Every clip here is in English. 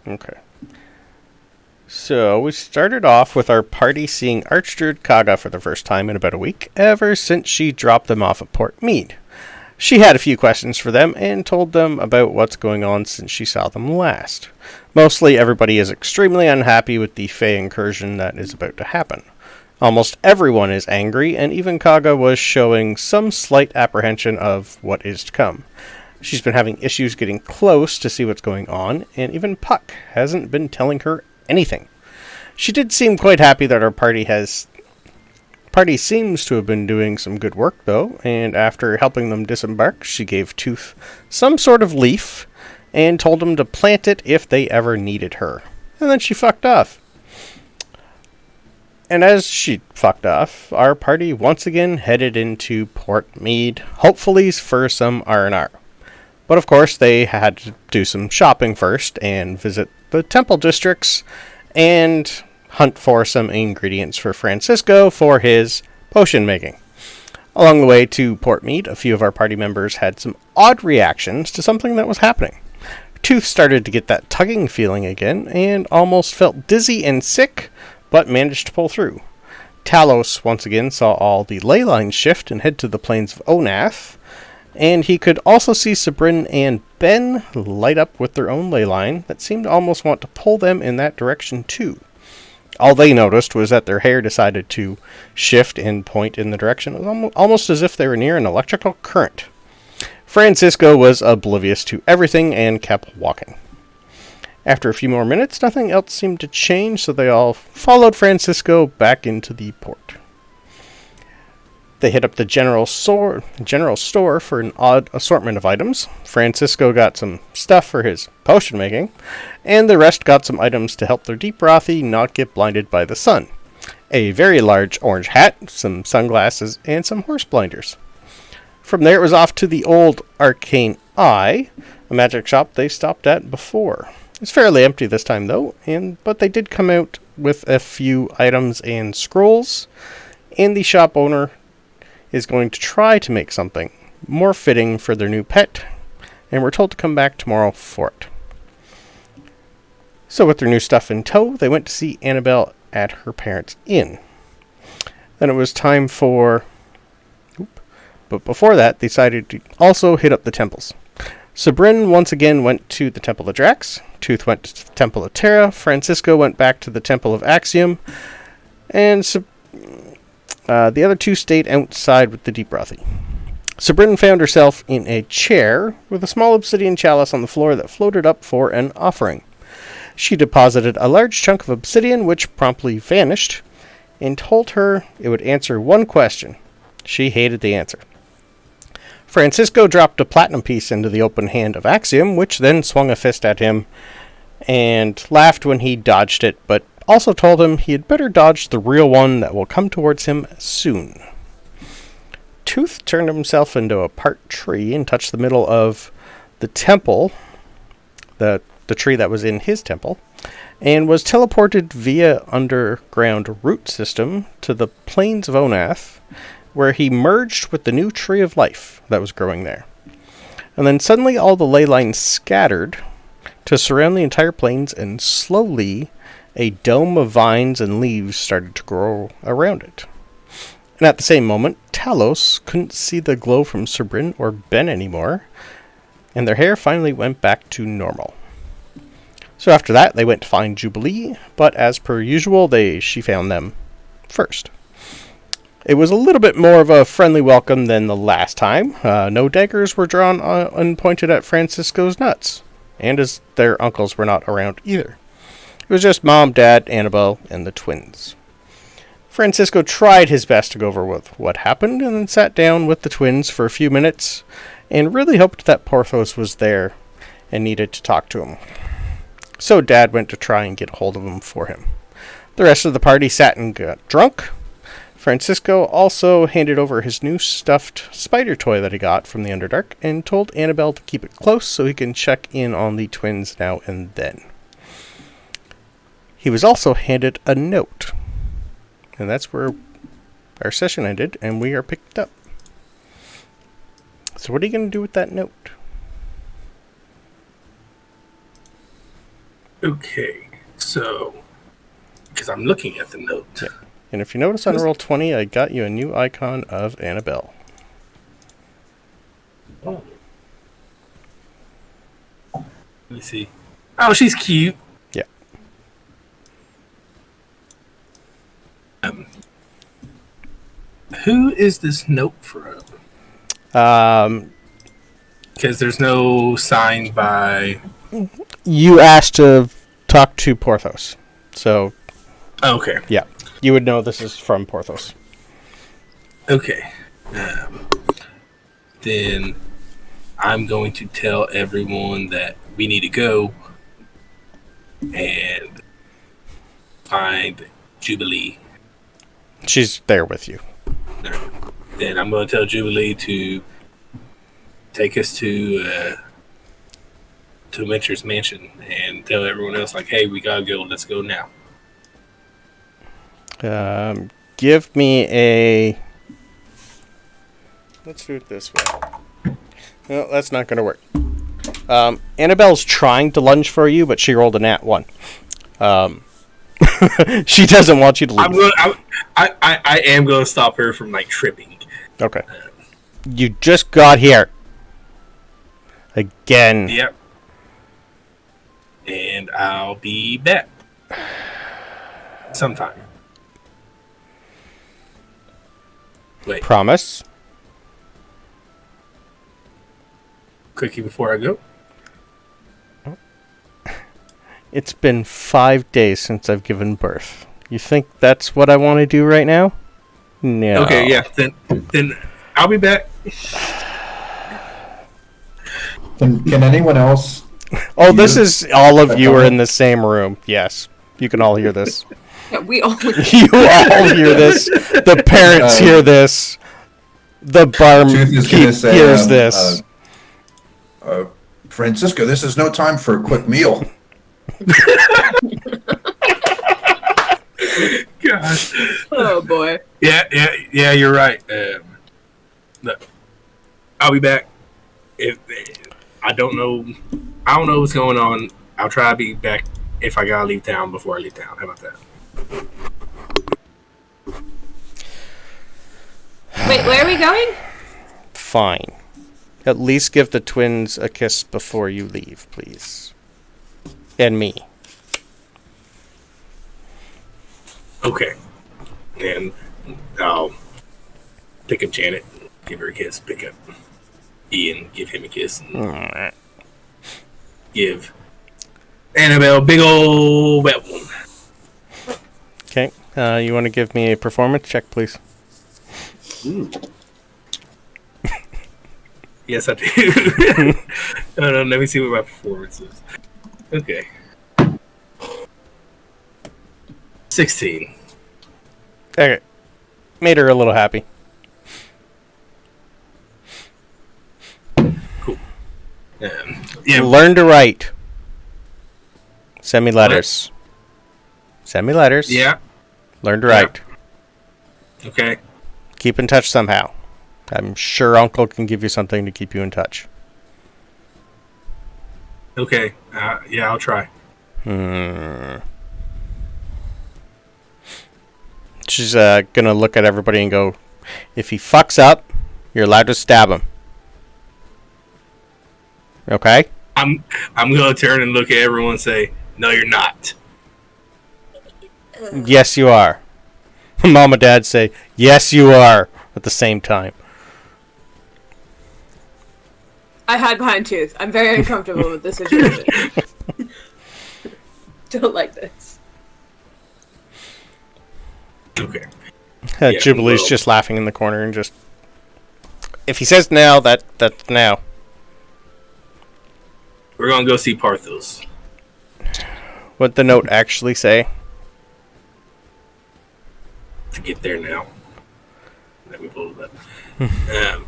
Okay. So, we started off with our party seeing Archdruid Kaga for the first time in about a week, ever since she dropped them off at Port Mead. She had a few questions for them and told them about what's going on since she saw them last. Mostly everybody is extremely unhappy with the Fey incursion that is about to happen. Almost everyone is angry, and even Kaga was showing some slight apprehension of what is to come. She's been having issues getting close to see what's going on, and even Puck hasn't been telling her anything. She did seem quite happy that our party seems to have been doing some good work, though, and after helping them disembark, she gave Tooth some sort of leaf and told him to plant it if they ever needed her. And then she fucked off. And as she fucked off, our party once again headed into Port Mead, hopefully for some R&R. But of course, they had to do some shopping first and visit the temple districts and hunt for some ingredients for Francisco for his potion making. Along the way to Port Mead, a few of our party members had some odd reactions to something that was happening. Tooth started to get that tugging feeling again and almost felt dizzy and sick, but managed to pull through. Talos once again saw all the ley lines shift and head to the plains of Onath, and he could also see Sabryn and Ben light up with their own ley line that seemed to almost want to pull them in that direction too. All they noticed was that their hair decided to shift and point in the direction, almost as if they were near an electrical current. Francisco was oblivious to everything and kept walking. After a few more minutes, nothing else seemed to change, so they all followed Francisco back into the port. They hit up the general store for an odd assortment of items. Francisco got some stuff for his potion making, and the rest got some items to help their deep brothy not get blinded by the sun. A very large orange hat, some sunglasses, and some horse blinders. From there it was off to the old Arcane Eye, a magic shop they stopped at before. It's fairly empty this time though, but they did come out with a few items and scrolls, and the shop owner is going to try to make something more fitting for their new pet, and we're told to come back tomorrow for it. So with their new stuff in tow, they went to see Annabelle at her parents' inn. Then it was time for... But before that, they decided to also hit up the temples. Sabryn once again went to the Temple of Drax, Tooth went to the Temple of Terra, Francisco went back to the Temple of Axiom, and the other two stayed outside with the deep brothy. Sabryn found herself in a chair with a small obsidian chalice on the floor that floated up for an offering. She deposited a large chunk of obsidian, which promptly vanished, and told her it would answer one question. She hated the answer. Francisco dropped a platinum piece into the open hand of Axiom, which then swung a fist at him and laughed when he dodged it, but also told him he had better dodge the real one that will come towards him soon. Tooth turned himself into a part tree and touched the middle of the temple, the tree that was in his temple, and was teleported via underground root system to the plains of Onath, where he merged with the new tree of life that was growing there. And then suddenly all the ley lines scattered to surround the entire plains, and slowly a dome of vines and leaves started to grow around it. And at the same moment, Talos couldn't see the glow from Sabryn or Ben anymore, and their hair finally went back to normal. So after that, they went to find Jubilee, but as per usual, she found them first. It was a little bit more of a friendly welcome than the last time. No daggers were drawn and pointed at Francisco's nuts, and as their uncles were not around either. It was just Mom, Dad, Annabelle, and the twins. Francisco tried his best to go over with what happened, and then sat down with the twins for a few minutes, and really hoped that Porthos was there and needed to talk to him. So Dad went to try and get a hold of him for him. The rest of the party sat and got drunk. Francisco also handed over his new stuffed spider toy that he got from the Underdark, and told Annabelle to keep it close so he can check in on the twins now and then. He was also handed a note. And that's where our session ended, and we are picked up. So what are you going to do with that note? Okay, so because I'm looking at the note. Yeah. And if you notice on roll 20, I got you a new icon of Annabelle. Oh. Let me see. Oh, she's cute. Yeah. Who is this note from? Because there's no sign by. You asked to talk to Porthos. So, Okay. yeah. You would know this is from Porthos. Okay. Then I'm going to tell everyone that we need to go and find Jubilee. She's there with you. Then I'm going to tell Jubilee to take us to Venture's mansion and tell everyone else, like, hey, we gotta go. Let's go now. Give me a... Let's do it this way. No, that's not going to work. Annabelle's trying to lunge for you, but she rolled a nat 1. She doesn't want you to leave. I am going to stop her from, like, tripping. Okay. You just got here. Again. Yep. And I'll be back. Sometime. Wait. Promise? Quickie before I go. It's been 5 days since I've given birth. You think that's what I want to do right now? No. Okay, yeah. Then I'll be back. Can anyone else? Oh, this is all of you are in the same room. Yes. You can all hear this. Yeah, we all. You all hear this. The parents hear this. The barkeep hears this. Francisco, this is no time for a quick meal. Gosh. Oh boy. Yeah. You're right. Look, I'll be back. I don't know what's going on. I'll try to be back if I gotta leave town before I leave town. How about that? Wait, where are we going? Fine. At least give the twins a kiss before you leave, please. And me. Okay. And I'll pick up Janet, give her a kiss. Pick up Ian, give him a kiss. And give Annabelle a big old wet one. Okay. You want to give me a performance check, please? Ooh. Yes, I do. Let me see what my performance is. Okay. 16. Okay. Made her a little happy. Cool. Yeah. Learn to write. Send me letters. Send me letters. Yeah. Learn to write. Okay. Keep in touch somehow. I'm sure Uncle can give you something to keep you in touch. Okay. Yeah, I'll try. She's gonna look at everybody and go, if he fucks up, you're allowed to stab him. Okay? I'm gonna turn and look at everyone and say, no, you're not. Yes, you are. Mom and Dad say, yes, you are, at the same time. I hide behind tooth. I'm very uncomfortable with this situation. Don't like this. Okay. Jubilee's just laughing in the corner and just... If he says now, that's now. We're gonna go see Parthos. What'd the note actually say? To get there now. Let me pull it up.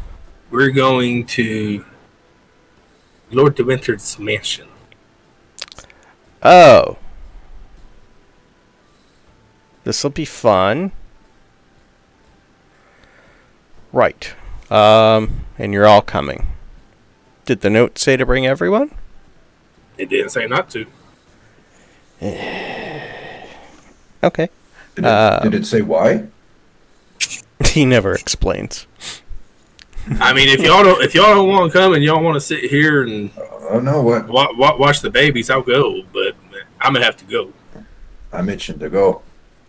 We're going to Lord de Winter's mansion. Oh. This'll be fun. Right. And you're all coming. Did the note say to bring everyone? It didn't say not to. Okay. Did it say why? He never explains. I mean, if y'all don't want to come and y'all want to sit here and Oh no, what? watch the babies, I'll go. But I'm gonna have to go. I'm itching to go.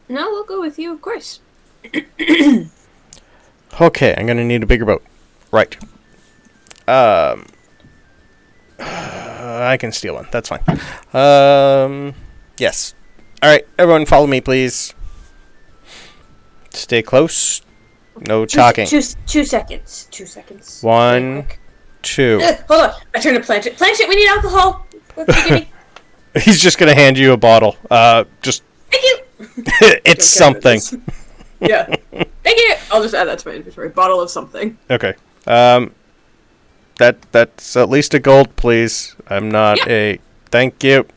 No, we'll go with you, of course. Okay, I'm gonna need a bigger boat. Right. I can steal one. That's fine. Yes. All right, everyone, follow me, please. Stay close. No talking. 2 seconds. 2 seconds. One, Very quick. 2. Hold on. I turn to Planchet. Planchet, we need alcohol. What can you give me? He's just gonna hand you a bottle. Just Thank you. it's something. Yeah. Thank you. I'll just add that to my inventory. Bottle of something. Okay. That's at least a gold, please. I'm not a. Thank you.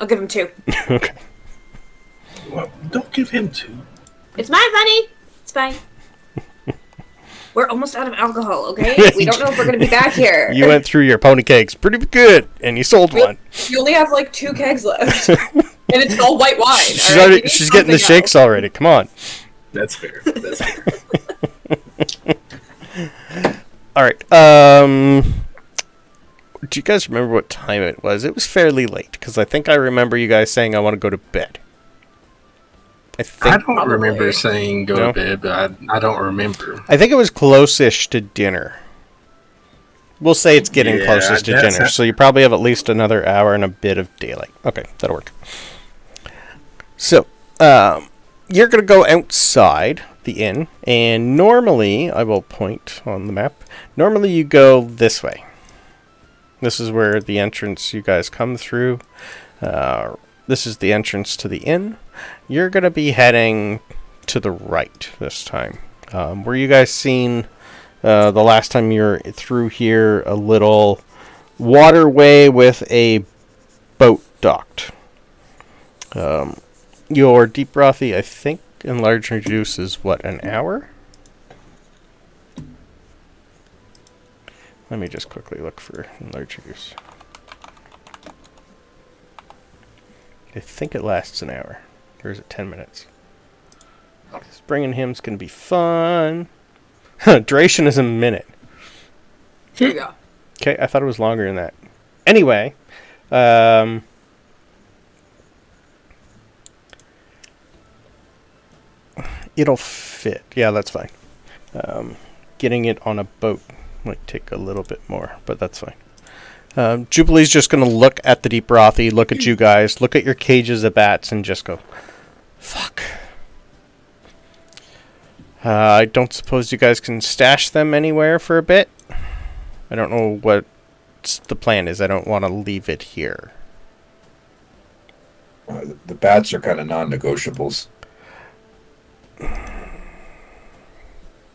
I'll give him 2. Okay. Well, don't give him 2. It's my money. It's fine. We're almost out of alcohol, okay? We don't know if we're going to be back here. You went through your pony cakes pretty good, and you sold one. You only have like 2 kegs left. And it's all white wine. She's getting the shakes already. Come on. That's fair. All right. Do you guys remember what time it was? It was fairly late, because I think I remember you guys saying I want to go to bed. I don't Probably. remember saying go No? to bed, but I don't remember. I think it was close-ish to dinner. We'll say it's getting Yeah, closest to that's dinner, so you probably have at least another hour and a bit of daylight. Okay, that'll work. So, you're going to go outside the inn, and normally, I will point on the map, normally you go this way. This is where the entrance you guys come through. This is the entrance to the inn. You're going to be heading to the right this time. Were you guys seen the last time you were through here a little waterway with a boat docked? Your deep brothy, I think, enlarged juice is what, an hour? Let me just quickly look for enlarged juice. I think it lasts an hour. Or is it 10 minutes? Bringing him's going to be fun. Duration is a minute. Here you go. Okay, I thought it was longer than that. Anyway, it'll fit. Yeah, that's fine. Getting it on a boat might take a little bit more, but that's fine. Jubilee's just going to look at the deep brothy, look at you guys, look at your cages of bats, and just go, fuck. I don't suppose you guys can stash them anywhere for a bit? I don't know what the plan is. I don't want to leave it here. The bats are kind of non-negotiables.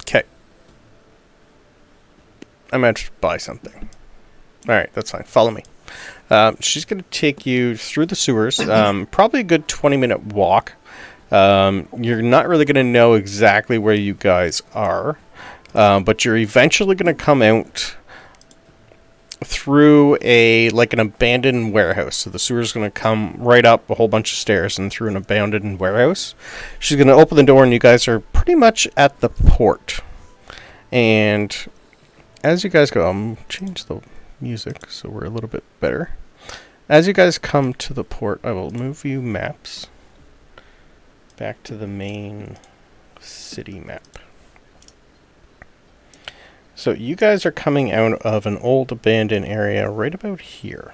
Okay. I might just buy something. Alright, that's fine. Follow me. She's going to take you through the sewers. Probably a good 20-minute walk. You're not really going to know exactly where you guys are. But you're eventually going to come out through an abandoned warehouse. So the sewer's going to come right up a whole bunch of stairs and through an abandoned warehouse. She's going to open the door and you guys are pretty much at the port. And as you guys go, I'm change the music so we're a little bit better. As you guys come to the port, I will move you maps back to the main city map. So you guys are coming out of an old abandoned area right about here.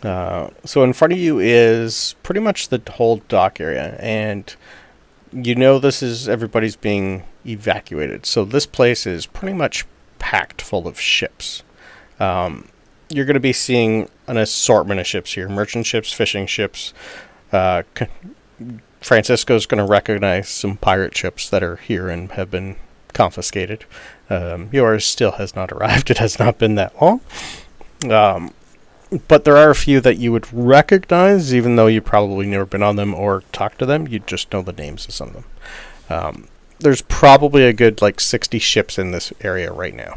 So in front of you is pretty much the whole dock area, and you know this is everybody's being evacuated. So this place is pretty much packed full of ships. You're going to be seeing an assortment of ships here. Merchant ships, fishing ships. Francisco's going to recognize some pirate ships that are here and have been confiscated. Yours still has not arrived. It has not been that long. But there are a few that you would recognize, even though you've probably never been on them or talked to them. You just know the names of some of them. There's probably a good 60 ships in this area right now.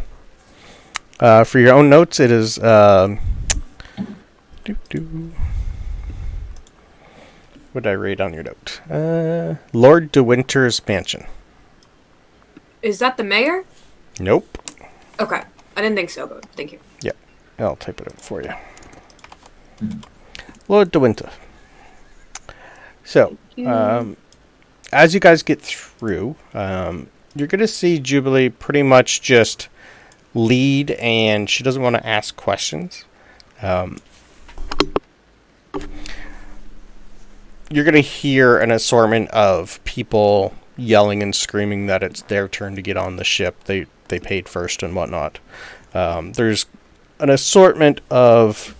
For your own notes, it is What did I read on your note? Lord de Winter's mansion. Is that the mayor? Nope. Okay. I didn't think so, but thank you. Yeah, I'll type it up for you. Lord de Winter. So, as you guys get through, you're going to see Jubilee pretty much just lead, and she doesn't want to ask questions. You're going to hear an assortment of people yelling and screaming that it's their turn to get on the ship. They paid first and whatnot. There's an assortment of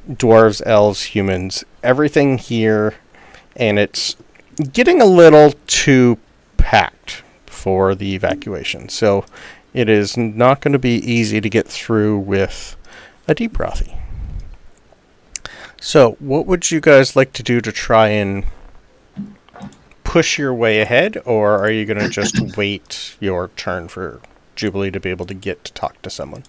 dwarves, elves, humans, everything here, and it's getting a little too packed for the evacuation. So it is not going to be easy to get through with a deep brothy. So what would you guys like to do to try and push your way ahead, or are you going to just wait your turn for Jubilee to be able to get to talk to someone?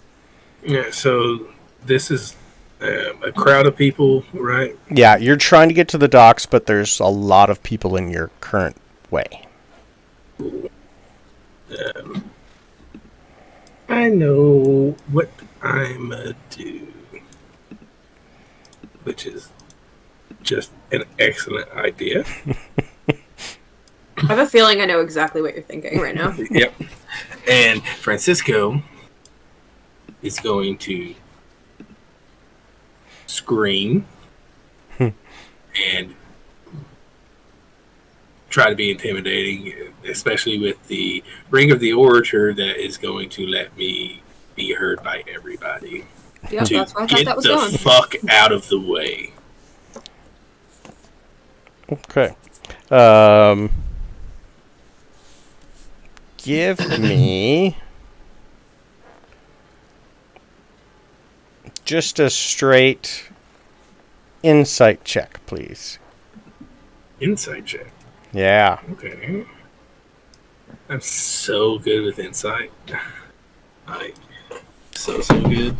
Yeah, so this is a crowd of people, right? Yeah, you're trying to get to the docks, but there's a lot of people in your current way. I know what I'm going to do, which is just an excellent idea. I have a feeling I know exactly what you're thinking right now. Yep. And Francisco is going to scream and try to be intimidating, especially with the ring of the orator that is going to let me be heard by everybody. Yeah, to that's where I thought get that was the going. fuck out of the way. Okay. Give me just a straight insight check, please. Insight check. Yeah. Okay. I'm so good with insight. Like, so good.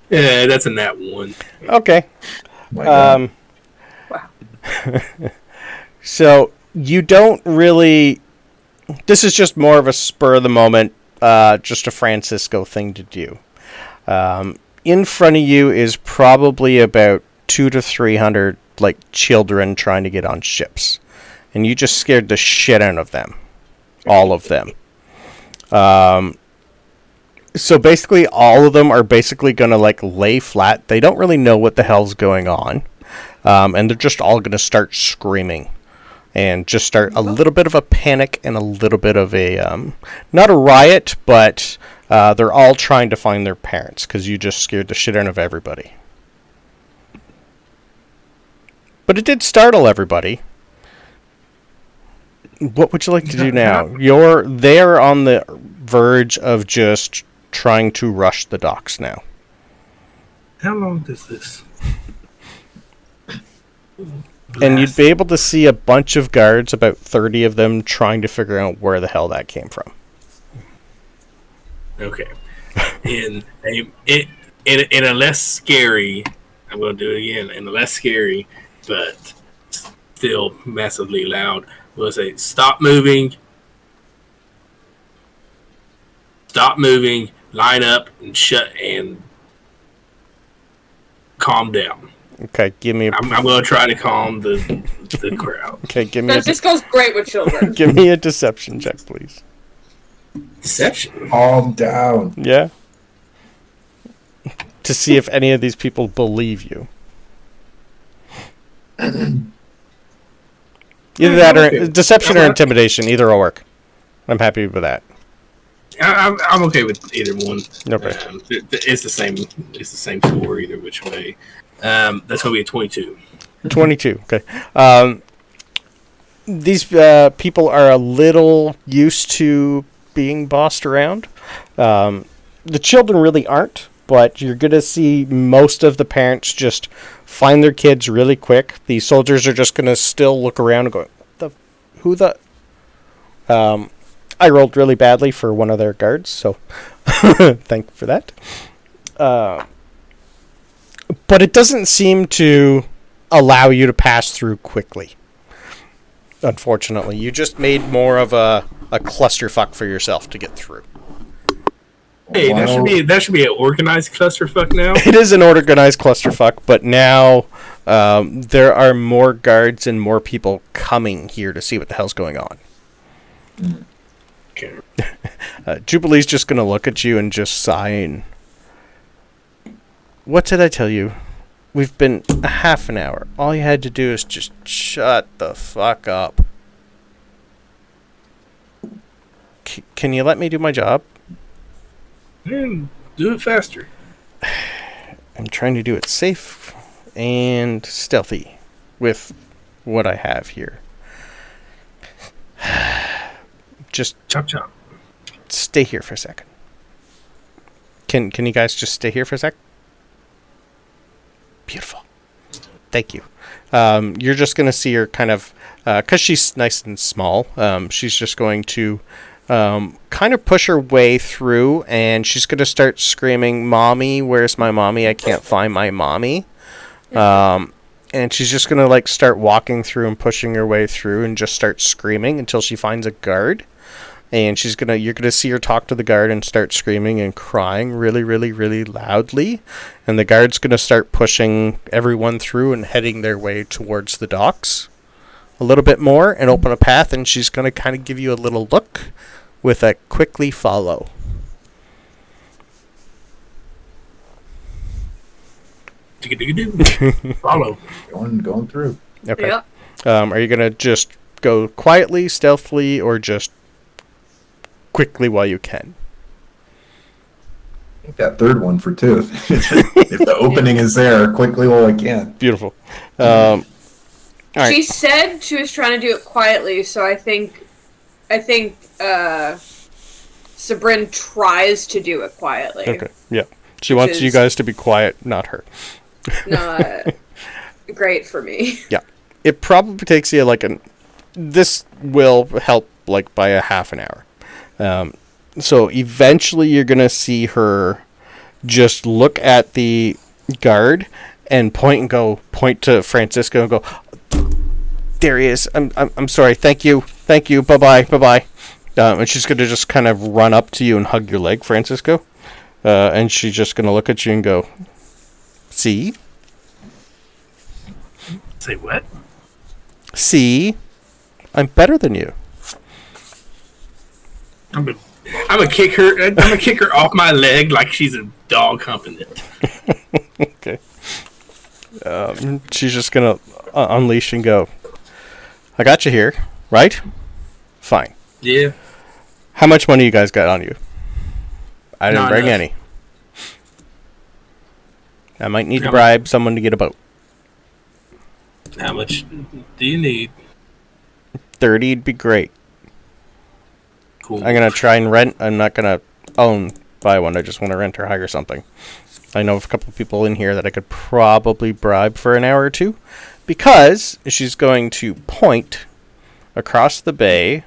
Yeah, that's a nat 1. Okay. My God. Wow. So you don't really. This is just more of a spur of the moment, just a Francisco thing to do. In front of you is probably about 200 to 300 like children trying to get on ships, and you just scared the shit out of them, all of them. So basically, all of them are basically gonna like lay flat. They don't really know what the hell's going on, and they're just all gonna start screaming. And just start a little bit of a panic and a little bit of a, not a riot, but they're all trying to find their parents because you just scared the shit out of everybody. But it did startle everybody. What would you like to do now? They're on the verge of just trying to rush the docks now. How long does this? And you'd be able to see a bunch of guards, about 30 of them, trying to figure out where the hell that came from. Okay. In a less scary, I'm going to do it again, in a less scary, but still massively loud, we'll say, stop moving, line up, and shut, and calm down. Okay, give me. I'm going to try to calm the crowd. Okay, give me. This goes great with children. Give me a deception check, please. Deception. Calm down. Yeah. To see if any of these people believe you. Either that or deception or intimidation. Either will work. I'm happy with that. I'm okay with either one. Okay. It's the same. It's the same score either which way. That's going to be a 22. 22. Okay. These people are a little used to being bossed around. The children really aren't, but you're going to see most of the parents just find their kids really quick. The soldiers are just going to still look around and go, I rolled really badly for one of their guards, so thank you for that. But it doesn't seem to allow you to pass through quickly. Unfortunately, you just made more of a clusterfuck for yourself to get through. Hey, that should be an organized clusterfuck now. It is an organized clusterfuck, but now there are more guards and more people coming here to see what the hell's going on. Okay. Jubilee's just going to look at you and just sigh. And what did I tell you? We've been a half an hour. All you had to do is just shut the fuck up. Can you let me do my job? Man, do it faster. I'm trying to do it safe and stealthy with what I have here. Just Chop chop. stay here for a second. Can you guys just stay here for a sec? Beautiful. Thank you. You're just going to see her kind of, because she's nice and small, she's just going to kind of push her way through, and she's going to start screaming, "Mommy, where's my mommy? I can't find my mommy." And she's just going to like start walking through and pushing her way through and just start screaming until she finds a guard. And you're gonna see her talk to the guard and start screaming and crying really, really, really loudly. And the guard's gonna start pushing everyone through and heading their way towards the docks a little bit more and open a path. And she's gonna kind of give you a little look with a quickly follow. Follow. Going through. Okay. Yep. Are you gonna just go quietly, stealthily, or just quickly while you can? Take that third one for two. If the opening is there, quickly while I can. Beautiful. All right. She said she was trying to do it quietly, so I think Sabryn tries to do it quietly. Okay. Yeah. She wants you guys to be quiet, not her. Not great for me. Yeah. It probably takes you this will help like by a half an hour. So eventually you're going to see her just look at the guard and point to Francisco and go, "There he is. I'm sorry. Thank you. Bye-bye. And she's going to just kind of run up to you and hug your leg, Francisco. And she's just going to look at you and go, "See? Say what? See? I'm better than you." I'm gonna kick her. I'm gonna kick her off my leg like she's a dog humping it. Okay. She's just gonna unleash and go, "I got you here, right? Fine. Yeah. How much money you guys got on you?" "I didn't Not bring enough. any. I might need to How bribe someone to get a boat. How much do you need? 30'd be great. Cool. I'm gonna try and rent. I'm not gonna buy one. I just want to rent or hire something. I know of a couple of people in here that I could probably bribe for an hour or two, because she's going to point across the bay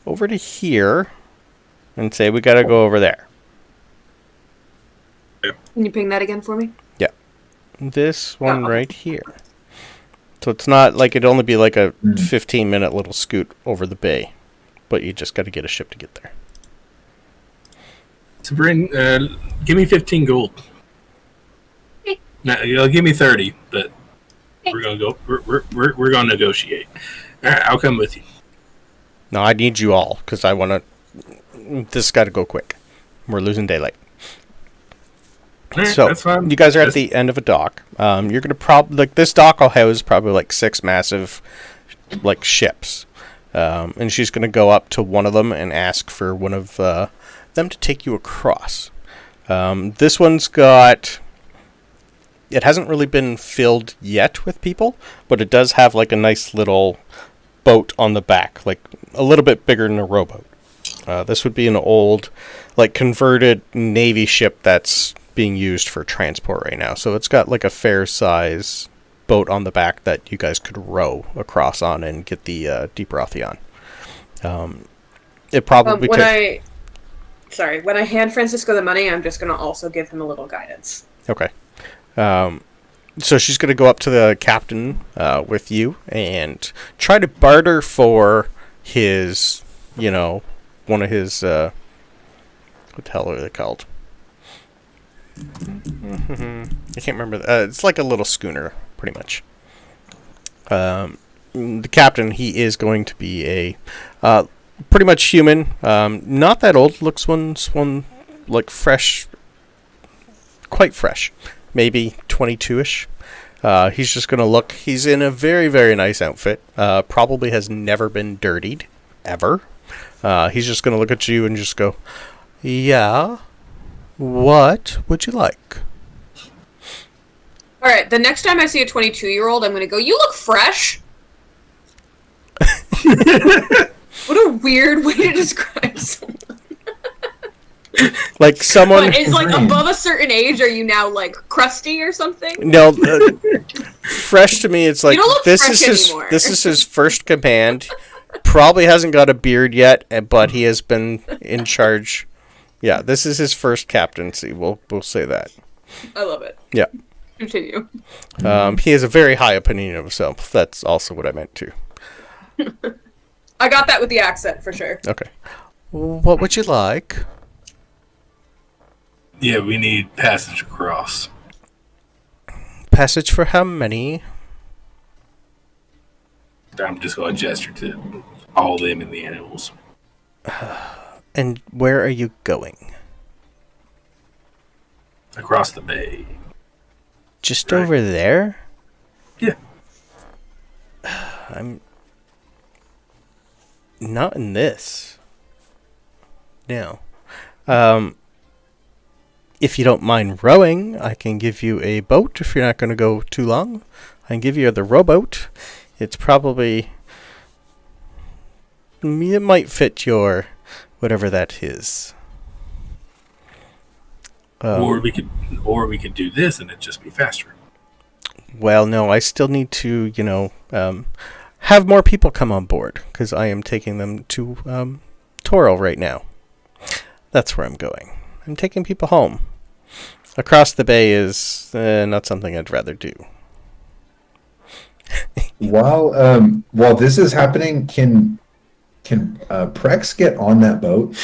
over to here and say, "We gotta go over there." Can you ping that again for me? Yeah. This one Oh. right here. So it's not like it'd only be like a 15-minute little scoot over the bay, but you just got to get a ship to get there. Sabryn, give me 15 gold. Okay. No, you'll give me 30, but we're gonna go. We're gonna negotiate. All right, I'll come with you. No, I need you all because I want to. This got to go quick. We're losing daylight. All right, So that's fine. you guys are at the end of a dock. You're gonna probably this dock will house probably like 6 massive ships, and she's gonna go up to one of them and ask for one of them to take you across. This one's got. It hasn't really been filled yet with people, but it does have like a nice little boat on the back, like a little bit bigger than a rowboat. This would be an old, converted Navy ship that's being used for transport right now. So it's got like a fair size boat on the back that you guys could row across on and get the deep Rothion. It probably When could. I hand Francisco the money, I'm just going to also give him a little guidance. Okay. So she's going to go up to the captain with you and try to barter for his, one of his, what the hell are they called? I can't remember. It's like a little schooner, pretty much. The captain, he is going to be a pretty much human. Not that old. Looks one like fresh, quite fresh. Maybe 22-ish. He's just going to look. He's in a very, very nice outfit. Probably has never been dirtied, ever. He's just going to look at you and just go, yeah, what would you like? All right, the next time I see a 22-year-old, I'm going to go, you look fresh. What a weird way to describe someone. Like someone But is like above a certain age, are you now like crusty or something? No, fresh to me. It's like You don't look fresh anymore. This is his first command. Probably hasn't got a beard yet, but he has been in charge. Yeah, this is his first captaincy. We'll say that. I love it. Yeah. Continue. He has a very high opinion of himself. That's also what I meant too. I got that with the accent for sure. Okay. What would you like? Yeah, we need passage across. Passage for how many? I'm just going to gesture to all them and the animals. And where are you going? Across the bay. Just Right. over there? Yeah. I'm not in this. No. If you don't mind rowing, I can give you a boat if you're not going to go too long. I can give you the rowboat. It's probably... It might fit your... whatever that is. Or we could do this and it'd just be faster. Well, no, I still need to, have more people come on board, because I am taking them to Toro right now. That's where I'm going. I'm taking people home. Across the bay is not something I'd rather do. While this is happening, can Prex get on that boat?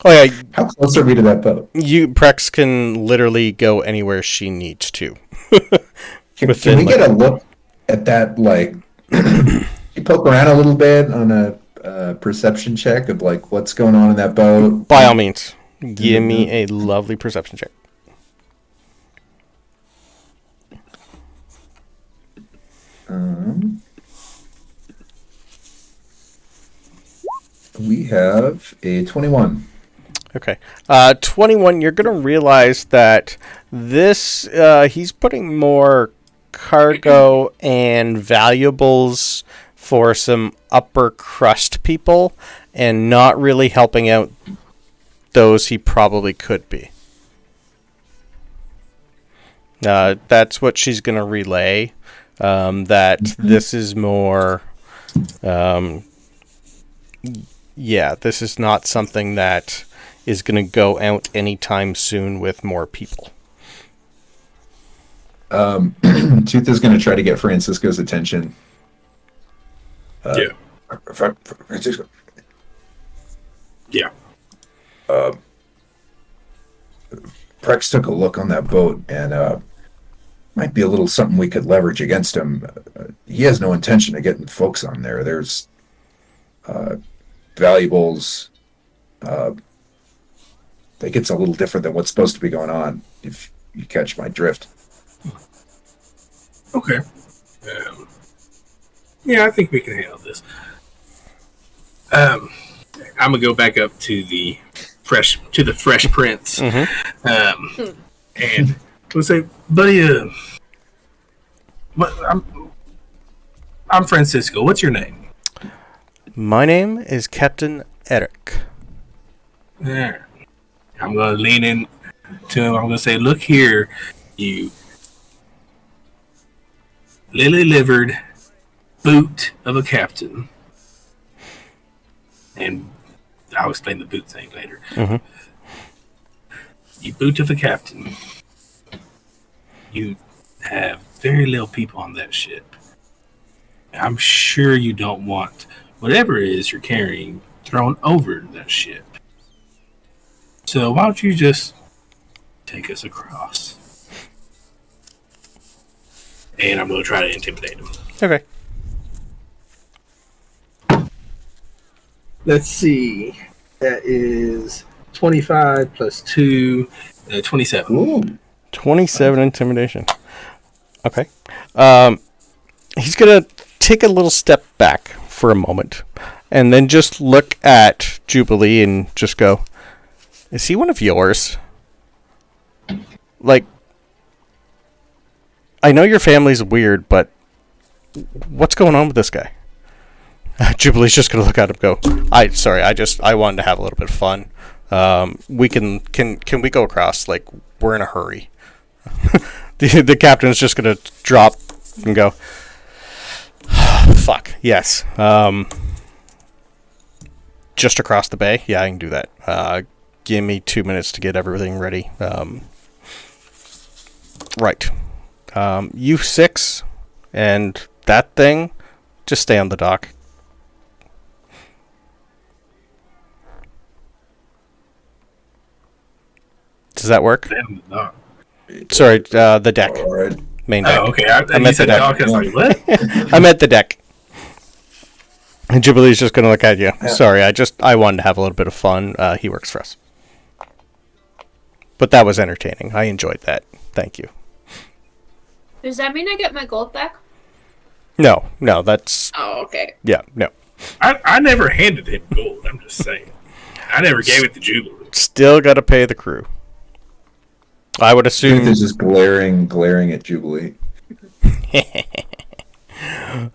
Oh yeah, How close are we to that boat? Prex can literally go anywhere she needs to. Can Within, we get a look at that? Like, you poke around a little bit on a perception check of like what's going on in that boat. By all means, give me a lovely perception check. We have a 21. Okay. 21, you're going to realize that this, he's putting more cargo and valuables for some upper crust people and not really helping out those he probably could be. That's what she's going to relay. That this is more... this is not something that is going to go out anytime soon with more people. Tooth is going to try to get Francisco's attention. Yeah. Francisco. Yeah. Prex took a look on that boat and might be a little something we could leverage against him. He has no intention of getting folks on there. There's valuables. I think it's a little different than what's supposed to be going on, if you catch my drift. Okay. Yeah, I think we can handle this. I'm gonna go back up to the Fresh Prince, and we'll say, buddy, I'm Francisco. What's your name? My name is Captain Eric. Yeah. I'm gonna lean in to him. I'm gonna say, look here, you I'll explain the boot thing later. Mhm. You boot to the captain. You have very little people on that ship. I'm sure you don't want whatever it is you're carrying thrown over that ship. So why don't you just take us across? And I'm going to try to intimidate him. Okay. Let's see. That is 25 plus 2, 27. Ooh. 27 intimidation. Okay. He's going to take a little step back for a moment and then just look at Jubilee and just go, is he one of yours? Like, I know your family's weird, but what's going on with this guy? Jubilee's just going to look at him and go, I wanted to have a little bit of fun. We can we go across? Like, we're in a hurry. The captain's just going to drop and go, fuck, yes. Just across the bay? Yeah, I can do that. Give me 2 minutes to get everything ready. Right. You 6 and that thing, just stay on the dock. Does that work? No. Sorry, the deck. All right. Main deck. Oh, okay. I meant you said the deck. dock. I was like, what? I meant the deck. And Jubilee's just going to look at you. Yeah. Sorry, I wanted to have a little bit of fun. He works for us. But that was entertaining. I enjoyed that. Thank you. Does that mean I get my gold back? No, that's... Oh, okay. Yeah, no. I never handed him gold. I'm just saying. I never gave it to Jubilee. Still got to pay the crew. I would assume... This is glaring at Jubilee.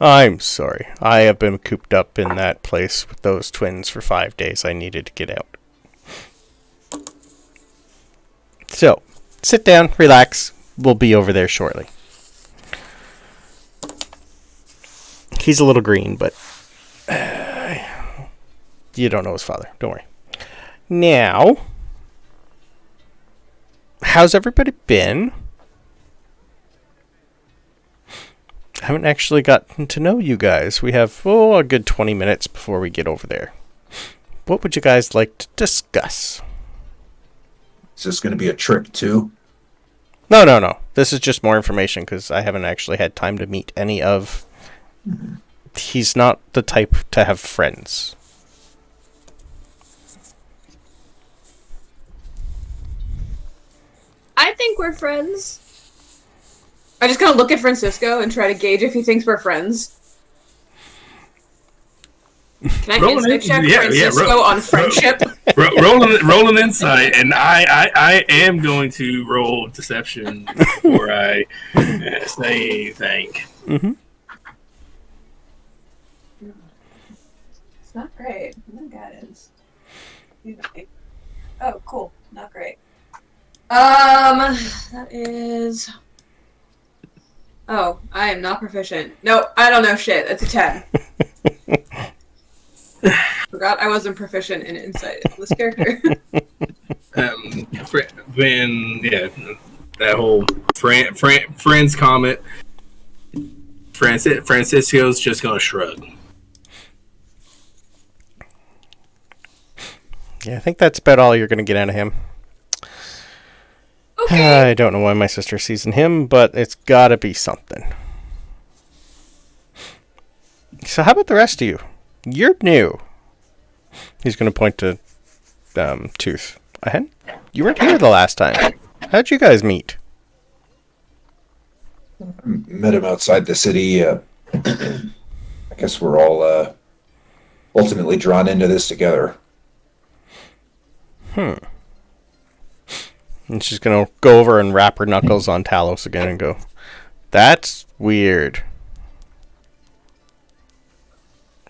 I'm sorry. I have been cooped up in that place with those twins for 5 days. I needed to get out. So, sit down, relax. We'll be over there shortly. He's a little green, but you don't know his father. Don't worry. Now, how's everybody been? I haven't actually gotten to know you guys. We have, a good 20 minutes before we get over there. What would you guys like to discuss? Is this going to be a trick too? No. This is just more information because I haven't actually had time to meet any of... He's not the type to have friends. I think we're friends. I just kind of look at Francisco and try to gauge if he thinks we're friends. Can I instinct check Francisco on friendship? Rolling insight, and I am going to roll deception before I say anything. Mm-hmm. It's not great. No guidance. Oh, cool. Not great. That is... Oh, I am not proficient. No, I don't know shit. It's a 10. Forgot I wasn't proficient in insight in this character. That whole friends comment. Francisco's just gonna shrug. Yeah, I think that's about all you're going to get out of him. Okay. I don't know why my sister sees in him, but it's got to be something. So how about the rest of you? You're new. He's going to point to Tooth. You weren't here the last time. How'd you guys meet? Met him outside the city. I guess we're all ultimately drawn into this together. And she's going to go over and wrap her knuckles on Talos again and go, that's weird.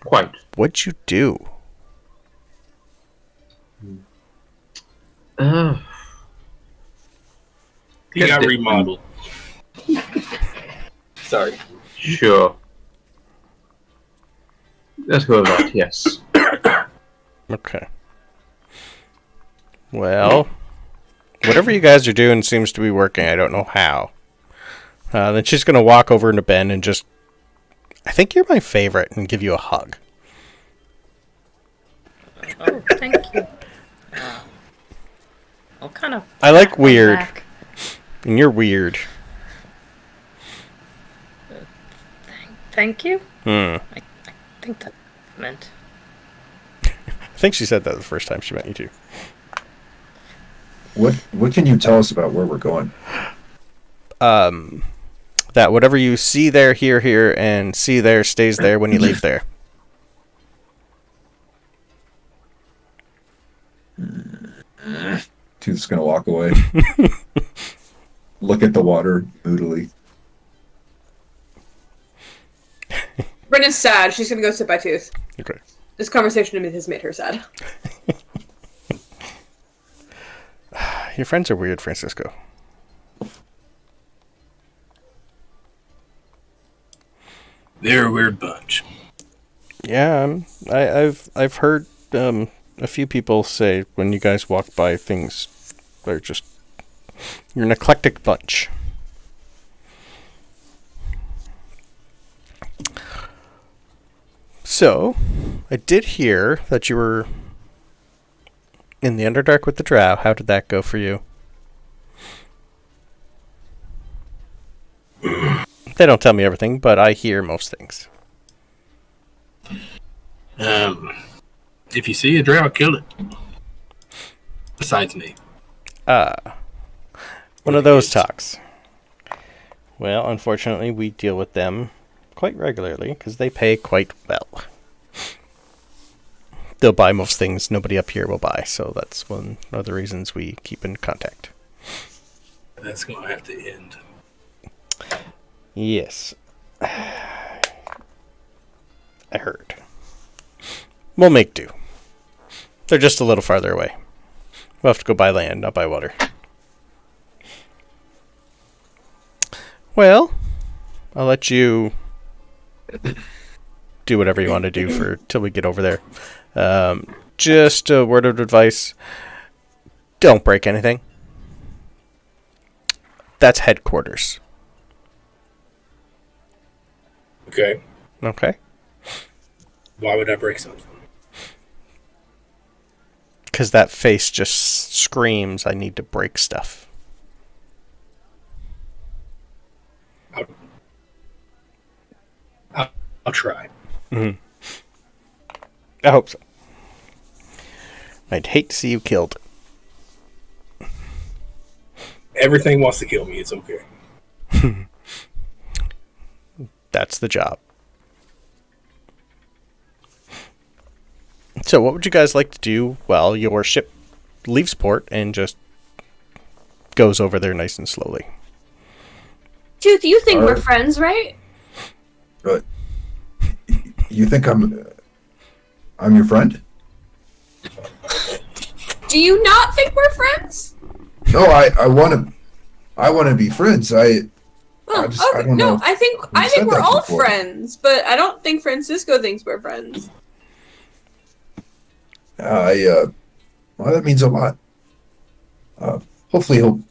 Quite. What'd you do? He got remodeled. Sorry. Sure. Let's go with that, yes. Okay. Well, whatever you guys are doing seems to be working. I don't know how. Then she's going to walk over to Ben and just... I think you're my favorite, and give you a hug. Oh, thank you. I'll kind of... I like weird. And you're weird. Thank you? Hmm. I think that meant... I think she said that the first time she met you, too. What can you tell us about where we're going? That whatever you see there, hear here, and see there stays there when you leave there. Tooth's gonna walk away. Look at the water moodily. Brenna's sad. She's gonna go sit by Tooth. Okay. This conversation has made her sad. Your friends are weird, Francisco. They're a weird bunch. Yeah, I've heard a few people say when you guys walk by things, they're just... You're an eclectic bunch. So, I did hear that you were in the Underdark with the Drow. How did that go for you? They don't tell me everything, but I hear most things. If you see a drow, kill it. Besides me. One of those talks. Well, unfortunately, we deal with them quite regularly because they pay quite well. They'll buy most things nobody up here will buy, so that's one of the reasons we keep in contact. That's going to have to end. Yes. I heard. We'll make do. They're just a little farther away. We'll have to go by land, not by water. Well, I'll let you do whatever you want to do for till we get over there. Just a word of advice. Don't break anything. That's headquarters. Okay. Okay? Why would I break something? Because that face just screams, I need to break stuff. I'll try. Mm-hmm. I hope so. I'd hate to see you killed. Everything wants to kill me. It's okay. That's the job. So what would you guys like to do while your ship leaves port and just goes over there nice and slowly? Tooth, you think we're friends, right? But you think I'm your friend? Do you not think we're friends? No, I want to be friends. I don't know. I think we're all friends, but I don't think Francisco thinks we're friends. Well, that means a lot. Hopefully he'll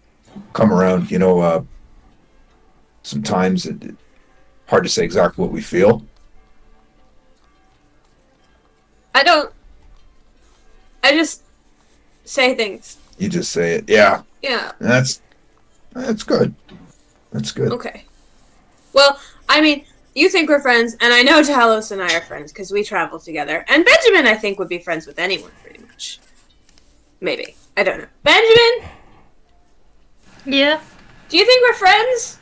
come around. Sometimes it's hard to say exactly what we feel. I just say things. You just say it. Yeah. Yeah. That's good. That's good. Okay. Well, I mean, you think we're friends, and I know Talos and I are friends because we travel together. And Benjamin, I think, would be friends with anyone, pretty much. Maybe. I don't know. Benjamin? Yeah. Do you think we're friends?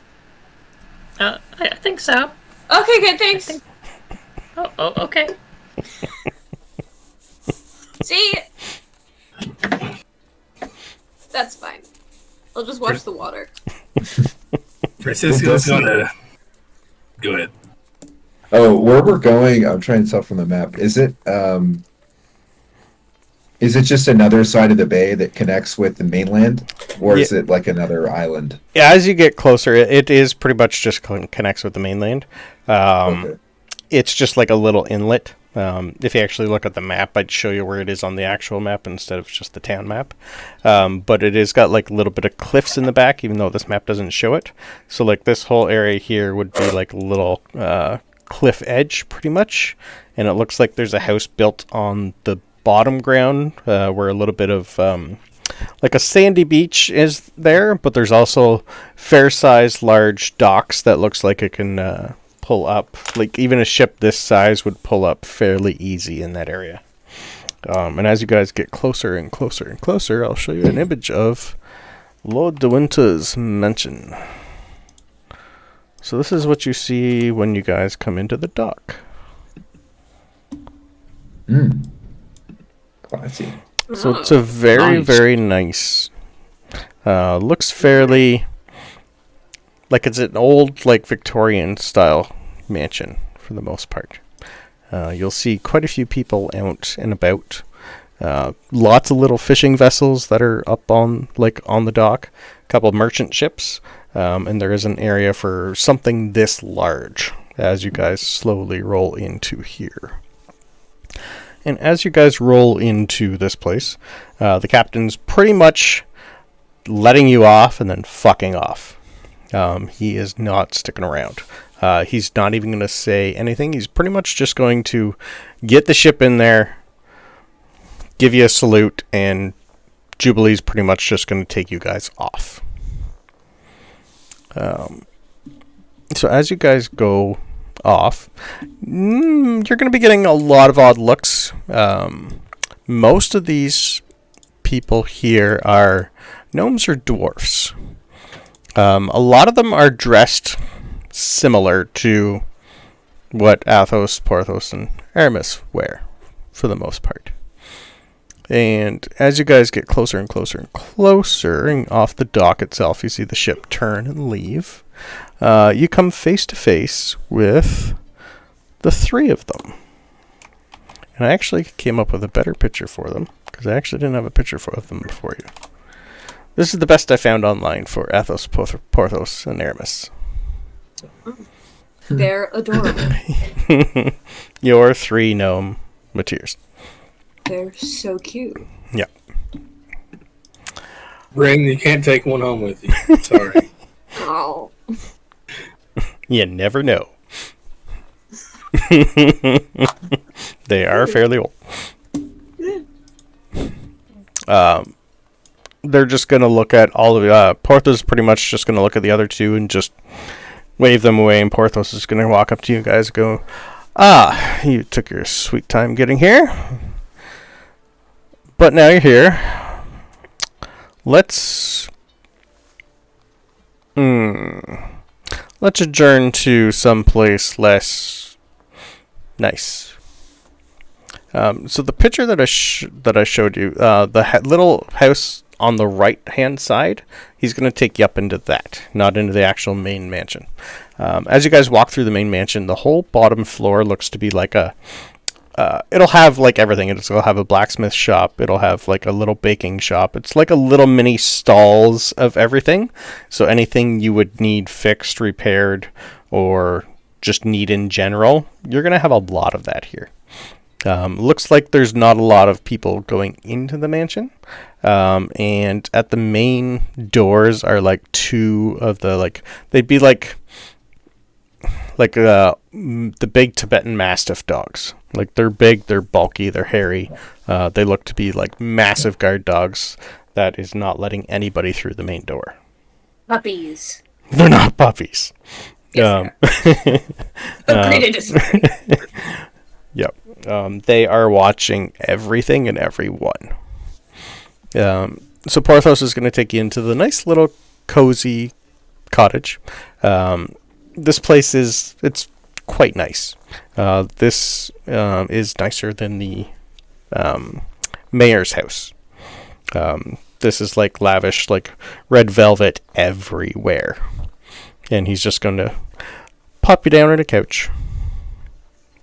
I think so. Okay, good, thanks. Oh, okay. See? That's fine. I'll just watch the water. Francisco's gonna... Go ahead. Oh, where we're going, I'm trying to tell from the map. Is it just another side of the bay that connects with the mainland? Or is it like another island? Yeah, as you get closer, it is pretty much just connects with the mainland. Okay. It's just like a little inlet If you actually look at the map, I'd show you where it is on the actual map instead of just the town map. But it has got like a little bit of cliffs in the back, even though this map doesn't show it. So like this whole area here would be like a little cliff edge, pretty much. And it looks like there's a house built on the bottom ground where a little bit of like a sandy beach is there, but there's also fair-sized large docks that looks like it can pull up. Like even a ship this size would pull up fairly easy in that area. And as you guys get closer and closer and closer, I'll show you an image of Lord de Winter's mansion. So this is what you see when you guys come into the dock. Classy. So it's a very, very nice. Looks fairly like it's an old, like Victorian style mansion for the most part. You'll see quite a few people out and about. Lots of little fishing vessels that are up on the dock. A couple merchant ships, and there is an area for something this large as you guys slowly roll into here. And as you guys roll into this place, the captain's pretty much letting you off and then fucking off. He is not sticking around. He's not even going to say anything. He's pretty much just going to get the ship in there, give you a salute, and Jubilee's pretty much just going to take you guys off. So as you guys go off, you're going to be getting a lot of odd looks. Most of these people here are gnomes or dwarfs. A lot of them are dressed similar to what Athos, Porthos, and Aramis wear, for the most part. And as you guys get closer and closer and closer, and off the dock itself, you see the ship turn and leave. You come face to face with the three of them. And I actually came up with a better picture for them, because I actually didn't have a picture of them before you. This is the best I found online for Athos, Porthos, and Aramis. They're adorable. Your three gnome mateers. They're so cute. Yeah. Ring, you can't take one home with you. Sorry. Oh. You never know. They are fairly old. They're just going to look at all of Porthos is pretty much just going to look at the other two and just wave them away, and Porthos is going to walk up to you guys and go, you took your sweet time getting here. But now you're here. Let's adjourn to someplace less nice. So the picture that I showed you, the little house on the right-hand side, he's going to take you up into that, not into the actual main mansion. As you guys walk through the main mansion, the whole bottom floor looks to be like it'll have like everything. It'll have a blacksmith shop. It'll have like a little baking shop. It's like a little mini stalls of everything. So anything you would need fixed, repaired, or just need in general, you're going to have a lot of that here. Looks like there's not a lot of people going into the mansion. And at the main doors are like two of the they'd be like the big Tibetan Mastiff dogs. Like they're big, they're bulky, they're hairy. They look to be like massive guard dogs that is not letting anybody through the main door. Puppies. They're not puppies. Yes, agree to disagree. Yep. They are watching everything and everyone. So Porthos is going to take you into the nice little cozy cottage. This place it's quite nice. This is nicer than the mayor's house. This is like lavish, like red velvet everywhere. And he's just going to pop you down on a couch.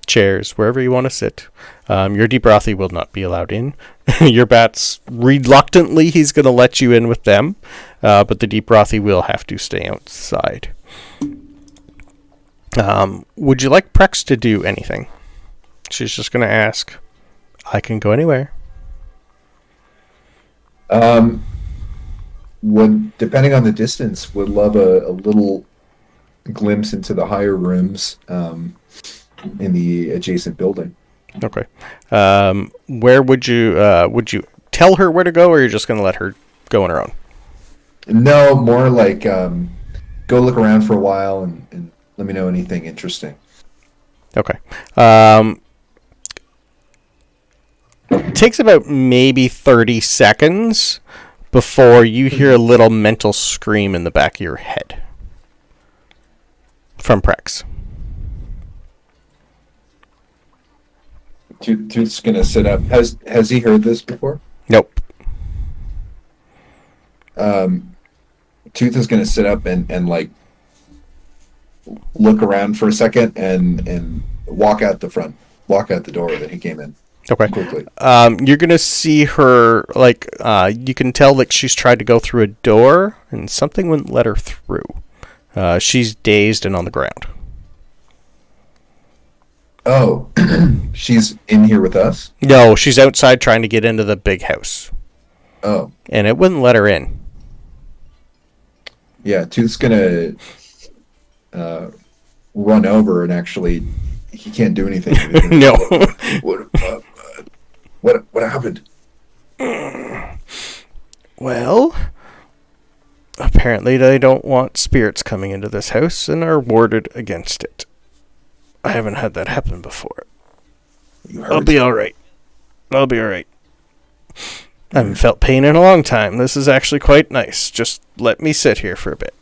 Chairs, wherever you want to sit. Your Debrothy will not be allowed in. Your bats, reluctantly, he's going to let you in with them. But the Debrothy will have to stay outside. Would you like Prex to do anything? She's just going to ask, I can go anywhere. Would, depending on the distance, would love a little glimpse into the higher rooms in the adjacent building. Okay. Where would you tell her where to go, or you're just going to let her go on her own? No, more like go look around for a while and let me know anything interesting. Okay. It takes about maybe 30 seconds before you hear a little mental scream in the back of your head from Prex. Tooth's gonna sit up. Has he heard this before? Nope. Tooth is gonna sit up and like look around for a second and walk out the door that he came in. Okay. Quickly. You're gonna see her you can tell that she's tried to go through a door and something wouldn't let her through. She's dazed and on the ground. Oh, she's in here with us? No, she's outside trying to get into the big house. Oh. And it wouldn't let her in. Yeah, Tooth's gonna run over and actually he can't do anything. No. What happened? Well, apparently they don't want spirits coming into this house and are warded against it. I haven't had that happen before. I'll be alright. I haven't felt pain in a long time. This is actually quite nice. Just let me sit here for a bit.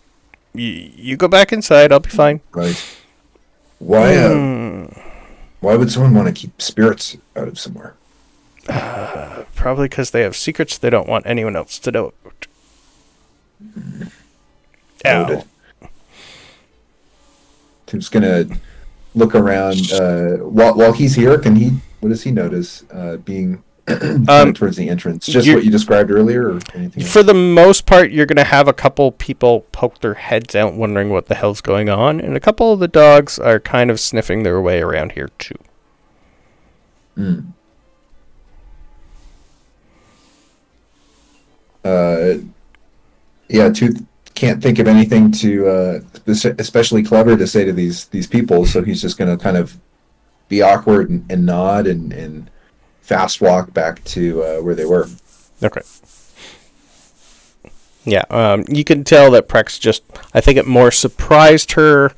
You go back inside. I'll be fine. Right. Why would someone want to keep spirits out of somewhere? Probably because they have secrets they don't want anyone else to know about. Noted. Tim's gonna look around. While he's here, what does he notice? Being towards the entrance, just what you described earlier, or anything else? For the most part, you're going to have a couple people poke their heads out wondering what the hell's going on, and a couple of the dogs are kind of sniffing their way around here too. Yeah, Tooth can't think of anything to especially clever to say to these people, so he's just going to kind of be awkward and nod and fast walk back to where they were. Okay. Yeah, you can tell that Prex just, I think it more surprised her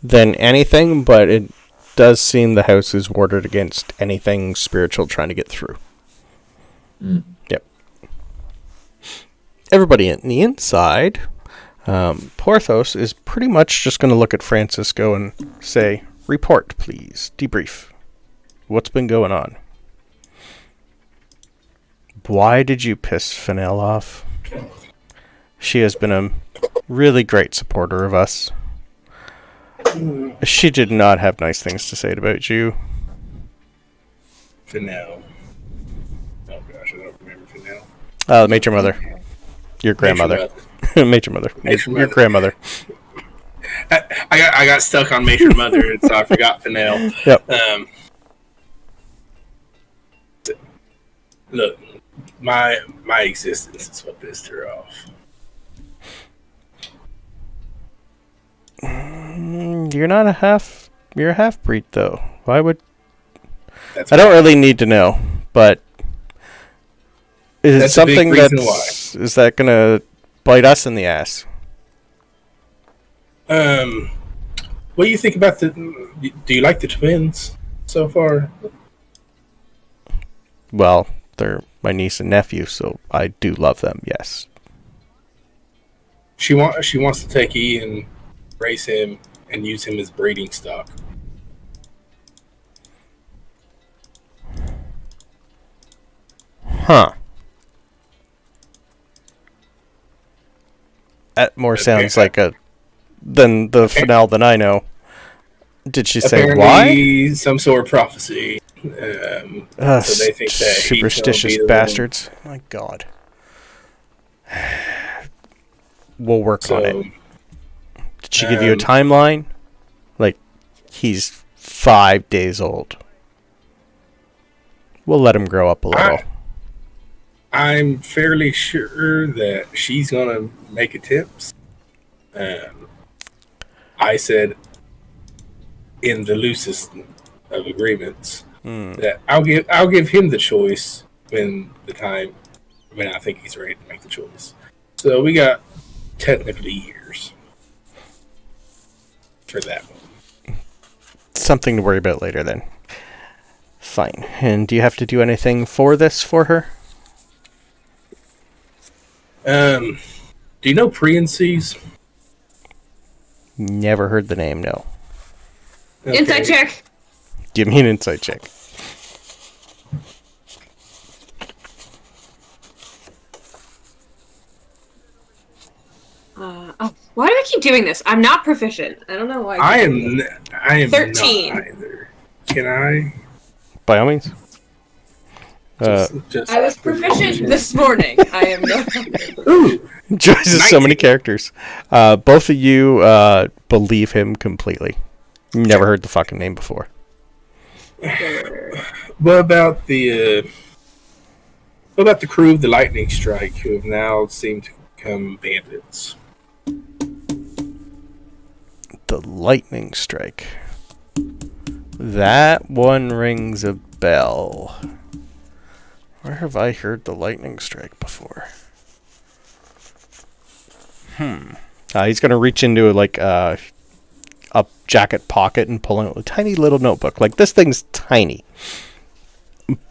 than anything, but it does seem the house is warded against anything spiritual trying to get through. Yep. Everybody in the inside, Porthos is pretty much just going to look at Francisco and say, report, please. Debrief. What's been going on? Why did you piss Fennell off? She has been a really great supporter of us. She did not have nice things to say about you. Fennell. Oh gosh, I don't remember Fennell. The Major Mother. Your grandmother. Major Mother. Your grandmother. I got stuck on Major Mother, so I forgot Fennell. Yep. Look, my existence is what pissed her off. You're not a half. You're a half-breed, though. Why would... That's I don't really need to know, but... Is it something that's... Is that going to bite us in the ass? What do you think about the... Do you like the twins so far? Well, they're my niece and nephew, so I do love them, yes. She wants to take Ian, raise him, and use him as breeding stock. Huh. That more sounds like than the finale than I know. Did she say Apparently, why? some sort of prophecy. So they think that superstitious bastards. My God. We'll work on it. Did she give you a timeline? Like, he's 5 days old. We'll let him grow up a little. I'm fairly sure that she's gonna make attempts. I said in the loosest of agreements that I'll give him the choice when I think he's ready to make the choice. So we got technically years for that one. Something to worry about later then. Fine. And do you have to do anything for this for her? Do you know Priences? Never heard the name, no. Okay. Insight check. Give me an insight check. Why do I keep doing this? I'm not proficient. I don't know why. I am 13. not either. Can I? By all means. Just I was proficient this morning. I am not. Ooh, Joyce has so many characters. Both of you believe him completely. Never heard the fucking name before. what about the crew of the Lightning Strike, who have now seemed to become bandits? The Lightning Strike. That one rings a bell. Where have I heard the Lightning Strike before? He's going to reach into a jacket pocket and pull out a tiny little notebook. Like, this thing's tiny.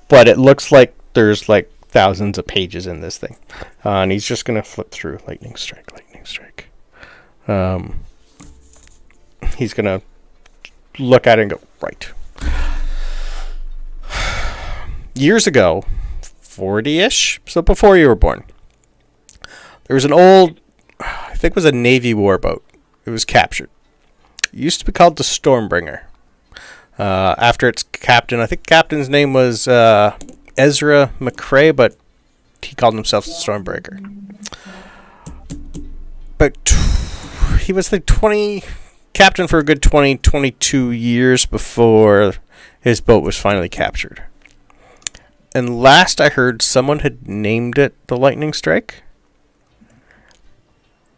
But it looks like there's like thousands of pages in this thing. And he's just going to flip through Lightning Strike, Lightning Strike. He's going to look at it and go, right. Years ago, 40-ish, so before you were born, there was an old, I think it was a Navy warboat. It was captured. It used to be called the Stormbringer. After its captain, I think the captain's name was Ezra McCrae, but he called himself the Stormbringer. But he was the captain for a good 22 years before his boat was finally captured. And last I heard, someone had named it the Lightning Strike.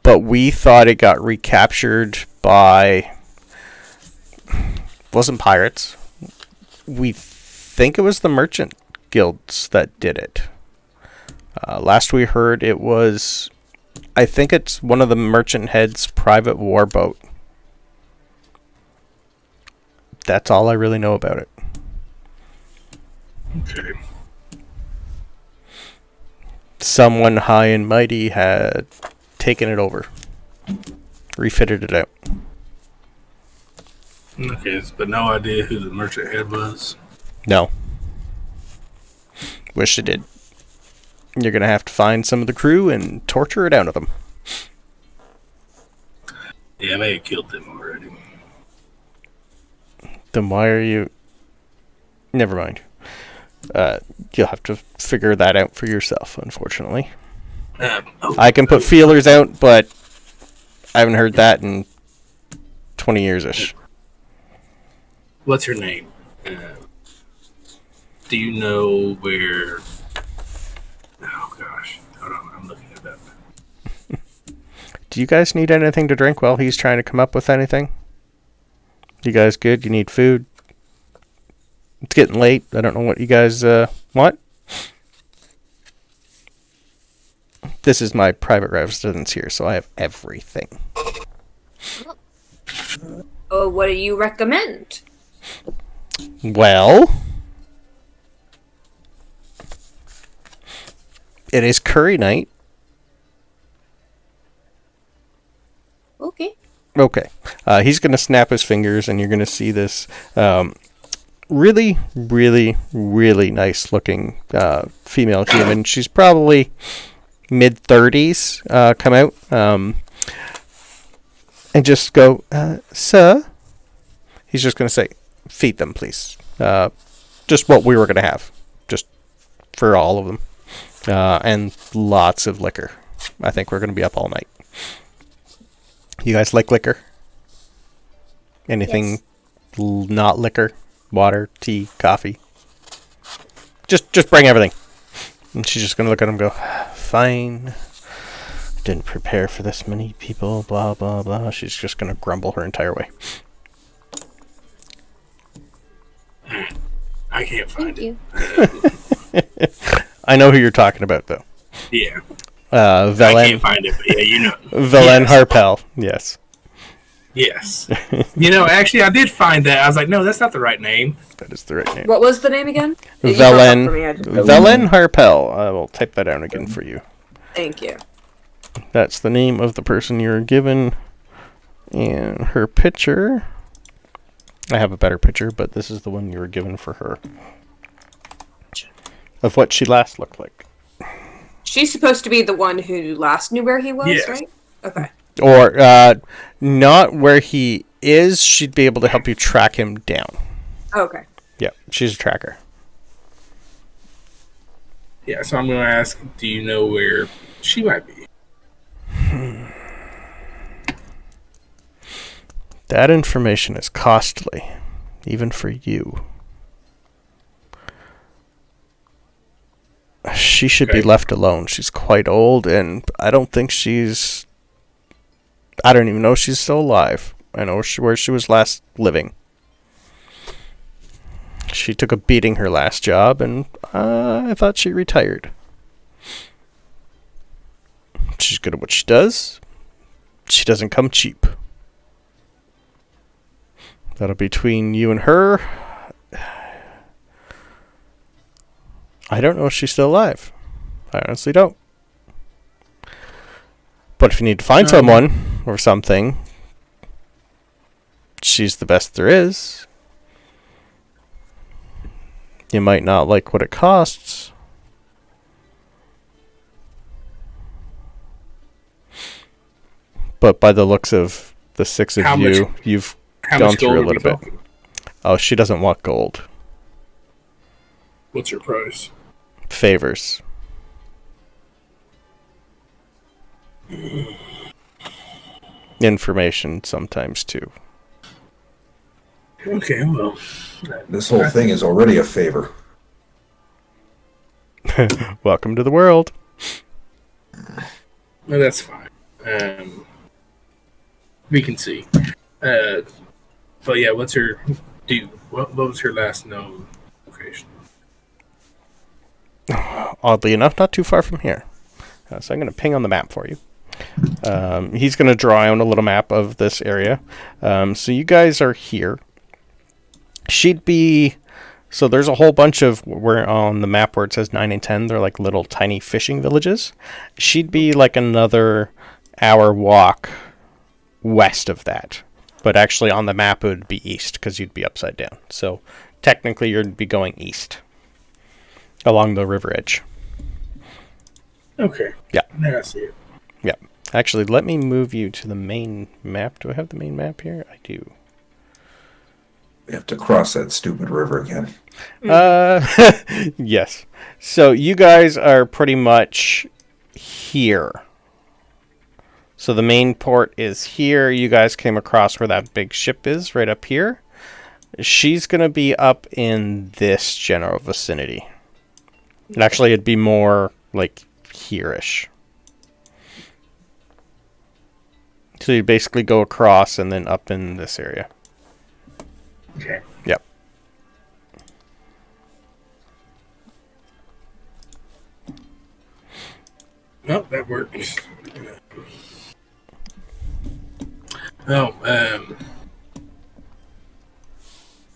But we thought it got recaptured by... wasn't pirates. We think it was the merchant guilds that did it. Last we heard, it was... I think it's one of the merchant heads' private warboat. That's all I really know about it. Okay. Someone high and mighty had taken it over, refitted it out. Okay, but no idea who the merchant head was. No. Wish it did. You're going to have to find some of the crew and torture it out of them. Yeah, I may have killed them already. Then why are you... Never mind. You'll have to figure that out for yourself, unfortunately. I can put feelers out, but I haven't heard that in 20 years-ish. What's her name? Do you know where... Oh, gosh. Hold on, I'm looking it up. Do you guys need anything to drink while he's trying to come up with anything? You guys good? You need food? It's getting late. I don't know what you guys want. This is my private residence here, so I have everything. Oh, what do you recommend? Well, it is curry night. Okay. Okay. He's going to snap his fingers, and you're going to see this really, really, really nice looking female human. She's probably mid-30s come out. And just go, sir? He's just going to say, feed them, please. Just what we were going to have. Just for all of them. And lots of liquor. I think we're going to be up all night. You guys like liquor? Anything Yes. not liquor? Water, tea, coffee? Just bring everything. And she's just gonna look at him and go, fine. Didn't prepare for this many people, blah, blah, blah. She's just gonna grumble her entire way. I can't find Thank it. you. I know who you're talking about, though. Yeah. I Velen. can't find it, but yeah, you know. Velen Yes. Harpel, yes. Yes. Actually, I did find that. I was like, no, that's not the right name. That is the right name. What was the name again? You broke up Velen. for me, I just- Velen Harpel. I will type that down again for you. Thank you. That's the name of the person you're given. And her picture. I have a better picture, but this is the one you were given for her. Of what she last looked like. She's supposed to be the one who last knew where he was, Yes. right? Okay. Or, not where he is. She'd be able to help you track him down. Okay. Yeah, she's a tracker. Yeah, so I'm going to ask, do you know where she might be? That information is costly, even for you. She should be Okay. left alone. She's quite old, and I don't think she's... I don't even know if she's still alive. I know where she was last living. She took a beating her last job, and I thought she retired. She's good at what she does. She doesn't come cheap. That'll be between you and her. I don't know if she's still alive. I honestly don't. But if you need to find someone or something, she's the best there is. You might not like what it costs. But by the looks of the six of How you, much- you've How gone much through gold a are we little bit. talking? Oh, she doesn't want gold. What's your price? Favors. Information sometimes too. Okay, well. This whole thing is already a favor. Welcome to the world. No, that's fine. We can see. But yeah, what's her... What was her last known location? Oddly enough, not too far from here. So I'm going to ping on the map for you. He's going to draw out a little map of this area. So you guys are here. She'd be... So there's a whole bunch of... Where on the map where it says 9 and 10, they're like little tiny fishing villages. She'd be like another hour walk west of that. But actually on the map it would be east because you'd be upside down. So technically you'd be going east. Along the river edge. Okay. Yeah. Now I see it. Yeah. Actually, let me move you to the main map. Do I have the main map here? I do. We have to cross that stupid river again. Yes. So you guys are pretty much here. So the main port is here. You guys came across where that big ship is, right up here. She's going to be up in this general vicinity. And actually, it'd be more like here-ish. So you basically go across and then up in this area. Okay. Yep. Nope, that works. Oh,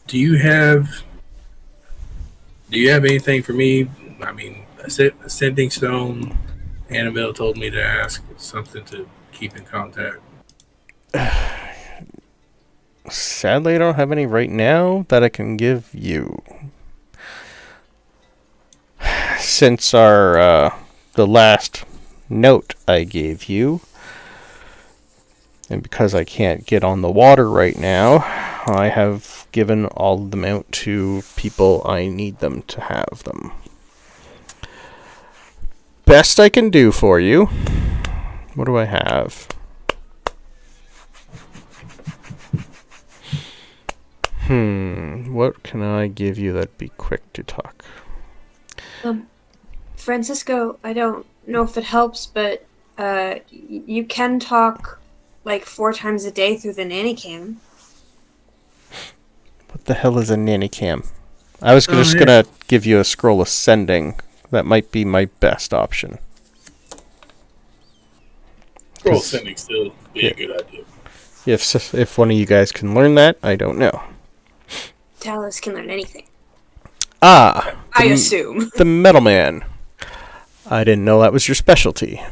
do you have anything for me? I mean, a sending stone. Annabelle told me to ask something to keep in contact. Sadly, I don't have any right now that I can give you. Since our the last note I gave you, and because I can't get on the water right now, I have given all of them out to people I need them to have them. Best I can do for you. What do I have? What can I give you that'd be quick to talk? Francisco, I don't know if it helps, but you can talk like 4 times a day through the nanny cam. What the hell is a nanny cam? I was just yeah. gonna give you a scroll of sending. That might be my best option. Scroll sending still be Yeah. a good idea. If one of you guys can learn that, I don't know. Talos can learn anything. Ah, I assume. the metal man. I didn't know that was your specialty.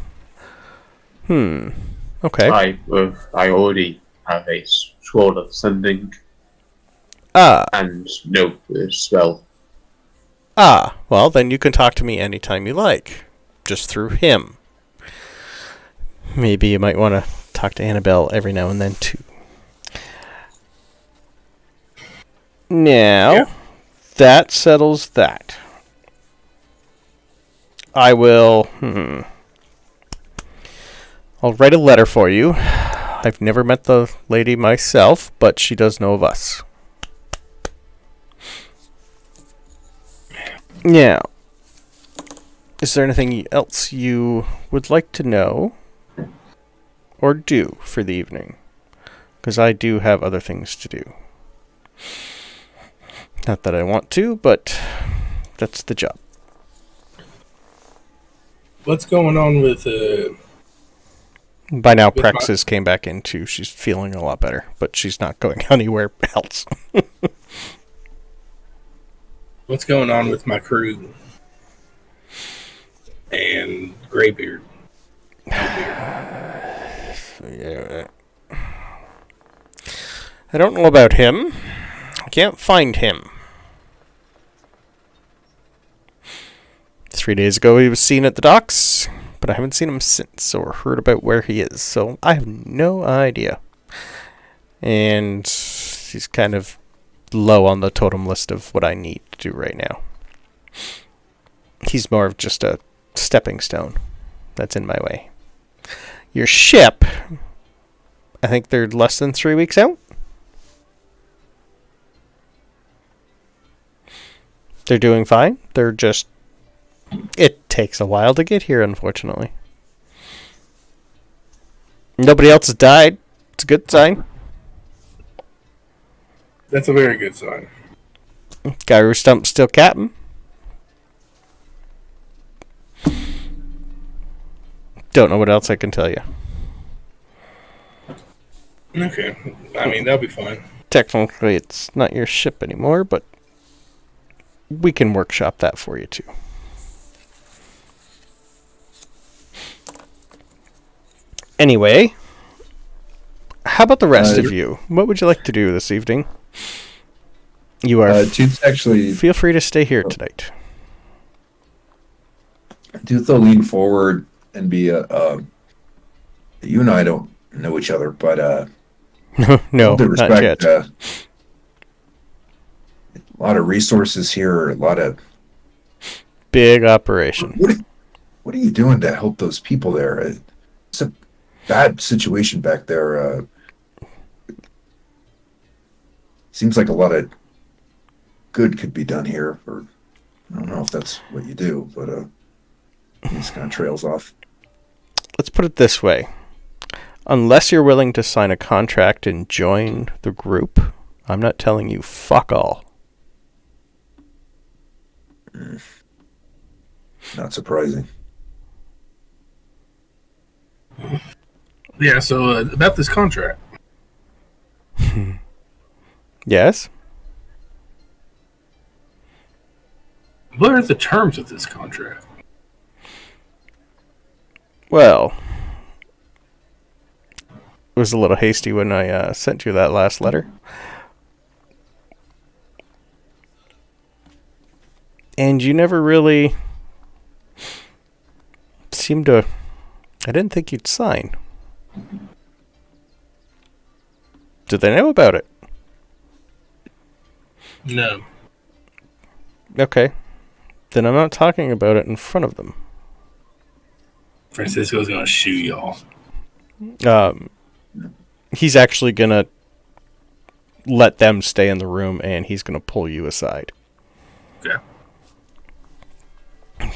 Okay. I already have a scroll of sending Ah, and no spell. well then you can talk to me anytime you like. Just through him. Maybe you might want to talk to Annabelle every now and then too. Now, that settles that. I will... I'll write a letter for you. I've never met the lady myself, but she does know of us. Now, is there anything else you would like to know or do for the evening? Because I do have other things to do. Not that I want to, but that's the job. What's going on with By now, With Praxis came back in too. She's feeling a lot better, but she's not going anywhere else. what's going on with my crew and Greybeard? Yeah. I don't know about him. I can't find him. 3 days ago he was seen at the docks, but I haven't seen him since or heard about where he is, so I have no idea. And he's kind of low on the totem list of what I need to do right now. He's more of just a stepping stone that's in my way. Your ship, I think they're less than 3 weeks out. They're doing fine. They're just... It takes a while to get here, unfortunately. Nobody else has died. It's a good sign. That's a very good sign. Gyro Stump's still captain. Don't know what else I can tell you. Okay. I mean, that'll be fine. Technically, it's not your ship anymore, but we can workshop that for you, too. Anyway, how about the rest of you? What would you like to do this evening? You are... Tooth's actually... Feel free to stay here tonight. Tooth will lean forward and be you and I don't know each other, but No, all due not respect, yet. a lot of resources here, a lot of... Big operation. What are you doing to help those people there? It's a bad situation back there. Seems like a lot of good could be done here. Or I don't know if that's what you do, but he just kind of trails off. Let's put it this way. Unless you're willing to sign a contract and join the group, I'm not telling you fuck all. Not surprising. Yeah, so about this contract. Yes? What are the terms of this contract? Well, it was a little hasty when I sent you that last letter. And you never really seemed to... I didn't think you'd sign. Did they know about it? No. Okay. Then I'm not talking about it in front of them. Francisco's gonna shoot y'all. He's actually gonna let them stay in the room, and he's gonna pull you aside. Okay.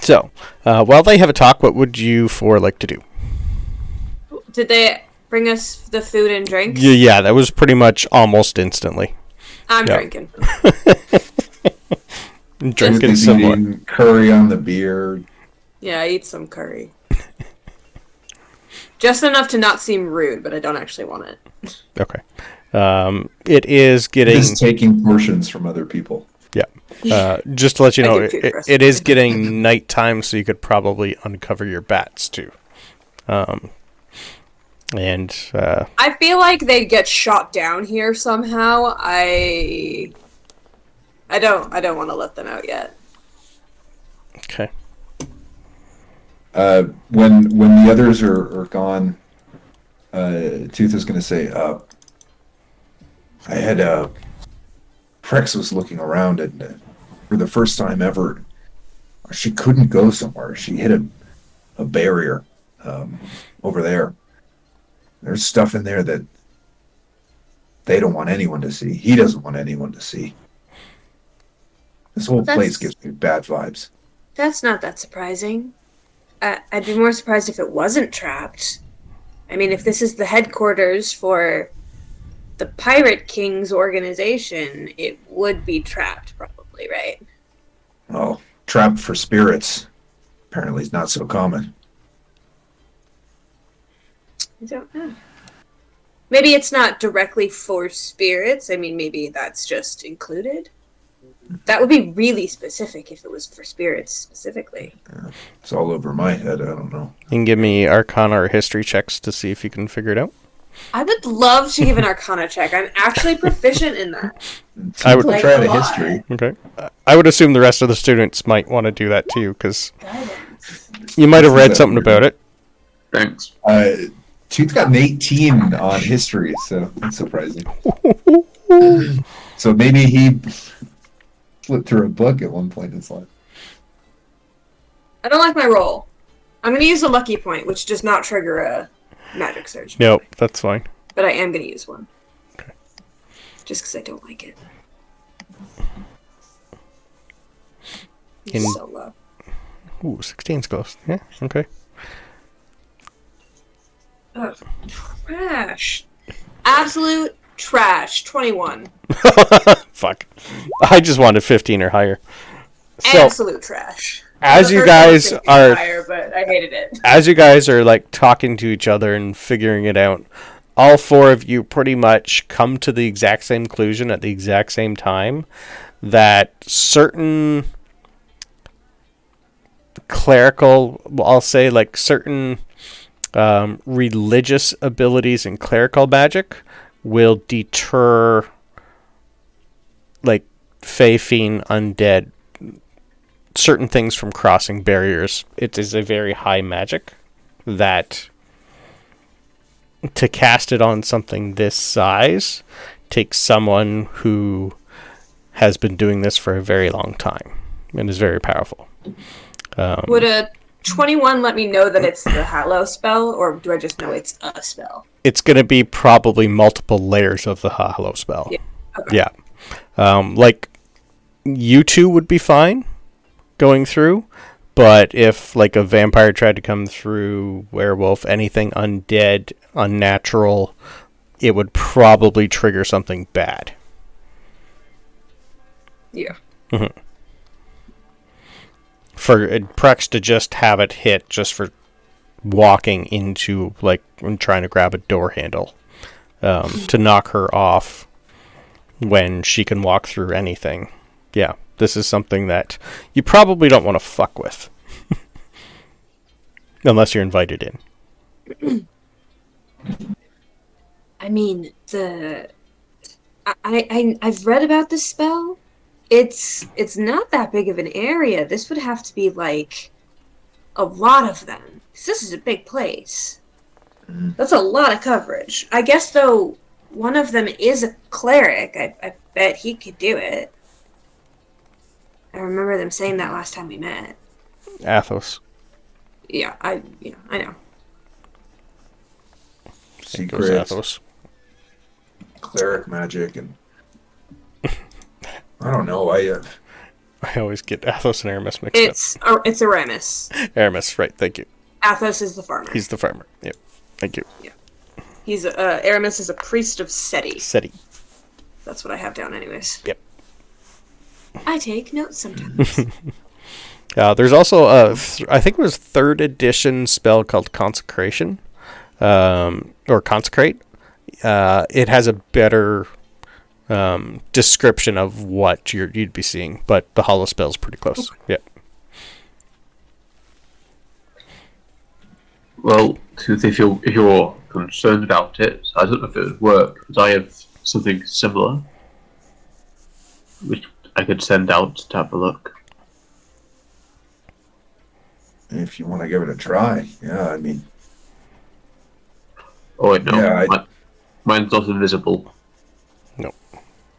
So, while they have a talk, what would you four like to do? Did they bring us the food and drinks? Yeah, that was pretty much almost instantly. I'm Yeah. drinking. Drinking Timothy's some more. eating curry on the beer. Yeah, I eat some curry. Just enough to not seem rude, but I don't actually want it. Okay. It is getting... Just taking portions from other people. just to let you I know, get food for it is getting nighttime, so you could probably uncover your bats, too. And I feel like they get shot down here somehow. I don't want to let them out yet. okay. When the others are gone, Tooth is going to say, I had Prex was looking around, and for the first time ever, she couldn't go somewhere. She hit a barrier over there. There's stuff in there that they don't want anyone to see. He doesn't want anyone to see. This whole place gives me bad vibes. That's not that surprising. I'd be more surprised if it wasn't trapped. I mean, if this is the headquarters for the Pirate King's organization, it would be trapped, probably, right? Oh, trapped for spirits. Apparently it's not so common. I don't know. Maybe it's not directly for spirits. I mean, maybe that's just included. That would be really specific if it was for spirits specifically. It's all over my head. I don't know. You can give me Arcana or History checks to see if you can figure it out. I would love to give an Arcana check. I'm actually proficient in that. I would I'll try the history. Okay. I would assume the rest of the students might want to do that, too, because Guidance. you might have read something about it. Thanks. Tooth got an 18 on history, so that's surprising. So maybe he flipped through a book at one point in his life. I don't like my roll. I'm going to use a lucky point, which does not trigger a magic surge. Nope, that's fine. But I am going to use one. Okay. Just because I don't like it. In- It's so low. Ooh, 16's close. Yeah, okay. Ugh. Trash. Absolute trash. 21. Fuck. I just wanted 15 or higher. So, Absolute trash. as The you first one was guys 15 are... higher, but I hated it. As you guys are, like, talking to each other and figuring it out, all four of you pretty much come to the exact same conclusion at the exact same time that certain clerical, well, I'll say, like, certain religious abilities and clerical magic will deter, like, Fey, Fiend, Undead, certain things from crossing barriers. It is a very high magic that to cast it on something this size takes someone who has been doing this for a very long time and is very powerful. Would a 21 let me know that it's the Hallow spell, or do I just know it's a spell? It's going to be probably multiple layers of the Hallow spell. Yeah. Okay. Yeah. Like, you two would be fine going through, but if, like, a vampire tried to come through, werewolf, anything undead, unnatural, it would probably trigger something bad. Yeah. Mm-hmm. For Prex to just have it hit just for walking into, like, and trying to grab a door handle, to knock her off when she can walk through anything. Yeah, this is something that you probably don't want to fuck with. Unless you're invited in. I mean, I've read about this spell. It's not that big of an area. This would have to be like a lot of them. 'Cause this is a big place. That's a lot of coverage. I guess though one of them is a cleric. I bet he could do it. I remember them saying that last time we met. Athos. Yeah, I know. Secrets, Athos. cleric magic, and I don't know. I always get Athos and Aramis mixed up. It's Aramis. Aramis, right, thank you. Athos is the farmer. He's the farmer. Yep. Thank you. Yeah. He's Aramis is a priest of Seti. Seti. That's what I have down anyways. Yep. I take notes sometimes. There's also I think it was 3rd edition spell called Consecration, or Consecrate. It has a better description of what you'd be seeing, but the hollow spell is pretty close. Okay. Yep. Well, if you're concerned about it, I don't know if it would work, because I have something similar, which I could send out to have a look. If you want to give it a try, yeah, I mean... Oh, wait, no. Yeah, mine's not invisible. No.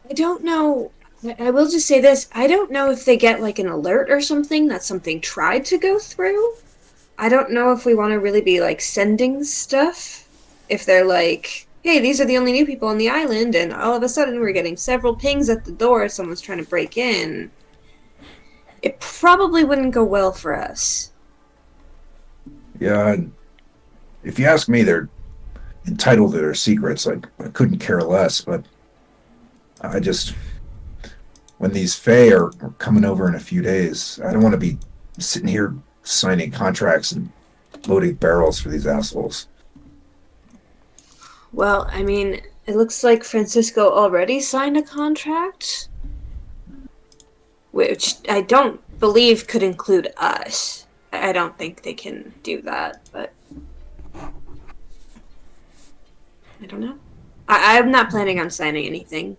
I don't know. I will just say this. I don't know if they get like an alert or something that something tried to go through. I don't know if we want to really be like sending stuff. If they're like, hey, these are the only new people on the island, and all of a sudden we're getting several pings at the door, someone's trying to break in. It probably wouldn't go well for us. Yeah, and if you ask me, they're entitled to their secrets. I couldn't care less, but I just... When these Fae are coming over in a few days, I don't want to be sitting here signing contracts and loading barrels for these assholes. Well, I mean, it looks like Francisco already signed a contract, which I don't believe could include us. I don't think they can do that, but I don't know. I'm not planning on signing anything.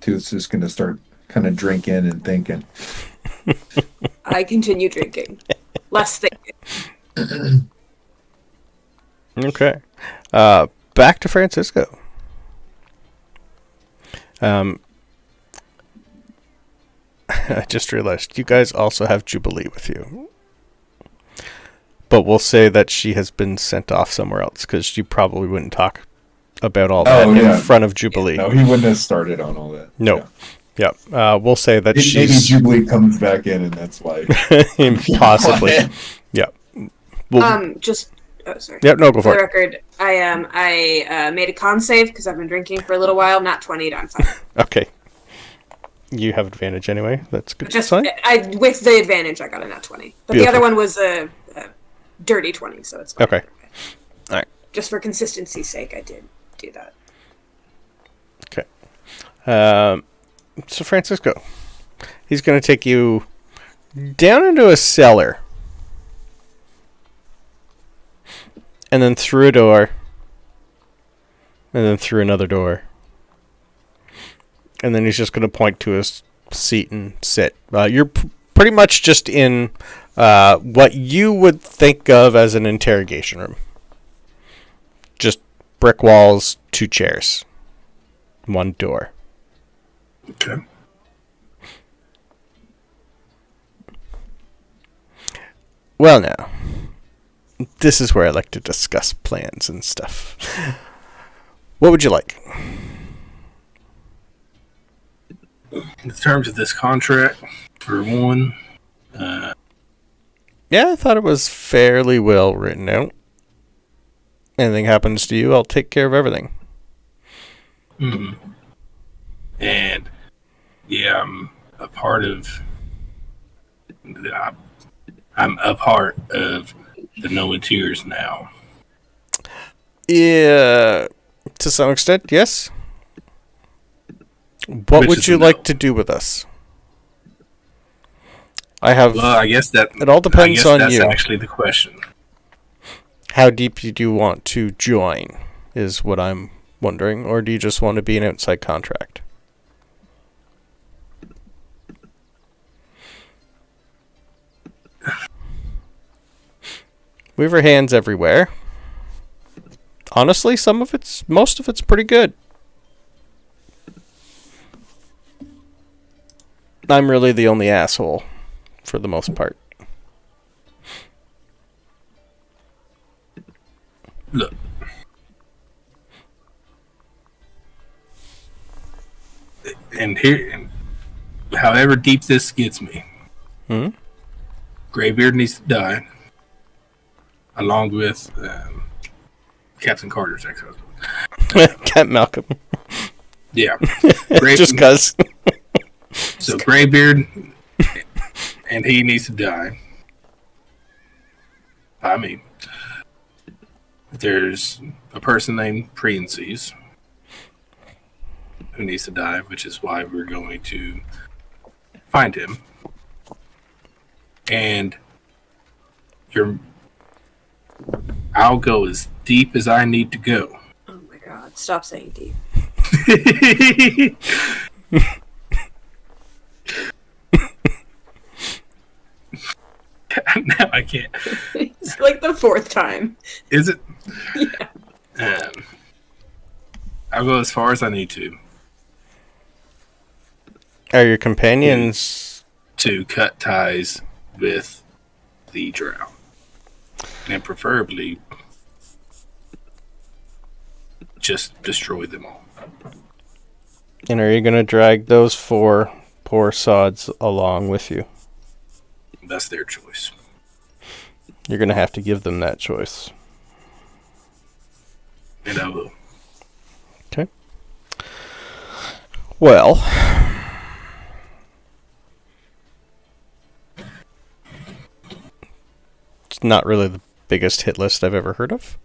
Tooth's just going to start kind of drinking and thinking. I continue drinking. Less thinking. Okay. Back to Francisco. I just realized you guys also have Jubilee with you. But we'll say that she has been sent off somewhere else, because you probably wouldn't talk about all that in front of Jubilee. No, he wouldn't have started on all that. No. Yeah. We'll say that she's... Maybe Jubilee comes back in, and that's why. Possibly. Yeah. Well, just... Oh, sorry. Yep, no, go for the it. record, I made a con save, because I've been drinking for a little while. Not 20, I'm fine. Okay. You have advantage anyway. That's good. Just sign. With the advantage, I got a nat 20. But Beautiful. the other one was a dirty 20, so it's fine. Okay. All right. Just for consistency's sake, I did do that. Okay. So Francisco, he's going to take you down into a cellar, and then through a door, and then through another door, and then he's just going to point to a seat and sit. You're pretty much just in what you would think of as an interrogation room. Just brick walls, 2 chairs, 1 door. Okay. Well, now, this is where I like to discuss plans and stuff. What would you like? In terms of this contract, for one, Yeah, I thought it was fairly well written out. Anything happens to you, I'll take care of everything. and yeah, I'm a part of the No One Tears now. Yeah, to some extent, yes. What Which would is you a no. like to do with us? I have. Well, I guess that It all depends on that's you. actually the question. How deep do you want to join, is what I'm wondering, or do you just want to be an outside contract? We have our hands everywhere. Honestly, most of it's pretty good. I'm really the only asshole, for the most part. Look, and however deep this gets me, Greybeard needs to die, along with Captain Carter's ex-husband. Captain Malcolm. Yeah. Just because. So Greybeard, and he needs to die. I mean, there's a person named Preensees who needs to die, which is why we're going to find him. And I'll go as deep as I need to go. Oh my god, stop saying deep. Now I can't. It's like the 4th time. Is it? Yeah. I'll go as far as I need to. Are your companions... To cut ties with the Drow. And preferably just destroy them all. And are you going to drag those 4 poor sods along with you? That's their choice. You're going to have to give them that choice. And I will. Okay. Well... It's not really the biggest hit list I've ever heard of.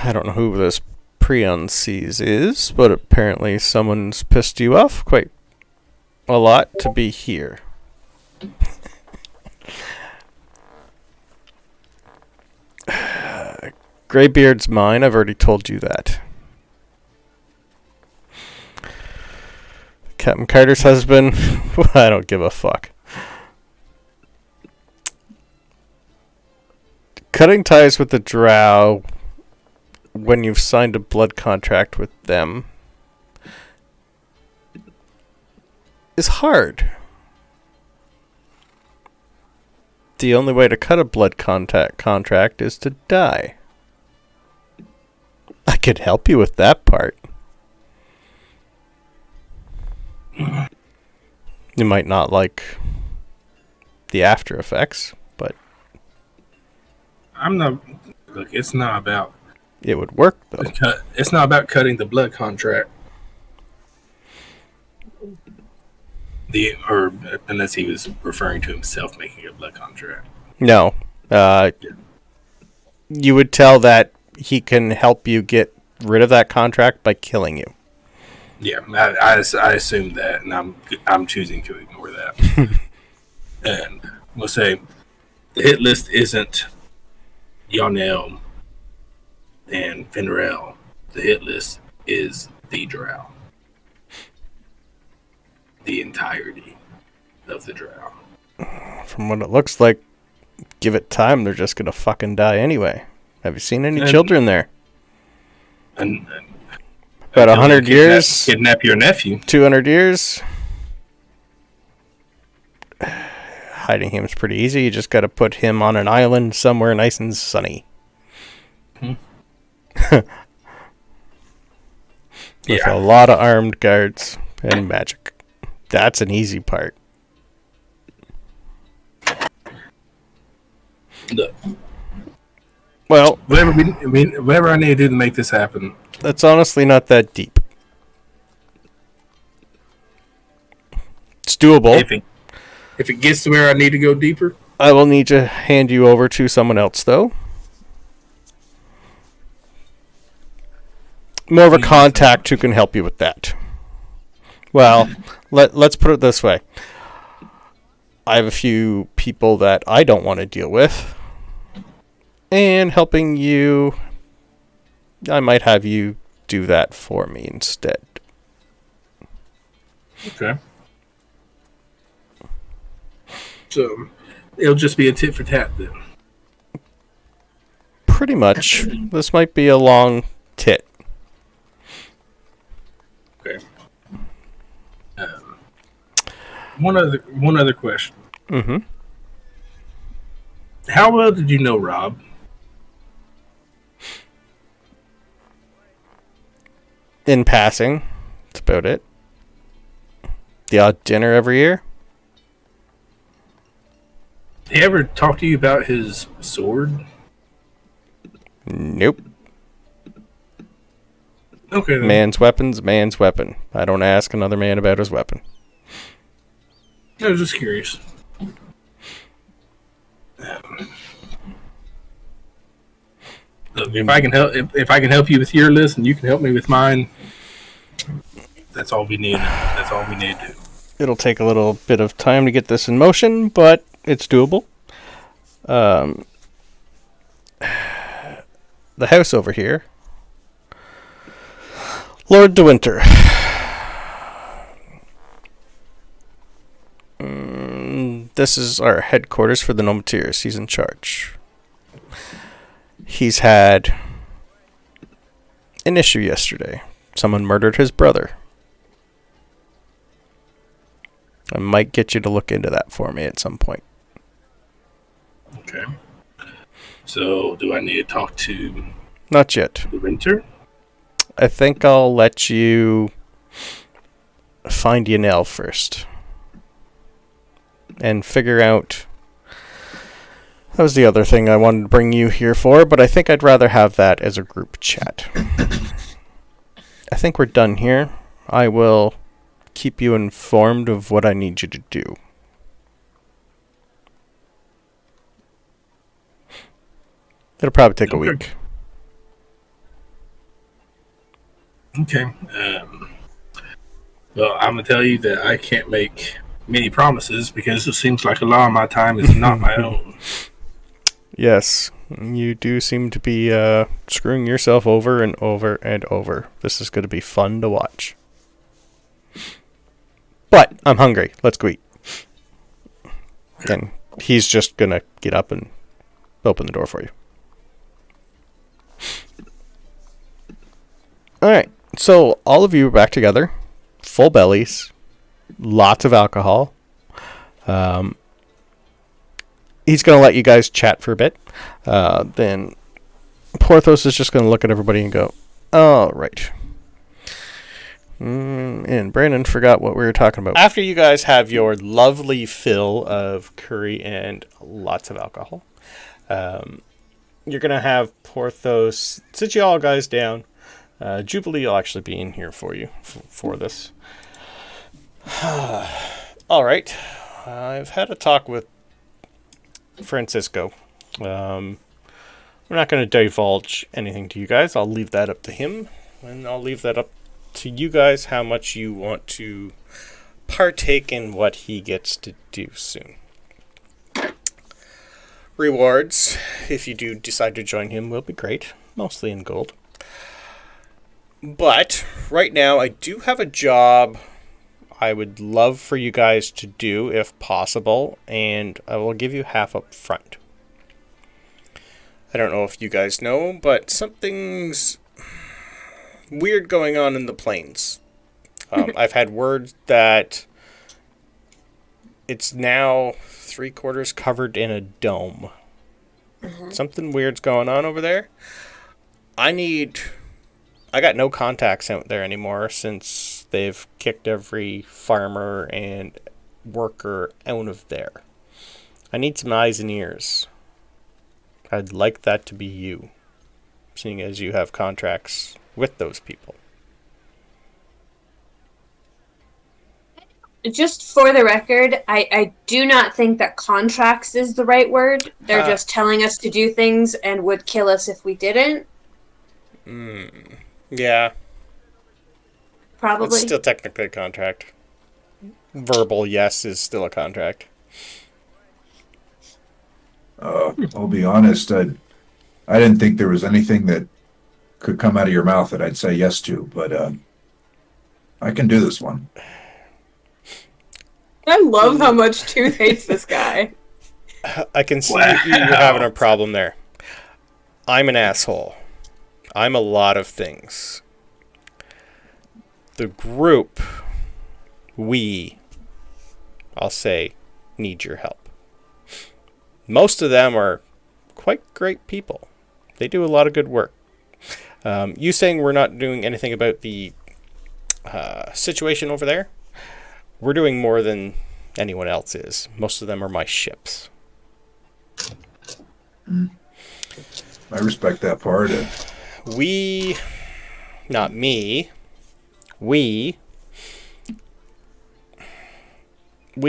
I don't know who this Preensees is, but apparently someone's pissed you off quite a lot to be here. Greybeard's mine, I've already told you that. Captain Carter's husband, I don't give a fuck. Cutting ties with the Drow when you've signed a blood contract with them is hard. The only way to cut a blood contract is to die. I could help you with that part. You might not like the after effects, but Look, it's not about... It would work, though. It's not about cutting the blood contract. Or unless he was referring to himself making a blood contract. No. You would tell that he can help you get rid of that contract by killing you. Yeah, I assumed that, and I'm choosing to ignore that. And we'll say the hit list isn't Yonel and Finrel. The hit list is the Drow. The entirety of the Drow. From what it looks like, give it time, they're just gonna fucking die anyway. Have you seen any children there? And About 100 years? Kidnap your nephew. 200 years? Hiding him is pretty easy. You just gotta put him on an island somewhere nice and sunny. With a lot of armed guards and magic. That's an easy part. Look. Well, whatever I need to do to make this happen. That's honestly not that deep. It's doable. If it gets to where I need to go deeper, I will need to hand you over to someone else, though. More of a contact who can help you with that. Well, let's put it this way. I have a few people that I don't want to deal with. And helping you, I might have you do that for me instead. Okay. So, it'll just be a tit for tat then. Pretty much. This might be a long tit. Okay. One other question. Mm-hmm. How well did you know Rob? In passing. That's about it. The odd dinner every year? He ever talk to you about his sword? Nope. Okay. Then. Man's weapon's man's weapon. I don't ask another man about his weapon. I was just curious. Look, if I can help you with your list, and you can help me with mine, that's all we need. That's all we need to do. It'll take a little bit of time to get this in motion, but it's doable. The house over here. Lord de Winter. This is our headquarters for the Nometeers. He's in charge. He's had an issue yesterday. Someone murdered his brother. I might get you to look into that for me at some point. Okay. So, do I need to talk to Not yet. the Winter? I think I'll let you find Yanel first. And figure out... That was the other thing I wanted to bring you here for, but I think I'd rather have that as a group chat. I think we're done here. I will keep you informed of what I need you to do. It'll probably take a week. Okay. Well, I'm going to tell you that I can't make many promises because it seems like a lot of my time is not my own. Yes, you do seem to be screwing yourself over and over and over. This is going to be fun to watch. But I'm hungry. Let's go eat. And he's just going to get up and open the door for you. Alright, so all of you are back together. Full bellies. Lots of alcohol. He's going to let you guys chat for a bit. Then Porthos is just going to look at everybody and go, all right. And Brandon forgot what we were talking about. After you guys have your lovely fill of curry and lots of alcohol, you're going to have Porthos sit you all guys down. Jubilee will actually be in here for you for this. All right. I've had a talk with Francisco. We're not going to divulge anything to you guys. I'll leave that up to him. And I'll leave that up to you guys how much you want to partake in what he gets to do soon. Rewards, if you do decide to join him, will be great. Mostly in gold. But right now, I do have a job I would love for you guys to do if possible, and I will give you half up front. I don't know if you guys know, but something's weird going on in the plains. I've had word that it's now 3/4 covered in a dome. Something weird's going on over there. I got no contacts out there anymore since they've kicked every farmer and worker out of there. I need some eyes and ears. I'd like that to be you, seeing as you have contracts with those people. Just for the record, I do not think that contracts is the right word. They're just telling us to do things and would kill us if we didn't. Yeah. Probably. It's still technically a contract. Verbal yes is still a contract. I'll be honest, I didn't think there was anything that could come out of your mouth that I'd say yes to, but I can do this one. I love how much Tooth hates this guy. I can see you're having a problem there. I'm an asshole. I'm a lot of things. The group, I'll say, need your help. Most of them are quite great people. They do a lot of good work. You saying we're not doing anything about the situation over there? we're doing more than anyone else is. Most of them are my ships. I respect that part. Not me, we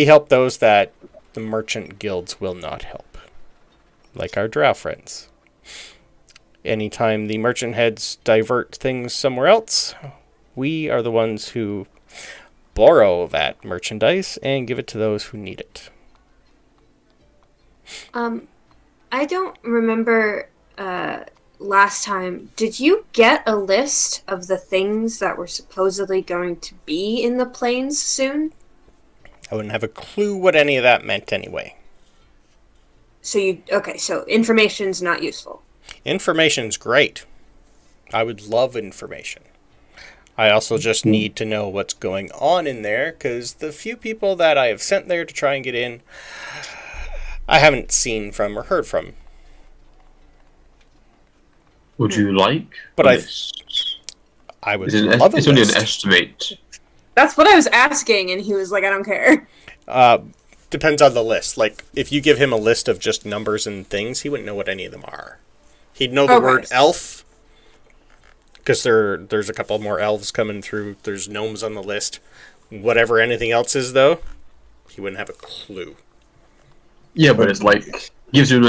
help those that the merchant guilds will not help. Like our Drow friends. Anytime the merchant heads divert things somewhere else, we are the ones who borrow that merchandise and give it to those who need it. I don't remember last time. Did you get a list of the things that were supposedly going to be in the plains soon? I wouldn't have a clue what any of that meant anyway. So information's not useful. Information's great. I would love information. I also just need to know what's going on in there, because the few people that I have sent there to try and get in, I haven't seen from or heard from. Would you like? But I would love a It's only an list. estimate. That's what I was asking, and he was like, I don't care. Depends on the list. Like, if you give him a list of just numbers and things, he wouldn't know what any of them are. He'd know the word elf, because there's a couple more elves coming through. There's gnomes on the list. Whatever anything else is, though, he wouldn't have a clue. Yeah, but it's like gives him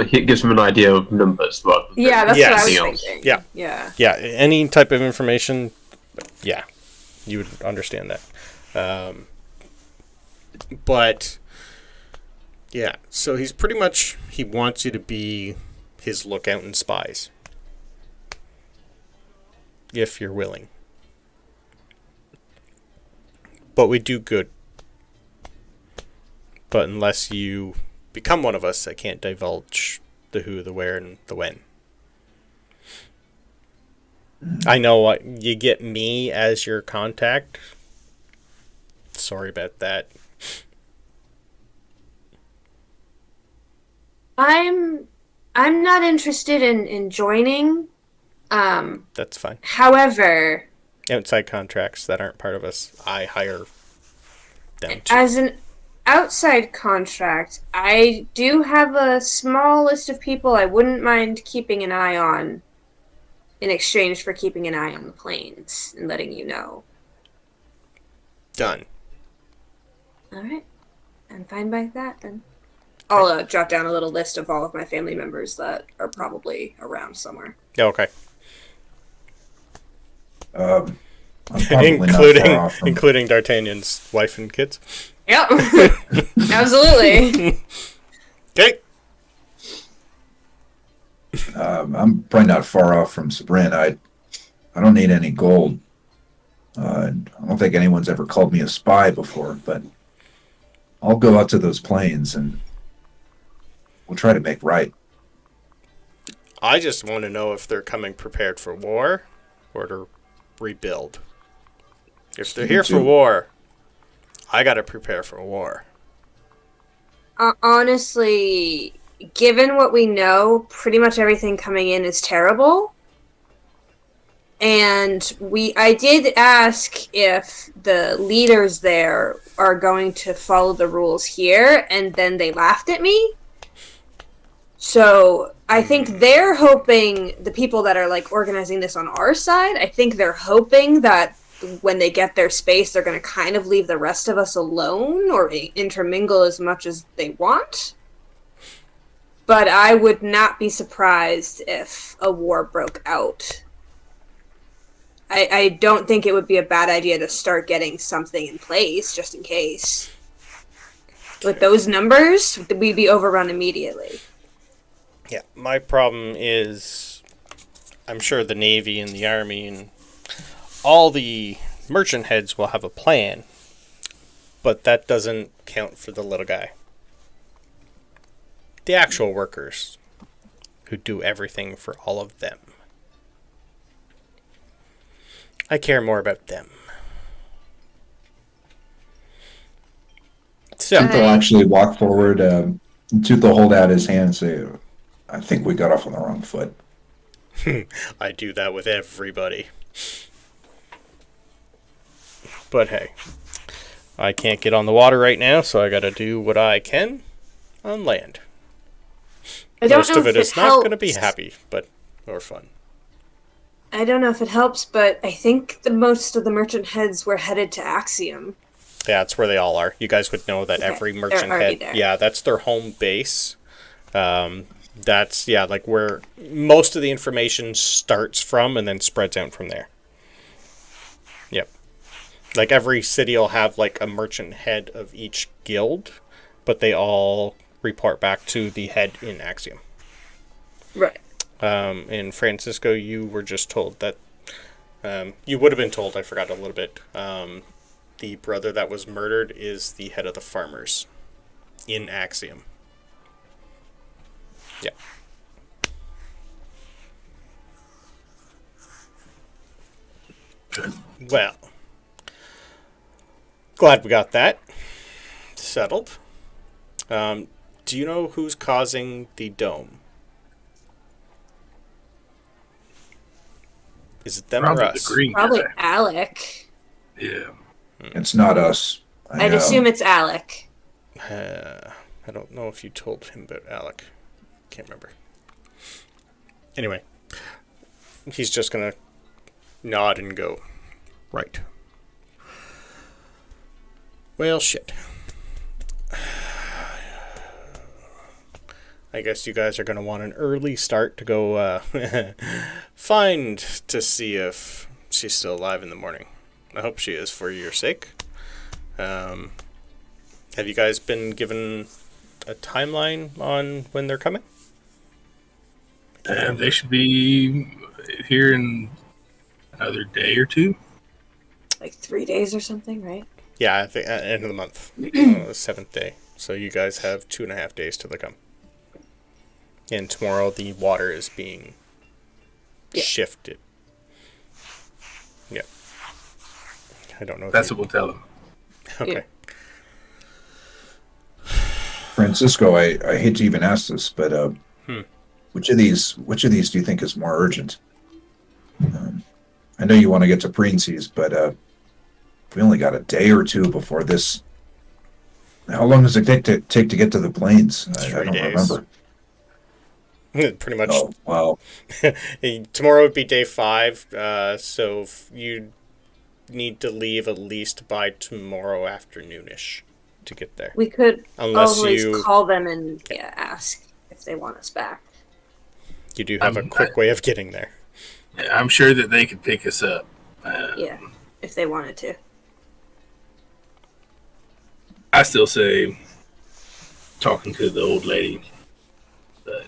an idea of numbers. Yeah, that's what I was thinking. Yeah. Any type of information, yeah, you would understand that. But yeah, so he's pretty much, he wants you to be his lookout and spies, if you're willing. But we do good. But unless you become one of us, I can't divulge the who, the where, and the when. I know what you get me as your contact. Sorry about that. I'm not interested in joining. That's fine. However, Outside contracts that aren't part of us, I hire them to. as an outside contract, I do have a small list of people I wouldn't mind keeping an eye on in exchange for keeping an eye on the planes and letting you know. Done. Alright. I'm fine by that then. I'll jot down a little list of all of my family members that are probably around somewhere. Okay. I'm probably not far off from, including D'Artagnan's wife and kids. Yep. Absolutely. Okay. I'm probably not far off from Sabryn. I don't need any gold. I don't think anyone's ever called me a spy before, but I'll go out to those plains and we'll try to make right. I just want to know if they're coming prepared for war or to rebuild. If they're here for war, I gotta prepare for war. Honestly, given what we know, pretty much everything coming in is terrible. And I did ask if the leaders there are going to follow the rules here, and then they laughed at me. So I think they're hoping, the people that are like organizing this on our side, I think they're hoping that when they get their space, they're going to kind of leave the rest of us alone or intermingle as much as they want. But I would not be surprised if a war broke out. I don't think it would be a bad idea to start getting something in place, just in case. With those numbers, we'd be overrun immediately. Yeah, my problem is, I'm sure the Navy and the Army and all the merchant heads will have a plan, but that doesn't count for the little guy. The actual workers who do everything for all of them. I care more about them. So, Tooth will actually walk forward. Tooth will hold out his hand and say, I think we got off on the wrong foot. I do that with everybody. But hey, I can't get on the water right now, so I gotta do what I can on land. I don't Most know of if it is not helps. going to be happy, but or fun. I don't know if it helps, but I think the most of the merchant heads were headed to Axiom. Yeah, that's where they all are. You guys would know that Okay, every they're merchant already head. there. Yeah, that's their home base. That's like where most of the information starts from, and then spreads out from there. Yep. Like every city will have like a merchant head of each guild, but they all report back to the head in Axiom. Right. In Francisco, you were just told that you would have been told. I forgot a little bit. The brother that was murdered is the head of the farmers in Axiom. Yeah. Well, glad we got that settled. Do you know who's causing the dome? Is it them or Probably us? the green Probably guy. Alec. Yeah. It's not us. I'd assume it's Alec. I don't know if you told him about Alec. Can't remember. Anyway, he's just gonna nod and go, right. Well, shit. I guess you guys are going to want an early start to go find to see if she's still alive in the morning. I hope she is for your sake. Have you guys been given a timeline on when they're coming? They should be here in another day or two. Like 3 days or something, right? Yeah, I think at the end of the month, the 7th day. So you guys have 2.5 days till they come. And tomorrow the water is being shifted. Yeah. I don't know. If That's what we'll tell them. Okay. Francisco, I hate to even ask this, but which of these do you think is more urgent? I know you want to get to Princes, but we only got a day or two before this. How long does it take to get to the plains? I 3 don't days. remember. Pretty much. Oh, wow. Tomorrow would be day 5, so you need to leave at least by tomorrow afternoonish to get there. We could Unless always you call them and ask if they want us back. You do have a quick way of getting there. Yeah, I'm sure that they could pick us up. Yeah, if they wanted to. I still say talking to the old lady. But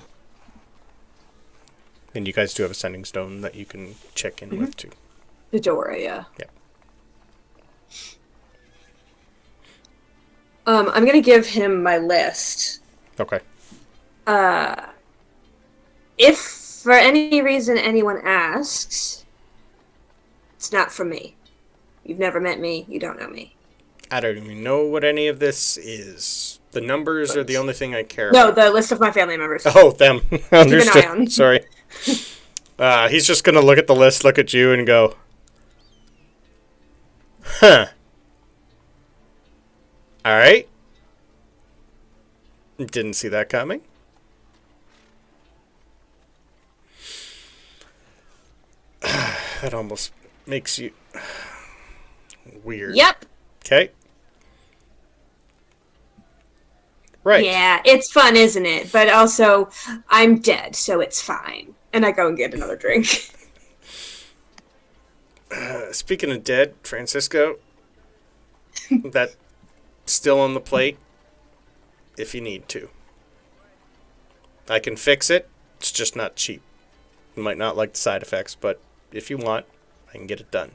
And you guys do have a sending stone that you can check in with too. Fedora, yeah. Yeah. I'm gonna give him my list. Okay. If for any reason anyone asks, it's not from me. You've never met me. You don't know me. I don't even know what any of this is. The numbers are the only thing I care No, about. the list of my family members. Oh, them. Understood. eye on. Sorry. He's just going to look at the list, look at you, and go, huh. All right. Didn't see that coming. That almost makes you weird. Yep. Okay. Right. Yeah, it's fun, isn't it? But also, I'm dead, so it's fine. And I go and get another drink. Speaking of dead, Francisco, that's still on the plate if you need to. I can fix it. It's just not cheap. You might not like the side effects, but if you want, I can get it done.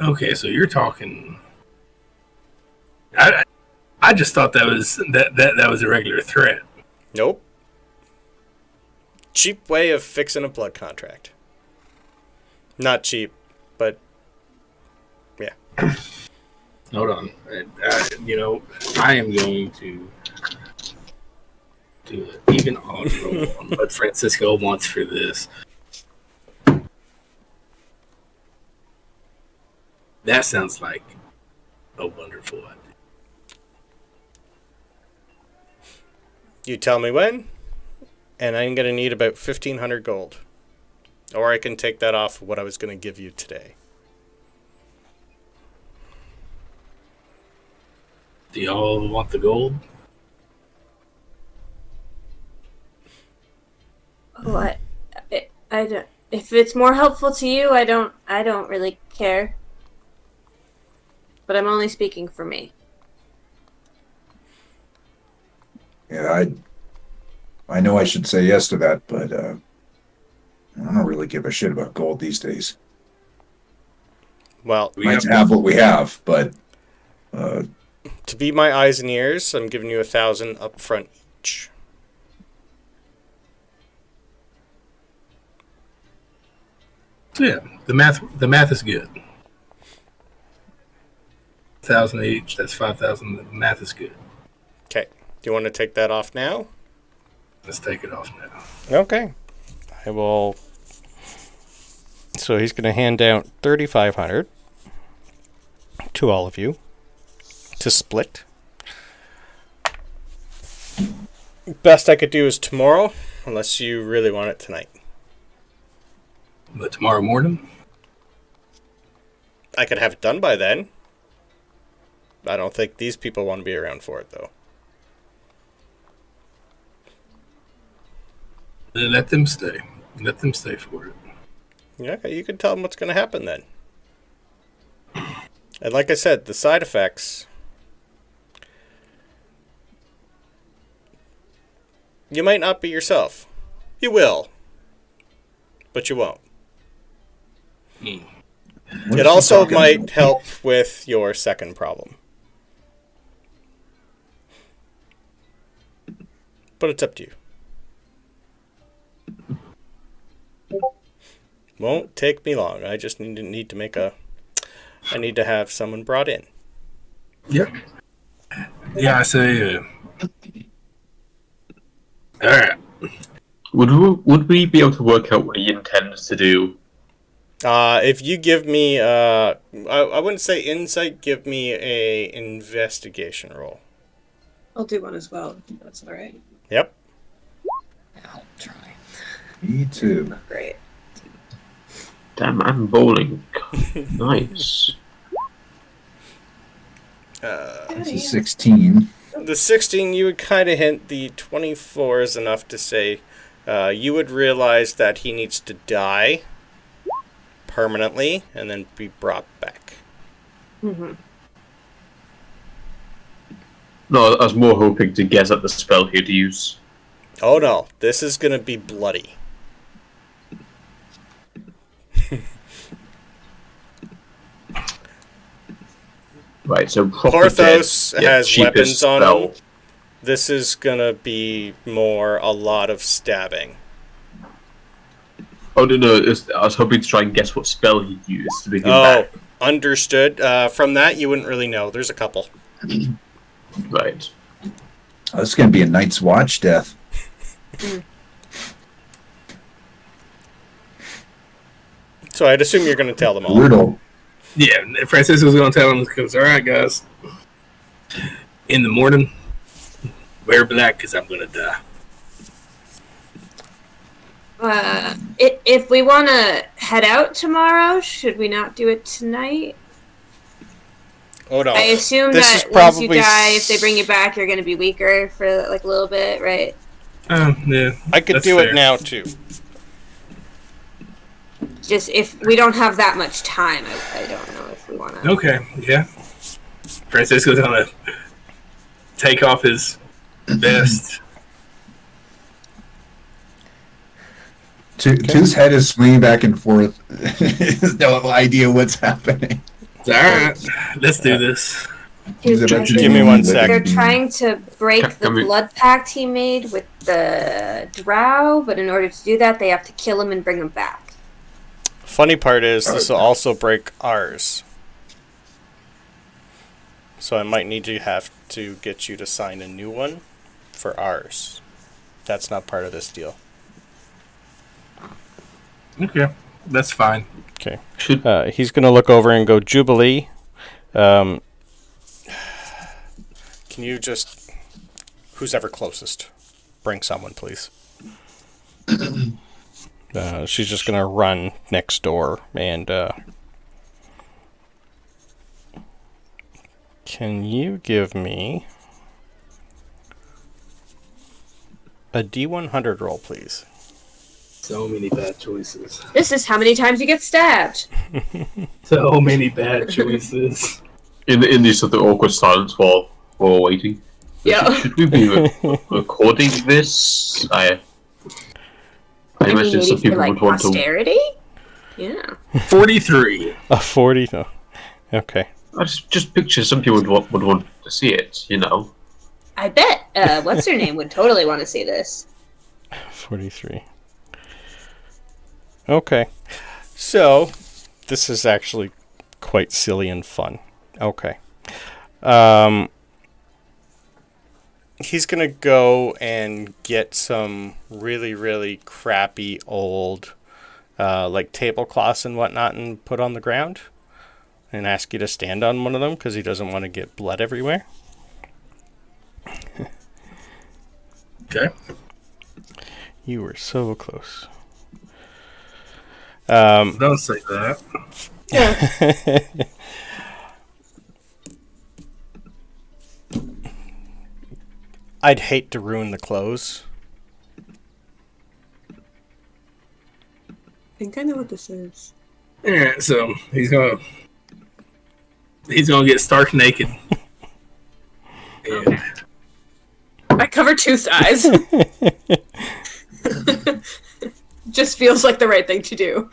okay, so you're talking. I just thought that was that was a regular threat. Nope. Cheap way of fixing a blood contract. Not cheap, but yeah. Hold on, I am going to do an even odds roll on what Francisco wants for this. That sounds like a wonderful idea. You tell me when, and I'm going to need about 1,500 gold. Or I can take that off what I was going to give you today. Do y'all want the gold? Oh, I don't. If it's more helpful to you, I don't really care. But I'm only speaking for me. Yeah, I know I should say yes to that, but I don't really give a shit about gold these days. Well, We might have what we have, but to be my eyes and ears, I'm giving you 1,000 up front each. Yeah, the math is good. 1,000 each. That's 5,000. The math is good. Okay. Do you want to take that off now? Let's take it off now. Okay. I will. So he's going to hand out 3,500 to all of you to split. Best I could do is tomorrow, unless you really want it tonight. But tomorrow morning? I could have it done by then. I don't think these people want to be around for it, though. Let them stay. Let them stay for it. Yeah, you can tell them what's going to happen then. And like I said, the side effects... You might not be yourself. You will. But you won't. It also might help with your second problem. But it's up to you. Won't take me long. I just need to make a... I need to have someone brought in. Yep. Yeah, I say... Alright. Would we be able to work out what he intends to do? If you give me... I wouldn't say insight. Give me a investigation roll. I'll do one as well. That's all right. Yep. I'll try. me too. Great. Damn, I'm bowling. Nice. It's a 16. The 16, you would kind of hint. The 24 is enough to say you would realize that he needs to die permanently and then be brought back. Mm-hmm. No, I was more hoping to guess at the spell he'd use. Oh no, this is going to be bloody. Right, so Porthos has cheapest weapons on spell. him. This is going to be more a lot of stabbing. Oh, no, I was hoping to try and guess what spell he'd use to begin Oh, back. understood. From that, you wouldn't really know. There's a couple. Right. Oh, this is going to be a Night's Watch death. So I'd assume you're going to tell them all. Brutal. Yeah, Francisco's going to tell him, because, alright, guys. In the morning, wear black, because I'm going to die. If we want to head out tomorrow, should we not do it tonight? Oh no. I assume This that is once you probably die, if they bring you back, you're going to be weaker for like a little bit, right? Yeah. I could that's do fair. it now too. Just if we don't have that much time, I don't know if we want to. Okay, yeah. Francisco's going to take off his vest. Two's head is swinging back and forth. He has no idea what's happening. Alright, let's do this. He's about to Give me 1 do sec. They're everything. trying to break the Can we- blood pact he made with the Drow, but in order to do that, they have to kill him and bring him back. Funny part is this will also break ours. So I might need to have to get you to sign a new one for ours. That's not part of this deal. Okay. That's fine. Okay. He's going to look over and go, Jubilee. Can you just... Who's ever closest? Bring someone, please. She's just going to run next door and... Can you give me a D100 roll, please? So many bad choices. This is how many times you get stabbed. So many bad choices. In these sort of awkward silence while we're waiting. Yeah. Should we be recording this? I I mean, imagine maybe some for, people like, would want posterity? Yeah. 43. A 40? No. Okay. to. I just picture some people would want to see it. You know. I bet, what's her name would totally want to see this. 43. Okay. So, this is actually quite silly and fun. Okay. He's going to go and get some really, really crappy old, like tablecloths and whatnot and put on the ground. And ask you to stand on one of them because he doesn't want to get blood everywhere. Okay. You were so close. Don't say that. I'd hate to ruin the clothes. I think I know what this is. Yeah, so he's gonna get stark naked. And I cover Tooth's eyes. Just feels like the right thing to do.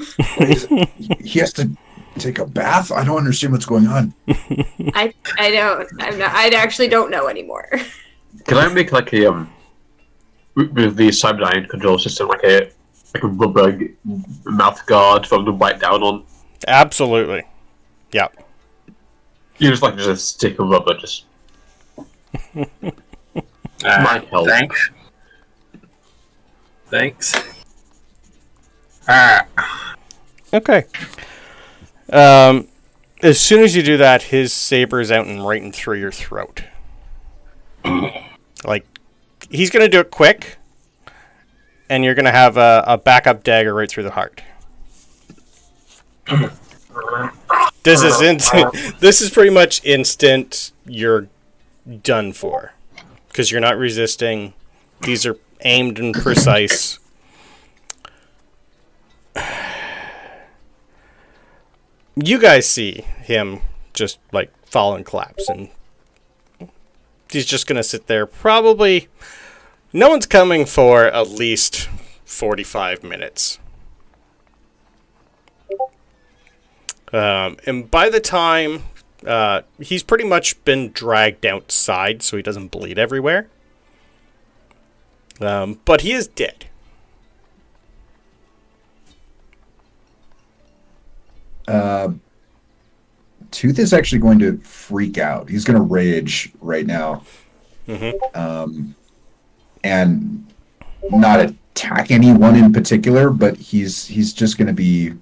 He has to take a bath? I don't understand what's going on. I actually don't know anymore. Can I make like a with the Sabryn control system like a rubber mouth guard for them to bite down on? Absolutely. Yep. You just like just a stick of rubber, just might help. Thanks. Alright. Okay. As soon as you do that, his saber is out and right in through your throat. Like, he's going to do it quick, and you're going to have a backup dagger right through the heart. This is this is pretty much instant. You're done for, because you're not resisting. These are aimed and precise. You guys see him just like fall and collapse, and he's just gonna sit there. Probably no one's coming for at least 45 minutes. And by the time he's pretty much been dragged outside so he doesn't bleed everywhere. But he is dead. Tooth is actually going to freak out. He's going to rage right now. Mm-hmm. And not attack anyone in particular, but he's just going to be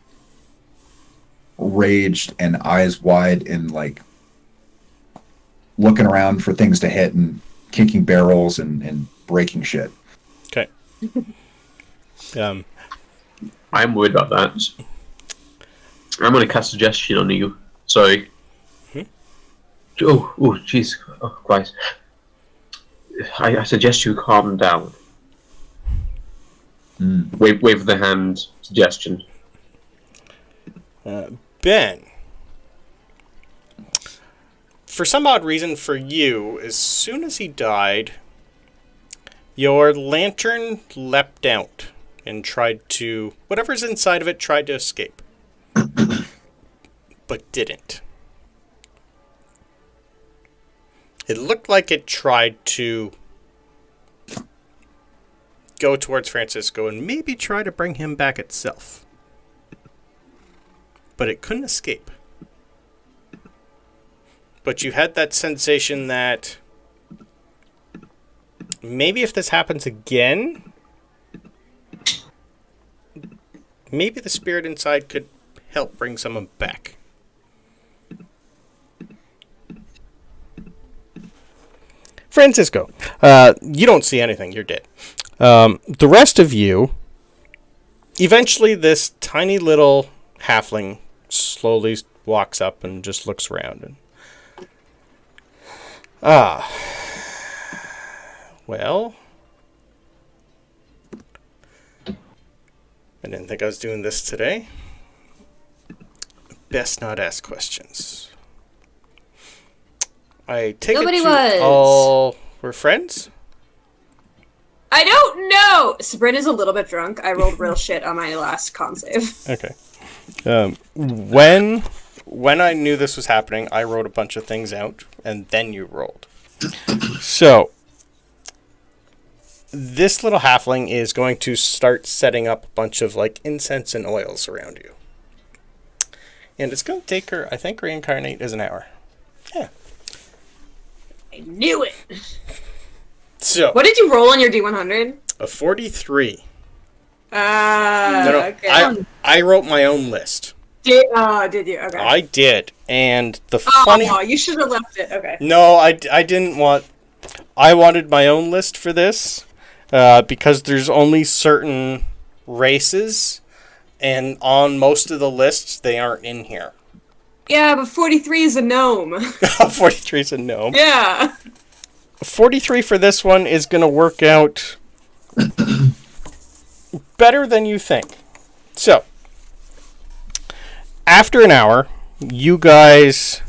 raged and eyes wide and like looking around for things to hit and kicking barrels and breaking shit. Okay. I'm worried about that. I'm going to cast suggestion on you. Sorry. Oh, jeez. Oh, Christ. I suggest you calm down. Wave the hand suggestion. Ben. For some odd reason for you, as soon as he died, your lantern leapt out and tried to... Whatever's inside of it tried to escape. But didn't. It looked like it tried to go towards Francisco and maybe try to bring him back itself. But it couldn't escape. But you had that sensation that maybe if this happens again, maybe the spirit inside could help bring someone back. Francisco, you don't see anything. You're dead. The rest of you, eventually this tiny little halfling slowly walks up and just looks around. And, well, I didn't think I was doing this today. Best not ask questions. I take Nobody it you was. all were friends? I don't know. Sabryn is a little bit drunk. I rolled real shit on my last con save. Okay. When I knew this was happening, I wrote a bunch of things out, and then you rolled. So, this little halfling is going to start setting up a bunch of, like, incense and oils around you. And it's going to take her, I think, reincarnate is an hour. Yeah. I knew it. So, What did you roll on your D100? a 43. No, okay. I wrote my own list. Did you? Okay. I did. And the Oh, funny... you should have left it. Okay. No, I didn't want... I wanted my own list for this, because there's only certain races, and on most of the lists, they aren't in here. Yeah, but 43 is a gnome. 43 is a gnome. Yeah. 43 for this one is going to work out better than you think. So, after an hour, you guys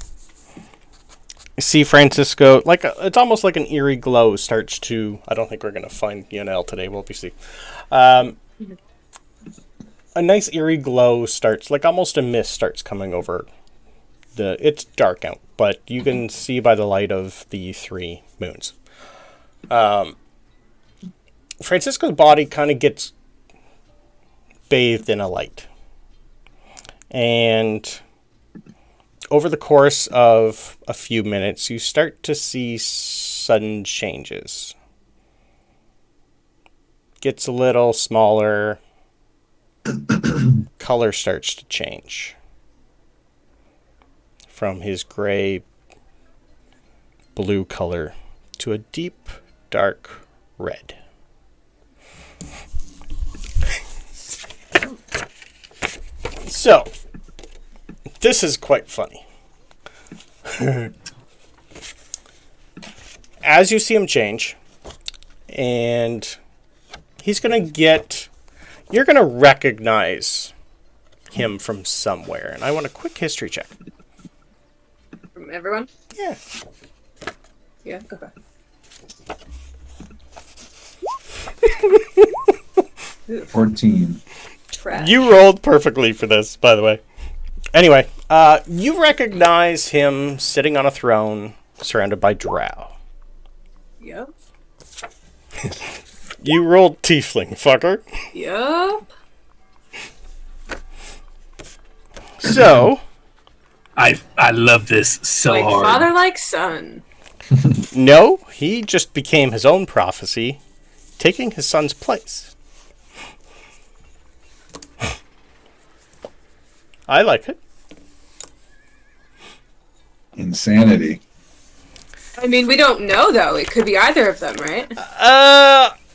see Francisco, like it's almost like an eerie glow starts to... I don't think we're going to find Yonel today, we'll be see. A nice eerie glow starts, like almost a mist starts coming over. It's dark out, but you can see by the light of the 3 moons. Francisco's body kind of gets bathed in a light. And over the course of a few minutes, you start to see sudden changes. Gets a little smaller. Color starts to change. From his gray blue color to a deep dark red. So, this is quite funny. As you see him change, and he's gonna get... You're gonna recognize him from somewhere, and I want a quick history check. From everyone? Yeah. Yeah, okay. Oof, 14. trash. You rolled perfectly for this, by the way. Anyway, you recognize him sitting on a throne surrounded by Drow. Yep. You rolled tiefling, fucker. Yep. So, I love this so Like hard. father, like son. no, he just became his own prophecy, taking his son's place. I like it. Insanity. I mean, we don't know, though. It could be either of them, right?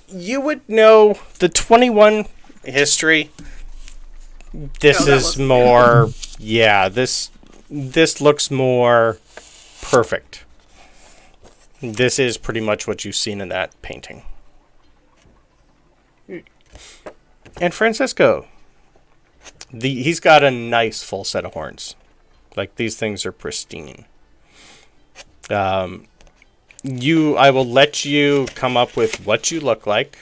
You would know the 21 history. This No, that is wasn't- more... Yeah, this looks more perfect. This is pretty much what you've seen in that painting. And Francisco, he's got a nice full set of horns. Like, these things are pristine. I will let you come up with what you look like,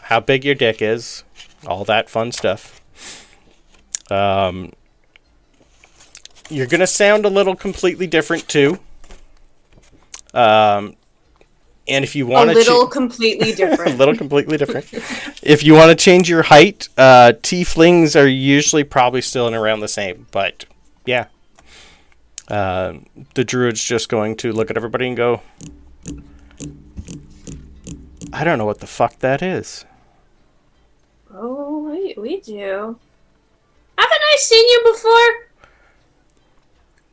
how big your dick is, all that fun stuff. You're gonna sound a little completely different too. And if you want A little completely different. a little completely different. If you want to change your height, tieflings are usually probably still in around the same. But yeah, the druid's just going to look at everybody and go, "I don't know what the fuck that is." Oh, we do. Haven't I seen you before?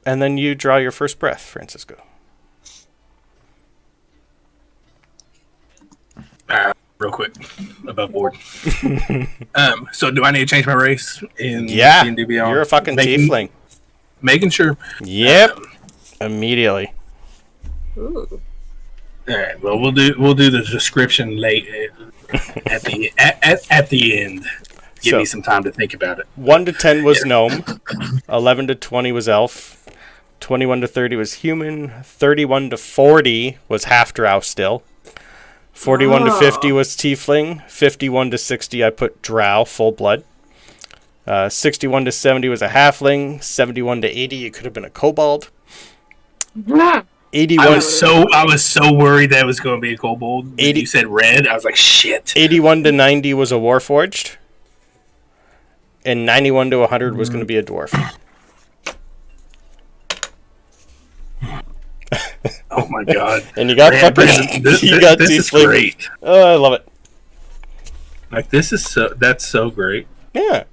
And then you draw your first breath, Francisco. Real quick, above board. So do I need to change my race in Yeah, D&D you're a fucking tiefling. Making sure. Yep. Immediately. Ooh. All right. Well, we'll do the description late at the end. Give me some time to think about it. 1 to 10 was gnome. 11 to 20 was elf. 21 to 30 was human. 31 to 40 was half drow still. 41 to 50 was tiefling. 51 to 60 I put drow, full blood. 61 to 70 was a halfling. 71 to 80 it could have been a kobold. 81 I was so worried that it was going to be a kobold. 80, you said red. I was like, shit. 81 to 90 was a warforged. And 91 to 100 was going to be a dwarf. Oh my god! And you got fucking this is tiefling. great. Oh, I love it. Like that's so great. Yeah.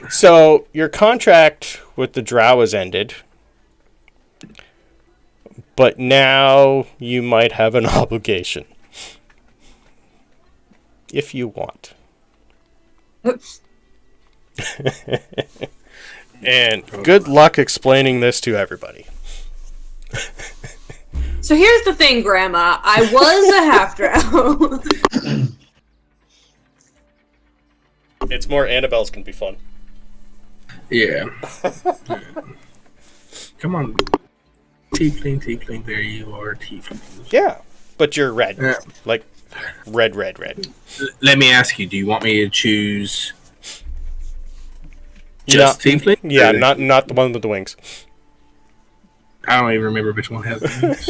So your contract with the Drow has ended, but now you might have an obligation if you want. And good luck explaining this to everybody. So here's the thing, Grandma. I was a half-drow. It's more Annabelle's can be fun. Yeah. Come on, tiefling. There you are, tiefling. Yeah, but you're red, Yeah. like red. Let me ask you: do you want me to choose just tiefling? Yeah, Or- not the one with the wings. I don't even remember which one has wings.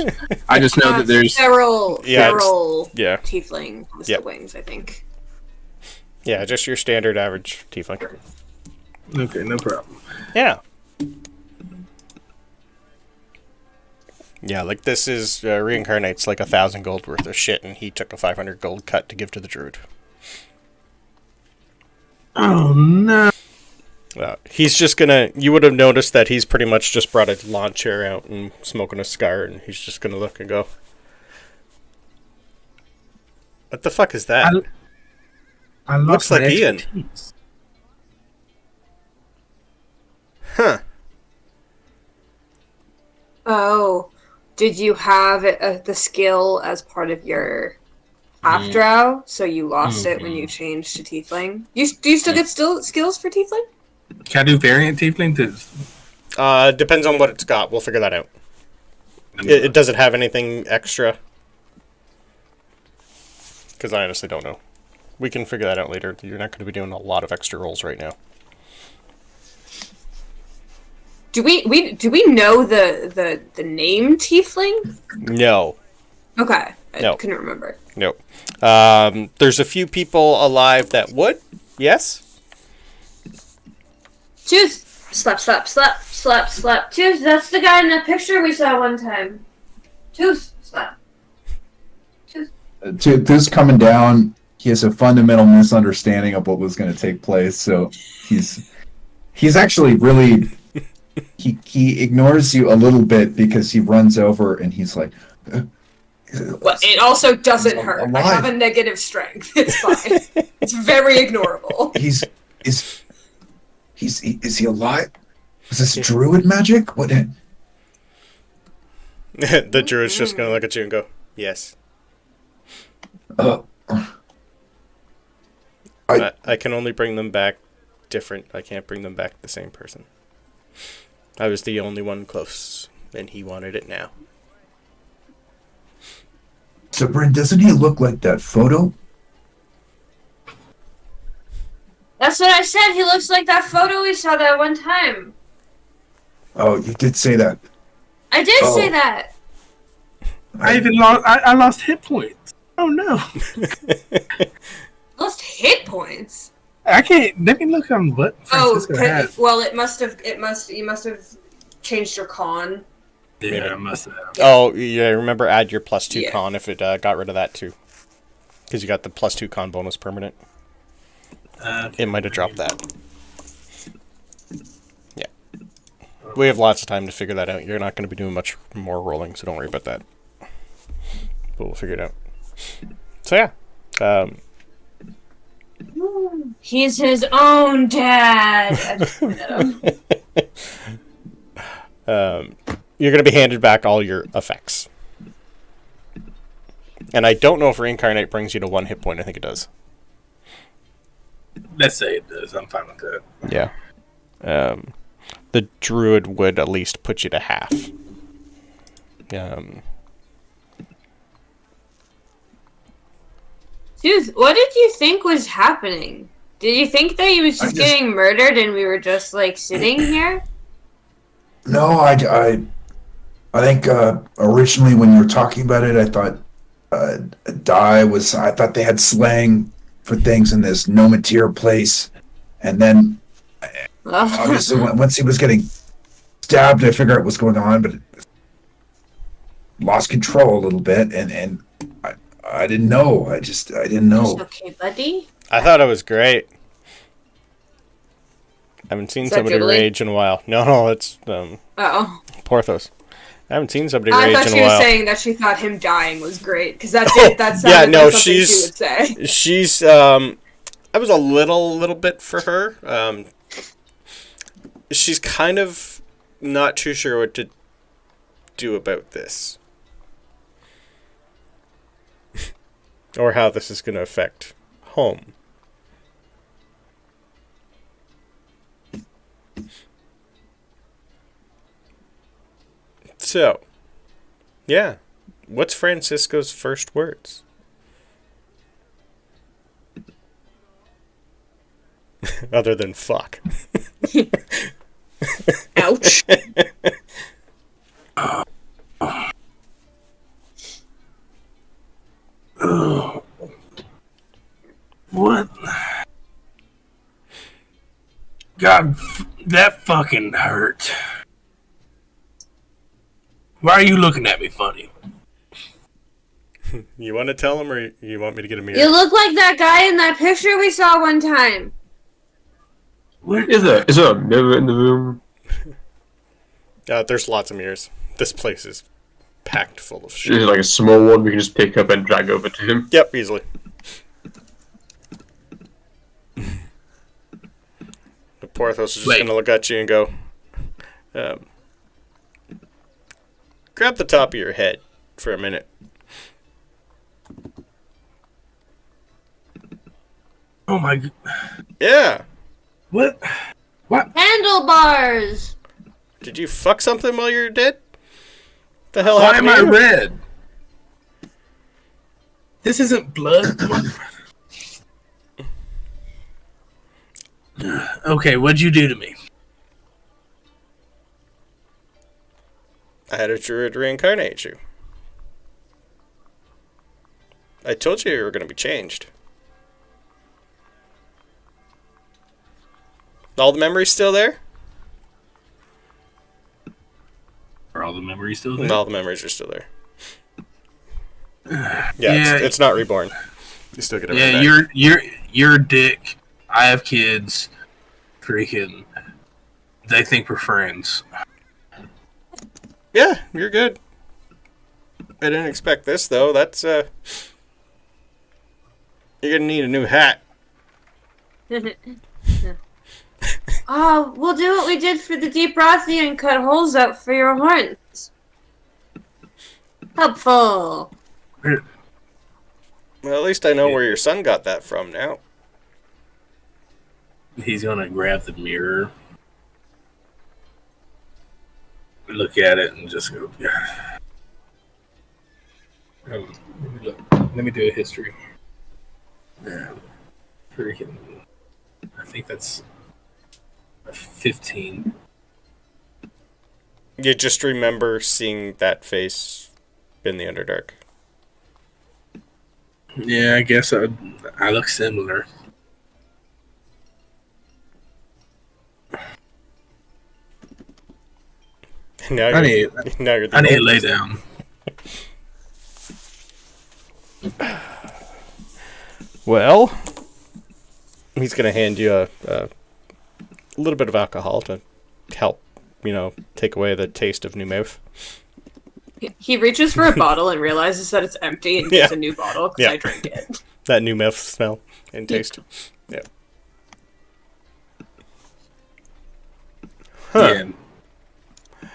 I just know that there's feral Yeah, tiefling with Yep. the wings, I think. Yeah, just your standard average tiefling. okay, no problem. Yeah. Yeah, like this is reincarnates like 1,000 gold worth of shit, and he took a 500 gold cut to give to the druid. Oh no! He's just gonna. You would have noticed that he's pretty much just brought a lawn chair out and smoking a cigar, and he's just gonna look and go, "What the fuck is that?" I Looks lost my like Ian. expertise. Huh? Oh, did you have the skill as part of your half-drow, so you lost it when you changed to tiefling? Do you still get skills for tiefling? Can I do variant tiefling? Depends on what it's got. We'll figure that out. It doesn't have anything extra. Because I honestly don't know. We can figure that out later. You're not going to be doing a lot of extra rolls right now. Do we know the name tiefling? No. Okay, I No. couldn't remember. No. There's a few people alive that would. Yes? Choose. Slap. Choose. That's the guy in the picture we saw one time. Choose. Slap. To this coming down, he has a fundamental misunderstanding of what was going to take place. So he's actually really he ignores you a little bit because he runs over and he's like. Well, it also doesn't hurt. alive. I have a negative strength. It's fine. It's very ignorable. Is he alive? Is this druid magic? What? The druid's just going to look at you and go, yes. I can only bring them back different. I can't bring them back the same person. I was the only one close, and he wanted it now. Sabryn, doesn't he look like that photo? That's what I said. He looks like that photo we saw that one time. Oh, you did say that. I did say that. I lost hit points. Oh no! Lost hit points. I can't. Let me look on what Francisco has. Well, you must have changed your con. Yeah, I must have. Oh, yeah, remember add your +2 Yeah. con if it got rid of that too. Because you got the +2 con bonus permanent. It might have dropped that. Yeah. We have lots of time to figure that out. You're not going to be doing much more rolling, so don't worry about that. But we'll figure it out. So yeah. He's his own dad. I just pointed at him. You're going to be handed back all your effects. And I don't know if Reincarnate brings you to 1 hit point. I think it does. Let's say it does. I'm fine with that. Yeah. The Druid would at least put you to half. Dude, what did you think was happening? Did you think that he was just getting murdered and we were just, like, sitting here? No, I think originally when you were talking about it, I thought I thought they had slang for things in this no material place, and then obviously once he was getting stabbed, I figured out what's going on, but lost control a little bit, and I didn't know. I didn't know. It's okay, buddy. I thought it was great. I haven't seen somebody Jubilee? rage in a while. No, it's Porthos. I haven't seen somebody rage in a while. I thought she was saying that she thought him dying was great, because that's it. That sounded like something she would say. She's I was a little bit for her. She's kind of not too sure what to do about this. Or how this is going to affect home. So, yeah. What's Francisco's first words? Other than fuck. Ouch. What? God, that fucking hurt. Why are you looking at me funny? You want to tell him, or you want me to get a mirror? You look like that guy in that picture we saw one time. What Is there a mirror in the room? There's lots of mirrors. This place is packed full of Is shit. it like a small one we can just pick up and drag over to him? Yep, easily. The Porthos is just going to look at you and go, grab the top of your head for a minute. Oh my god. Yeah. What? What? Handlebars! Did you fuck something while you were dead? The hell Why happened am I to you? red? This isn't blood. Okay, what'd you do to me? I had a druid reincarnate you. I told you were going to be changed. All the memories still there? Are all the memories still there? All the memories are still there. Yeah, it's not reborn. You still get everything back. you're a dick. I have kids. Freaking, they think we're friends. Yeah, you're good. I didn't expect this though. That's you're gonna need a new hat. Oh, we'll do what we did for the Deep Rothy and cut holes out for your horns. Helpful. Well, at least I know where your son got that from now. He's gonna grab the mirror, look at it, and just go. Let me look. Let me do a history. Yeah, freaking. I think that's a 15. You just remember seeing that face in the Underdark. Yeah, I guess I look similar. Now I need to lay down. Well, He's going to hand you a little bit of alcohol to help, take away the taste of new mouth. He reaches for a bottle and realizes that it's empty and gets a new bottle because Yeah. I drank it. That new mouth smell and taste. Yeah. Huh. Yeah.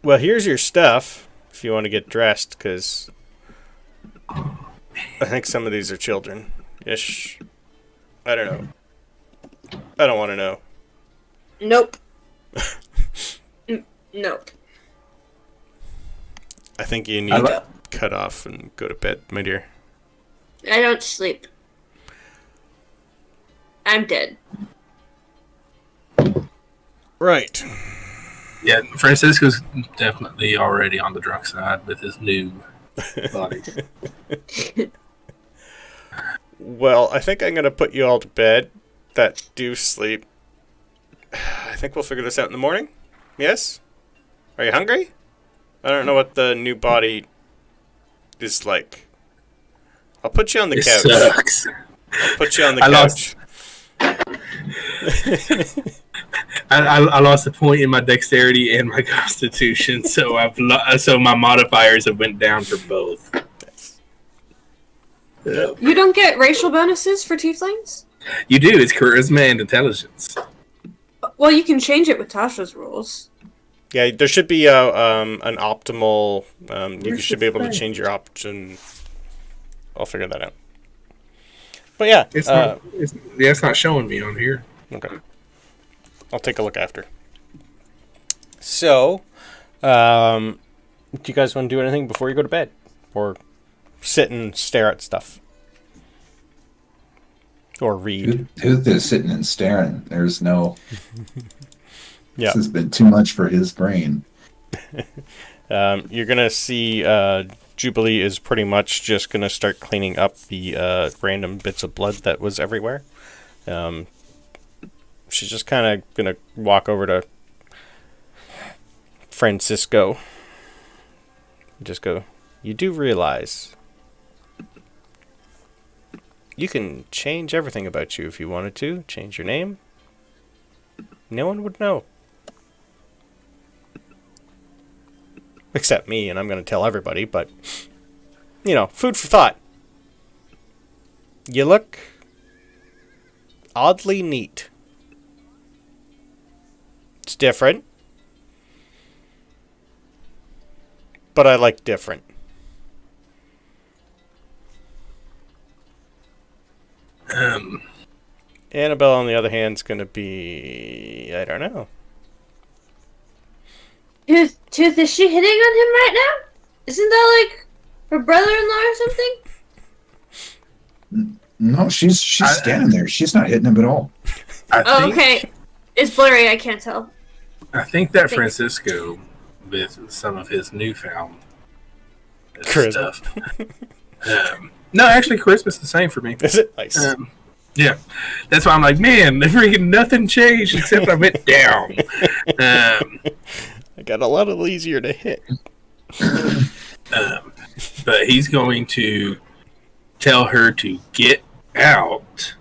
Well, here's your stuff if you want to get dressed, because I think some of these are children. Ish. I don't know. I don't want to know. Nope. Nope. I think you need to cut off and go to bed, my dear. I don't sleep. I'm dead. Right. Yeah, Francisco's definitely already on the drunk side with his new body. Well, I think I'm going to put you all to bed that do sleep. I think we'll figure this out in the morning. Yes? Are you hungry? I don't know what the new body is like. I'll put you on the It couch. sucks. I'll put you on the I couch. I lost a point in my dexterity and my constitution, so so my modifiers have went down for both. You don't get racial bonuses for tieflings? You do. It's charisma and intelligence. Well, you can change it with Tasha's rules. Yeah, there should be an optimal. You should be able to change your option. I'll figure that out. But yeah, It's not showing me on here. okay. I'll take a look after. So, do you guys want to do anything before you go to bed, or sit and stare at stuff, or read? Who's just sitting and staring? There's no. Yeah. This has been too much for his brain. You're gonna see Jubilee is pretty much just gonna start cleaning up the random bits of blood that was everywhere. She's just kind of gonna walk over to Francisco. Just go, you do realize you can change everything about you if you wanted to. Change your name. No one would know. Except me, and I'm going to tell everybody, but, food for thought. You look oddly neat. It's different. But I like different. Annabelle, on the other hand, is going to be... I don't know. Tooth, is she hitting on him right now? Isn't that like her brother-in-law or something? No, she's standing there. She's not hitting him at all. Oh, okay. It's blurry, I can't tell. I think that Francisco, with some of his newfound Charisma. stuff. No, actually, charisma's the same for me. Is it? Nice. Yeah, that's why I'm like, man, freaking nothing changed except I went down. I got a lot easier to hit. But he's going to tell her to get out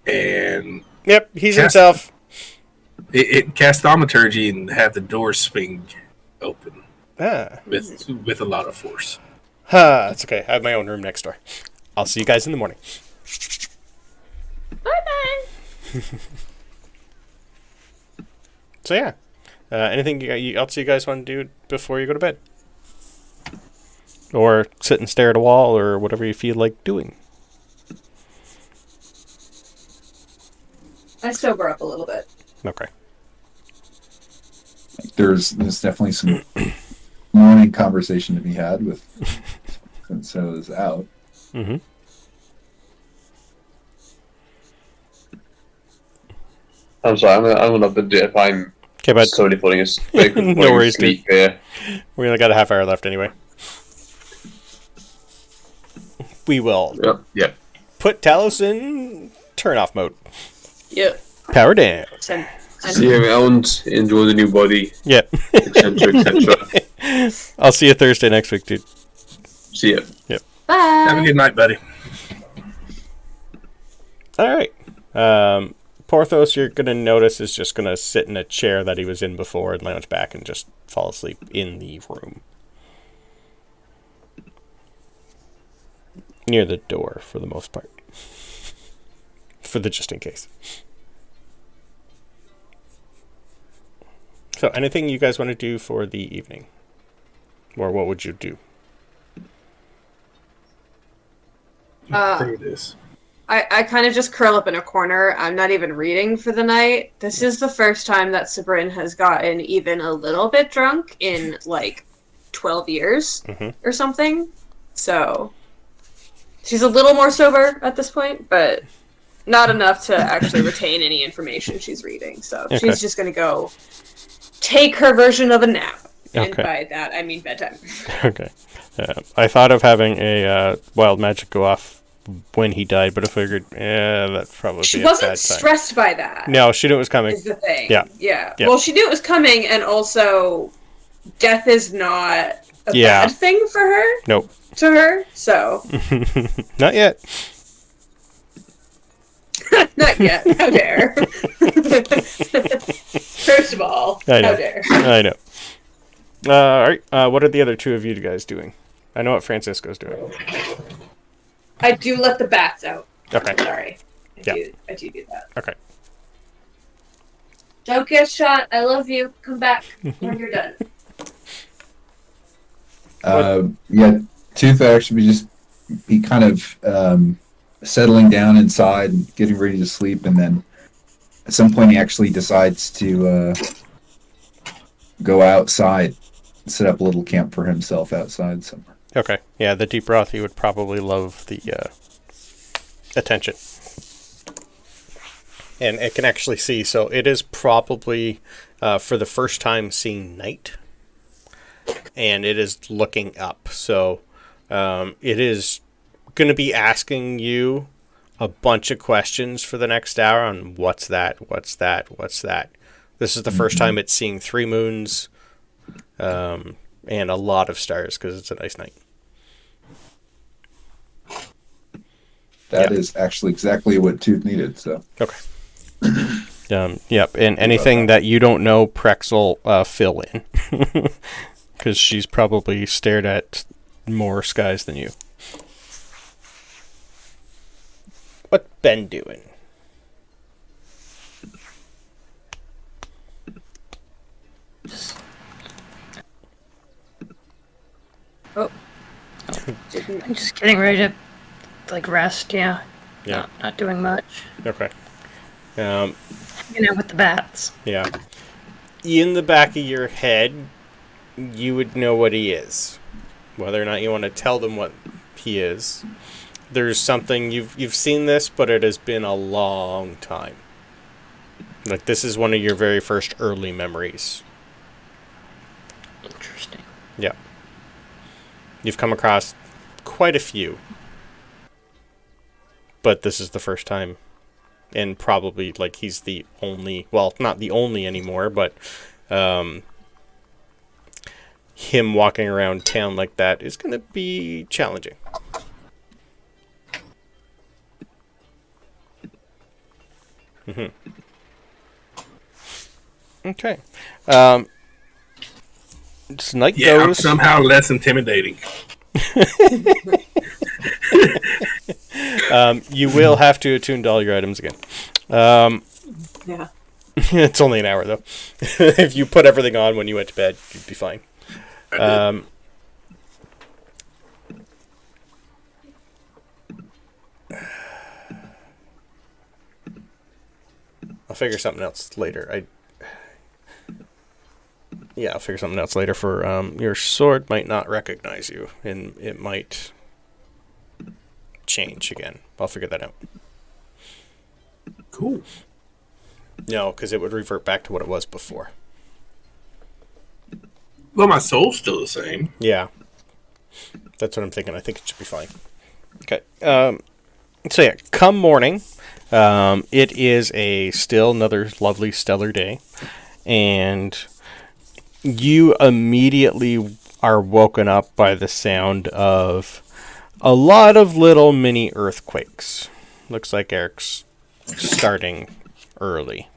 and Yep, he's himself. it cast thaumaturgy and have the door swing open Ah. with a lot of force. It's okay. I have my own room next door. I'll see you guys in the morning. Bye-bye. So yeah. Anything else you guys want to do before you go to bed? Or sit and stare at a wall, or whatever you feel like doing. I sober up a little bit. Okay. There's definitely some morning conversation to be had with since I was out. Mm-hmm. I'm sorry, I'm gonna do it if I'm Okay, but slowly putting No worries, sleep here. we only got a half hour left anyway. We will Yep. put Talos in turn-off mode. Yep. Power down. See you around, enjoy the new body, Yep. etc., etc. I'll see you Thursday next week, dude. See ya. Bye. Have a good night, buddy. All right. Porthos, you're going to notice, is just going to sit in a chair that he was in before and lounge back and just fall asleep in the room. Near the door, for the most part. For the just in case. So, anything you guys want to do for the evening? Or what would you do? Through this. I kind of just curl up in a corner. I'm not even reading for the night. This is the first time that Sabryn has gotten even a little bit drunk in, like, 12 years or something. So, she's a little more sober at this point, but not enough to actually retain any information she's reading. So, she's just going to go take her version of a nap. And by that, I mean bedtime. Okay. I thought of having a wild magic go off when he died, but I figured, that'd probably she be a bad wasn't time. stressed by that. No, she knew it was coming. Is the thing. Yeah. Well, she knew it was coming, and also, death is not a bad thing for her. Nope. To her, so. Not yet. Not yet. How dare. First of all, how dare. I know. Alright, what are the other two of you guys doing? I know what Francisco's doing. I do let the bats out. Okay. Sorry. I do that. Okay. Don't get shot. I love you. Come back when you're done. Tooth actually be kind of settling down inside and getting ready to sleep, and then at some point he actually decides to go outside and set up a little camp for himself outside somewhere. Okay. Yeah, the deep Rothy would probably love the attention. And it can actually see, so it is probably for the first time seeing night. And it is looking up. So it is going to be asking you a bunch of questions for the next hour on what's that. This is the first time it's seeing 3 moons and a lot of stars because it's a nice night. That is actually exactly what Tooth needed. So okay. Yep, and anything that you don't know, Prex will fill in. Because she's probably stared at more skies than you. What's Ben doing? Oh. I'm just getting ready to, rest, yeah. Yeah. Not doing much. Okay. With the bats. Yeah. In the back of your head, you would know what he is. Whether or not you want to tell them what he is. There's something, you've seen this, but it has been a long time. Like, this is one of your very first early memories. Interesting. Yeah. You've come across quite a few. But this is the first time. And probably, he's the only... Well, not the only anymore, but... him walking around town like that is going to be challenging. Okay. Night goes... I'm somehow less intimidating. You will have to attune to all your items again. Yeah. It's only an hour, though. If you put everything on when you went to bed, you'd be fine. I'll figure something else later. I'll figure something else later for your sword might not recognize you, and it might change again. I'll figure that out. Cool. No, because it would revert back to what it was before. Well, my soul's still the same. Yeah. That's what I'm thinking. I think it should be fine. Okay. So yeah, come morning, it is still another lovely stellar day, and you immediately are woken up by the sound of a lot of little mini earthquakes. Looks like Eric's starting early.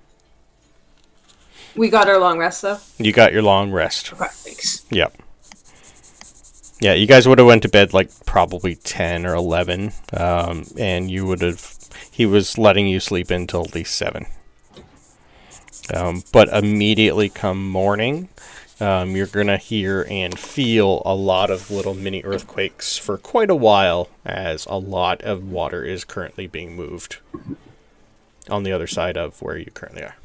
We got our long rest though. You got your long rest. Okay, thanks. Yep. Yeah, you guys would have went to bed like probably 10 or 11, and you would have. He was letting you sleep until at least 7. But immediately come morning, you're gonna hear and feel a lot of little mini earthquakes for quite a while, as a lot of water is currently being moved on the other side of where you currently are.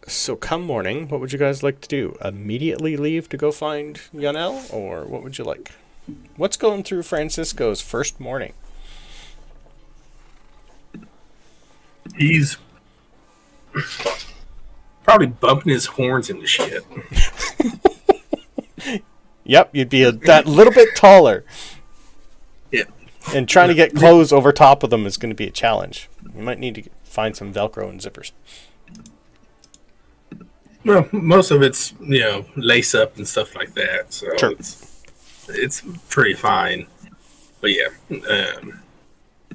So come morning, what would you guys like to do? Immediately leave to go find Yonel, or what would you like? What's going through Francisco's first morning? He's probably bumping his horns into shit. Yep, you'd be that little bit taller. Yeah. And trying to get clothes over top of them is going to be a challenge. You might need to find some Velcro and zippers. Well, most of it's, lace up and stuff like that. So Sure. it's pretty fine. But yeah,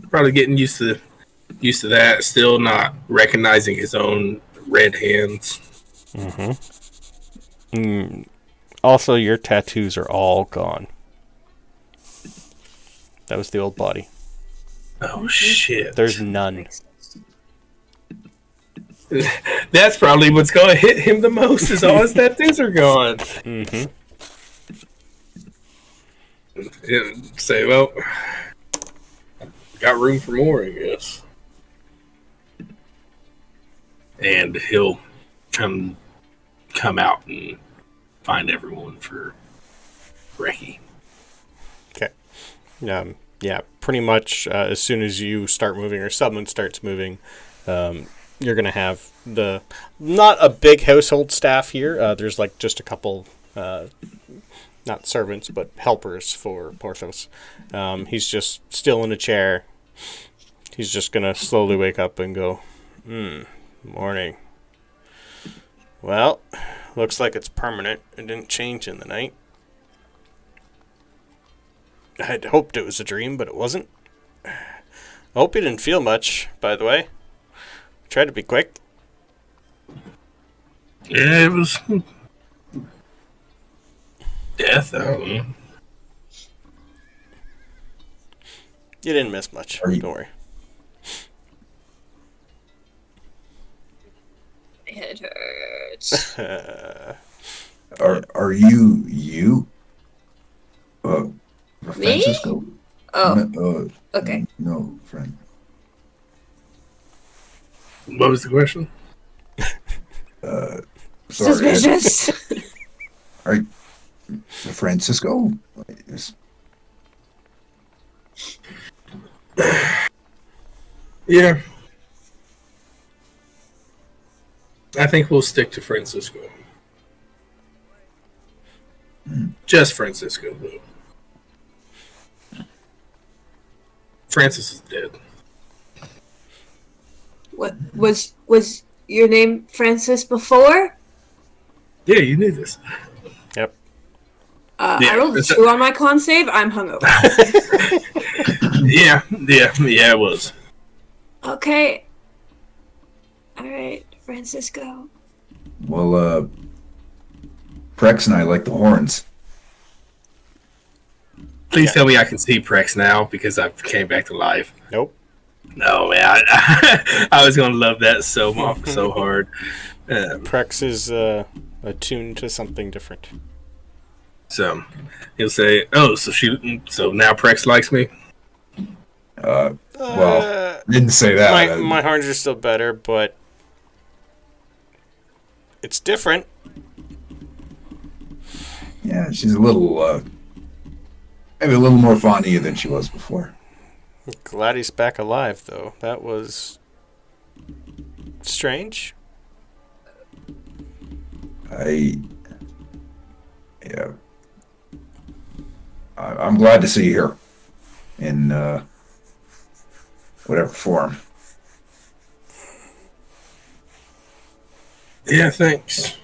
probably getting used to that. Still not recognizing his own red hands. Also, your tattoos are all gone. That was the old body. Oh shit! There's none. That's probably what's going to hit him the most. Is all his tattoos are gone. Say, well, got room for more, I guess. And he'll come out and find everyone for Brekkie. Okay. Yeah, pretty much as soon as you start moving or someone starts moving, you're going to have not a big household staff here. There's like just a couple, not servants, but helpers for Porthos. He's just still in a chair. He's just going to slowly wake up and go, morning. Well, looks like it's permanent. It didn't change in the night. I had hoped it was a dream, but it wasn't. I hope you didn't feel much, by the way. Tried to be quick. Yeah, it was death, though. You didn't miss much. Don't worry. My head hurts. Are you? Francisco? Oh. Okay. No, friend. What was the question? Sorry. Suspicious. Are Francisco? Yeah. I think we'll stick to Francisco. Just Francisco, though. Francis is dead. What was your name Francis before? Yeah, you knew this. Yep. I rolled a 2 on my con save. I'm hungover. Yeah, it was. Okay. All right, Francisco. Well, Prex and I like the horns. Please tell me I can see Prex now because I came back to life. Nope. No, man. I was going to love that so hard. Prex is attuned to something different. So he'll say, "Oh, so now Prex likes me." Well, didn't say that. My horns are still better, but it's different. Yeah, she's a little, maybe a little more fond of you than she was before. Glad he's back alive, though. That was strange. I'm glad to see you here in whatever form. Yeah, thanks.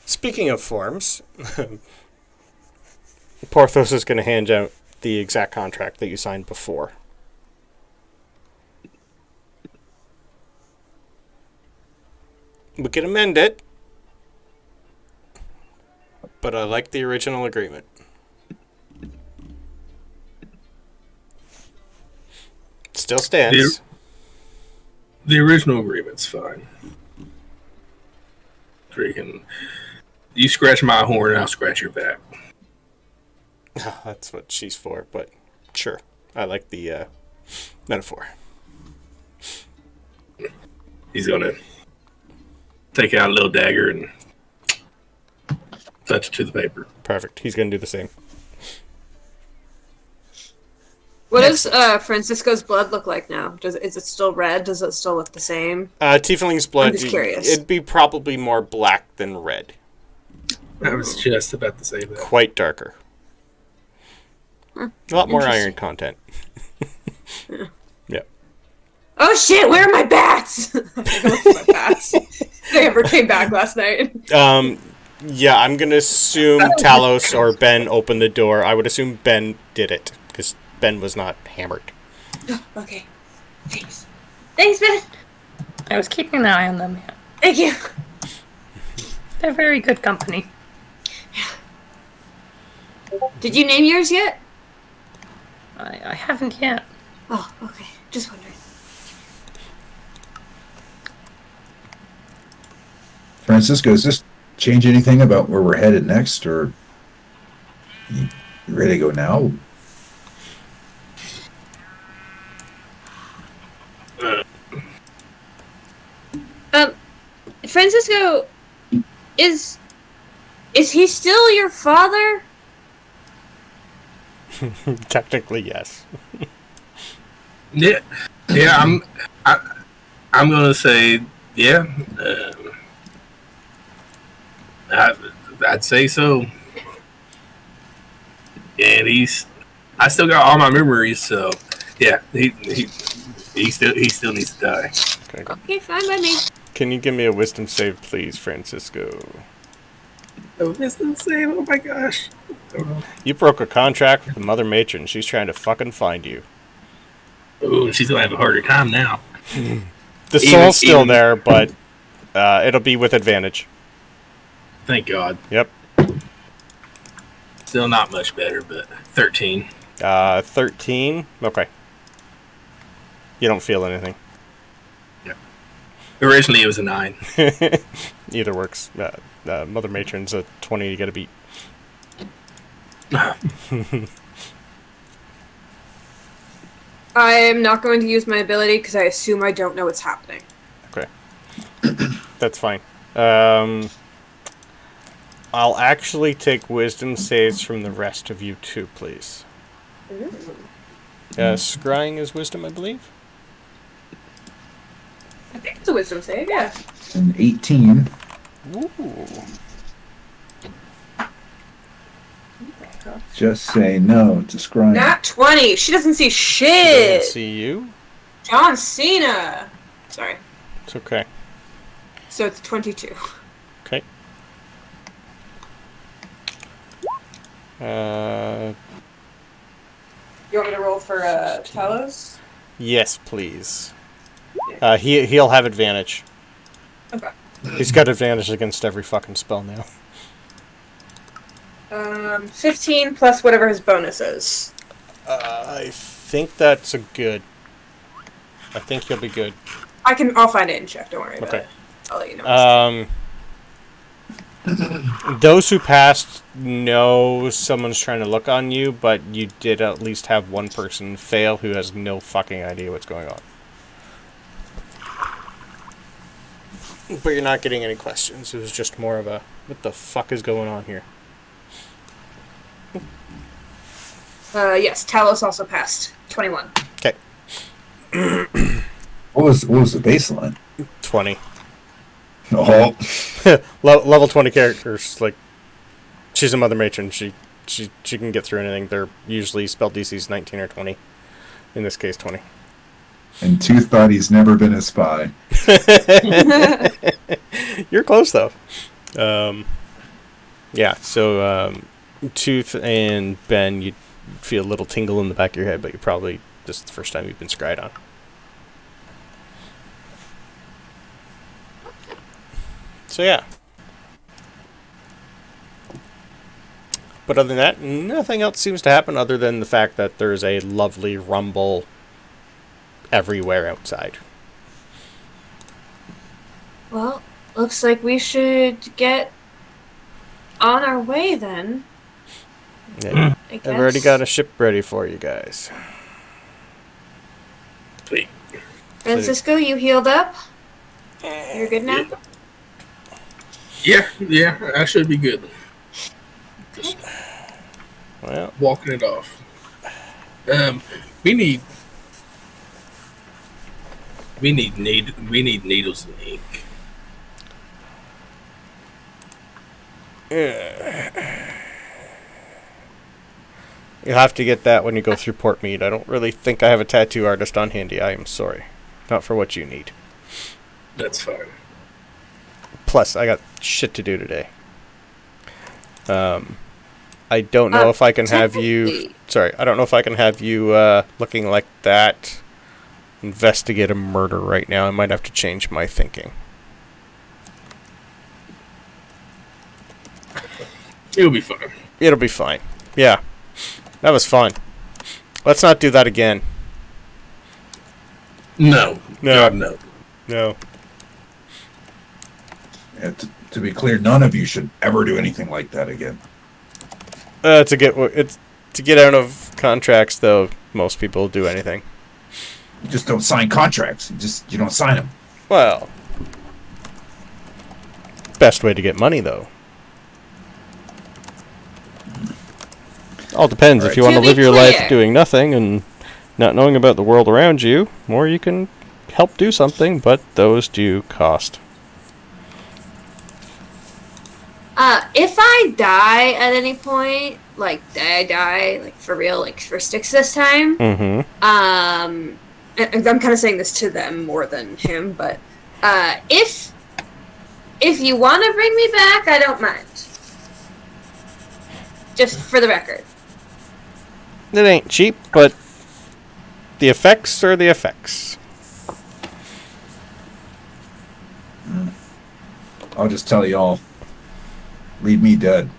Speaking of forms, Porthos is going to hand out the exact contract that you signed before. We can amend it, but I like the original agreement. Still stands. The original agreement's fine. Freaking, you scratch my horn, and I'll scratch your back. That's what she's for, but sure. I like the metaphor. He's gonna take out a little dagger and touch it to the paper. Perfect. He's going to do the same. What does Francisco's blood look like now? Is it still red? Does it still look the same? Tiefling's blood, I'm just curious. It'd be probably more black than red. I was just about to say that. Quite darker. Huh. A lot more Interesting. iron content. Yeah. Oh shit, where are my bats? I think I looked at my bats. They never came back last night. Yeah, I'm going to assume Talos or Ben opened the door. I would assume Ben did it, because Ben was not hammered. Oh, okay. Thanks. Thanks, Ben. I was keeping an eye on them. Yeah. Thank you. They're very good company. Did you name yours yet? I haven't yet. Oh, okay. Just wondering. Francisco, does this change anything about where we're headed next, or you ready to go now? Francisco, is he still your father? Technically, yes. Yeah, I'm gonna say yeah. I'd say so. And I still got all my memories, so yeah, he still needs to die. Okay. Okay, fine by me. Can you give me a wisdom save, please, Francisco? Oh, wisdom save! Oh my gosh! You broke a contract with the Mother Matron. She's trying to fucking find you. Oh, she's gonna have a harder time now. The soul's still there, but it'll be with advantage. Thank God. Yep. Still not much better, but 13. 13? Okay. You don't feel anything. Yeah. Originally it was a 9. Either works. Mother Matron's a 20 to get a beat. I'm not going to use my ability because I assume I don't know what's happening. Okay. That's fine. I'll actually take wisdom saves from the rest of you too, please. Scrying is wisdom, I believe? I think it's a wisdom save, yeah. An 18. Ooh. Just say no to scrying. Not 20. She doesn't see Doesn't shit. see you? John Cena. Sorry. It's okay. So it's 22. Okay. You want me to roll for Talos? Yes, please. He'll have advantage. Okay. He's got advantage against every fucking spell now. 15 plus whatever his bonus is. I think that's a good. I think he'll be good. I'll find it and check. Don't worry about Okay. it. I'll let you know. Those who passed know someone's trying to look on you, but you did at least have one person fail who has no fucking idea what's going on. But you're not getting any questions. It was just more of a, what the fuck is going on here? Yes, Talos also passed. 21. Okay. What was the baseline? 20. Oh, Level 20 characters, like, she's a Mother Matron. She can get through anything. They're usually spell DC's 19 or 20. In this case, 20. and Tooth thought he's never been a spy. You're close, though. Yeah, so Tooth and Ben, you feel a little tingle in the back of your head, but this is the first time you've been scryed on. So yeah. But other than that, nothing else seems to happen other than the fact that there's a lovely rumble everywhere outside. Well, looks like we should get on our way then. Yeah. I guess. I've already got a ship ready for you guys. Sweet. Francisco, you healed up? You're good now? Yeah, I should be good. Just Well, walking it off. We need needles and ink. you'll have to get that when you go through Port Mead. I don't really think I have a tattoo artist on handy. I am sorry. Not for what you need. That's fine. Plus, I got shit to do today. I don't know if I can have you... technically- Sorry, I don't know if I can have you looking like that investigate a murder right now. I might have to change my thinking. It'll be fine. It'll be fine. Yeah. That was fun. Let's not do that again. No. No. God, no. No. And to be clear, none of you should ever do anything like that again. To get out of contracts, though, most people do anything. You just don't sign contracts. You don't sign them. Well, best way to get money, though. All depends. All If you right. want to To live be your life clear- doing nothing and not knowing about the world around you, or you can help do something, but those do cost. If I die at any point, like I die, like for real, like for Styx this time, Mm-hmm. and I'm kind of saying this to them more than him, but if you want to bring me back, I don't mind. Just for the record. It ain't cheap, but the effects are the effects. I'll just tell you all. Leave me dead.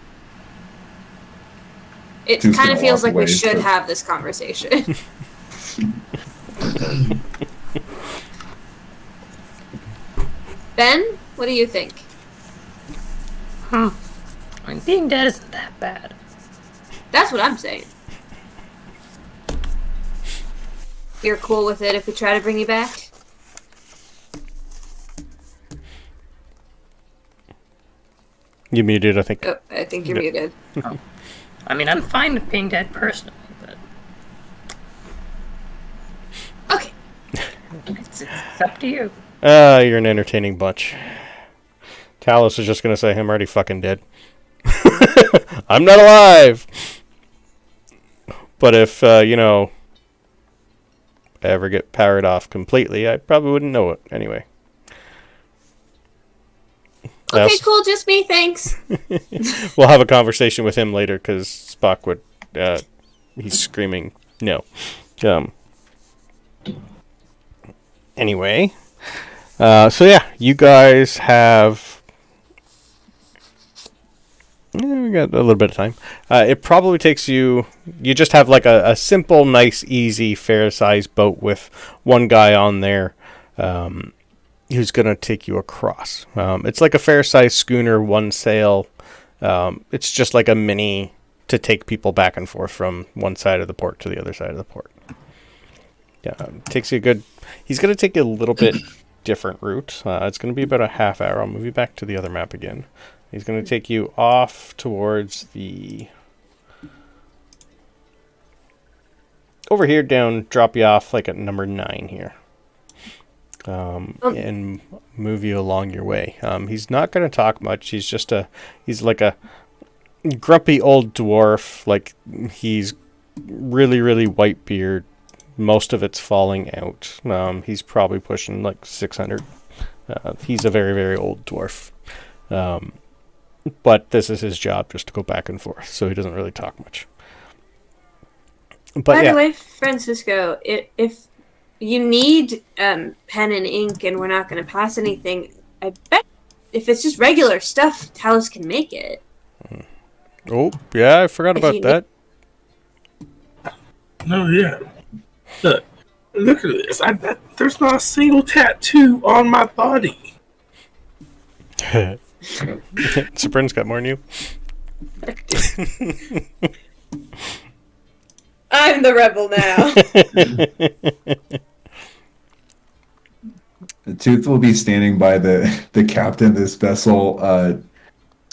It Two's kind of gonna feels walk like we away, should so- have this conversation. Ben, what do you think? I mean, being dead isn't that bad. That's what I'm saying. You're cool with it if we try to bring you back? You muted, I think. Oh, I think you're Yeah. muted. I mean, I'm fine with being dead personally, but Okay. it's up to you. You're an entertaining bunch. Talos is just gonna say, I'm already fucking dead. I'm not alive! But if, I ever get powered off completely, I probably wouldn't know it anyway. Okay, Yes. cool, just me, thanks. We'll have a conversation with him later, because Spock would, he's screaming, no. Anyway. So yeah, you guys have... we got a little bit of time. It probably takes you... You just have like a simple, nice, easy, fair-sized boat with one guy on there who's going to take you across. It's like a fair-sized schooner, one sail. It's just like a mini to take people back and forth from one side of the port to the other side of the port. Yeah, takes you a good... He's going to take you a little bit different route. It's going to be about a half hour. I'll move you back to the other map again. He's going to take you off towards the... Over here, down, drop you off like at number 9 here. And move you along your way. He's not going to talk much. He's like a grumpy old dwarf. Like, he's really, really white beard. Most of it's falling out. He's probably pushing like 600. He's a very, very old dwarf. But this is his job, just to go back and forth, so he doesn't really talk much. But By yeah. the way, Francisco, if you need pen and ink and we're not going to pass anything, I bet if it's just regular stuff, Talos can make it. Oh, yeah, I forgot If about you that. No, yeah. Look at this. There's not a single tattoo on my body. Sabryn's got more than you. I'm the rebel now. The Tooth will be standing by the captain of this vessel,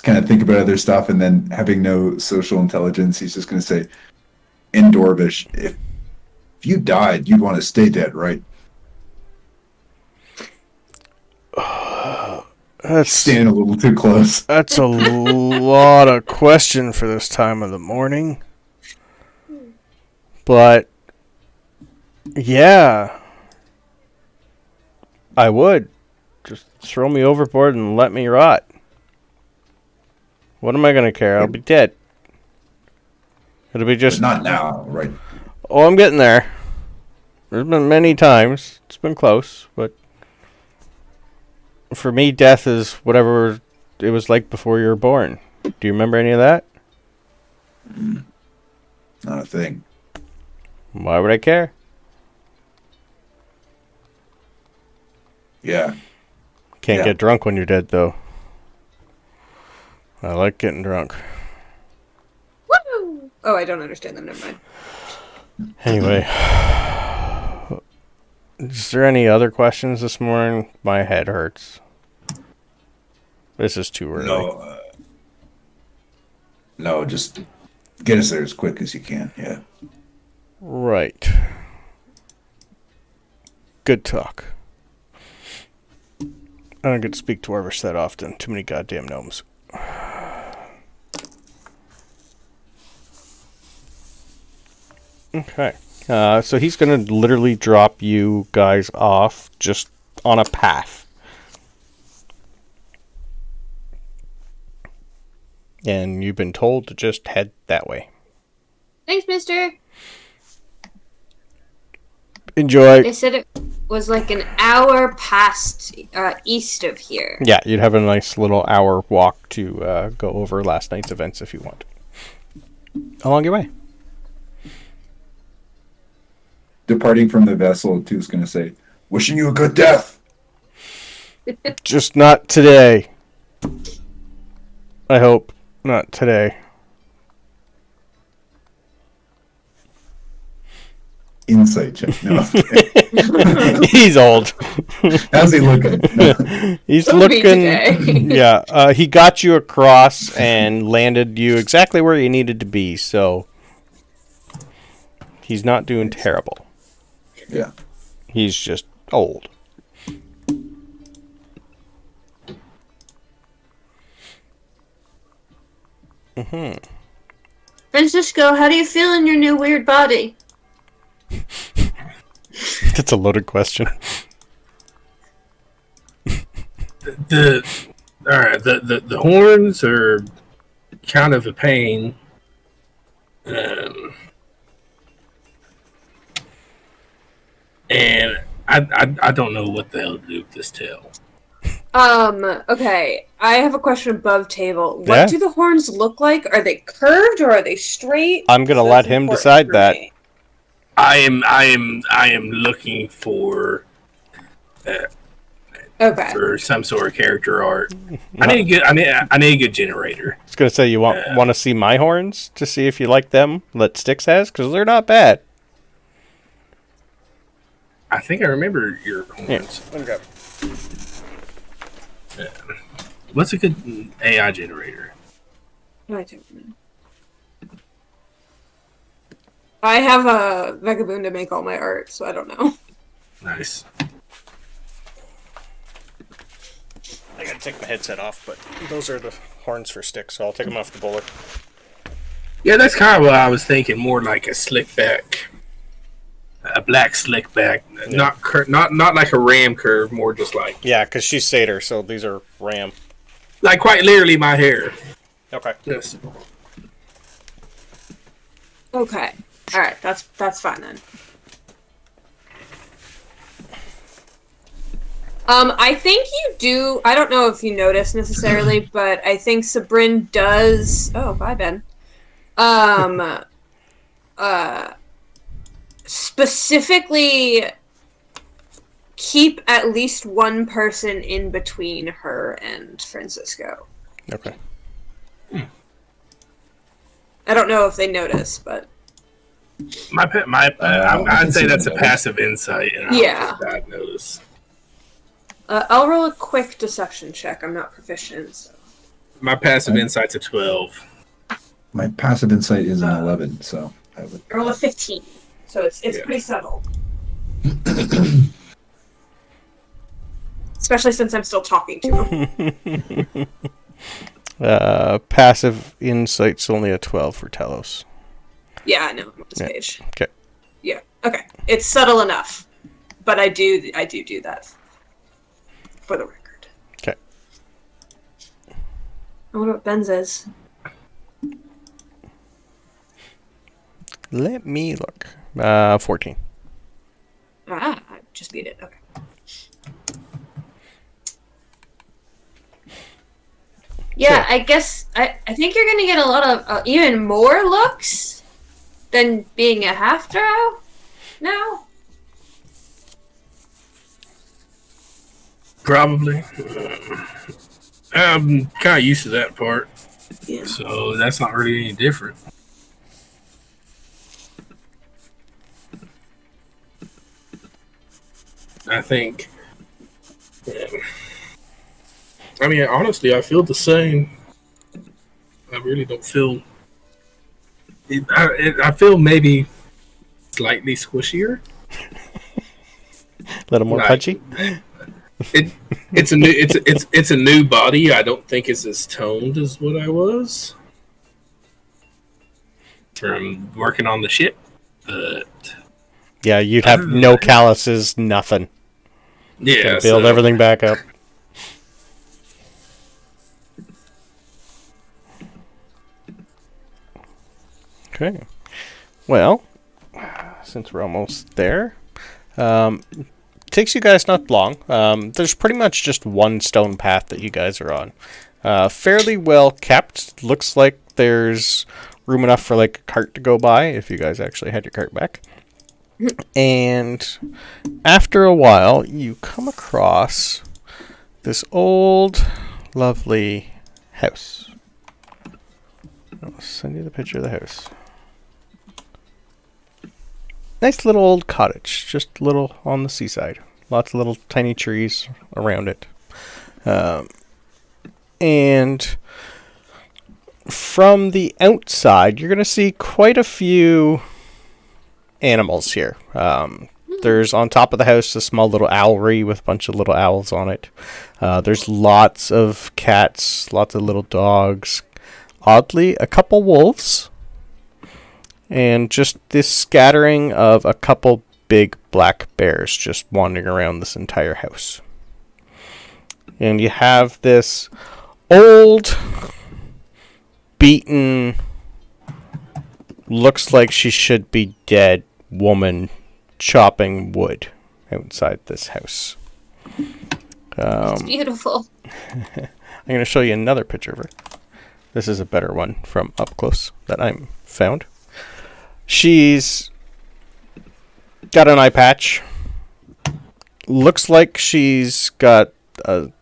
kind of think about other stuff, and then having no social intelligence, he's just going to say, in Dwarvish, if you died, you'd want to stay dead, right? That's Staying a little too close. That's a lot of question for this time of the morning. But, yeah. I would. Just throw me overboard and let me rot. What am I going to care? I'll be dead. It'll be just... But not now, right? Oh, I'm getting there. There's been many times. It's been close, but... For me, death is whatever it was like before you were born. Do you remember any of that? Not a thing. Why would I care? Yeah. Can't get drunk when you're dead, though. I like getting drunk. Woo! Oh, I don't understand them. Never mind. Anyway. Is there any other questions this morning? My head hurts. This is too early. No, just get us there as quick as you can. Yeah. Right. Good talk. I don't get to speak Dwarvish that often. Too many goddamn gnomes. Okay. So he's going to literally drop you guys off just on a path. And you've been told to just head that way. Thanks, mister. Enjoy. They said it was like an hour past east of here. Yeah, you'd have a nice little hour walk to go over last night's events if you want. Along your way. Departing from the vessel, Tooth's going to say, wishing you a good death. Just not today. I hope not today. Insight check. No. He's old. How's he looking? He's It'll be looking. today. Yeah, he got you across and landed you exactly where you needed to be, so he's not doing terrible. Yeah. He's just old. Francisco, how do you feel in your new weird body? That's a loaded question. The horns are kind of a pain. And I don't know what the hell to do with this tail. Okay. I have a question above table. What Yeah? do the horns look like? Are they curved or are they straight? I'm gonna That's let him important decide for that. me. I am looking for Okay. some sort of character art. I need a good generator. I was gonna say you want to see my horns to see if you like them that Styx has, because they're not bad. I think I remember your horns. What's a good AI generator? I don't know. I have a Vagabond to make all my art, so I don't know. Nice. I gotta take my headset off, but those are the horns for Styx, so I'll take them off the bullet. Yeah, that's kind of what I was thinking. More like a slick back, a black slick back, not like a ram curve. More just like Yeah, because she's satyr, so these are ram. Like quite literally my hair. Okay. Yes. Okay. All right. That's fine then. I think you do. I don't know if you notice necessarily, but I think Sabryn does. Oh, bye, Ben. Specifically keep at least one person in between her and Francisco. Okay. I don't know if they notice, but I'd say that's a passive insight, and I don't think I'd notice. I'll roll a quick deception check. I'm not proficient, so. My passive insight's a 12. My passive insight is an 11, so I would roll a 15. So it's pretty subtle. Especially since I'm still talking to him. Passive insight's only a 12 for Talos. Yeah, I know. I'm on this page. Okay. Yeah. Okay. It's subtle enough, but I do that for the record. Okay. I wonder what Ben's is. Let me look. 14. I just beat it. Okay. Yeah, I guess I think you're gonna get a lot of even more looks than being a half drow now. Probably. I'm kind of used to that part, Yeah. so that's not really any different. I think. I mean, honestly, I feel the same. I really don't feel. I feel maybe slightly squishier. A little more punchy. It's a new body. I don't think it's as toned as what I was from working on the ship. But yeah, you'd have no calluses, nothing. Yeah, build everything back up. Okay. Well, since we're almost there, takes you guys not long. There's pretty much just one stone path that you guys are on. Fairly well kept. Looks like there's room enough for like a cart to go by if you guys actually had your cart back. And after a while, you come across this old, lovely house. I'll send you the picture of the house. Nice little old cottage, just little on the seaside. Lots of little tiny trees around it. And from the outside, you're going to see quite a few animals here. There's on top of the house a small little owlery with a bunch of little owls on it. There's lots of cats, lots of little dogs. Oddly, a couple wolves. And just this scattering of a couple big black bears just wandering around this entire house. And you have this old, beaten, looks like she should be dead woman chopping wood outside this house. It's beautiful. I'm going to show you another picture of her. This is a better one from up close that I found. She's got an eye patch. Looks like she's got a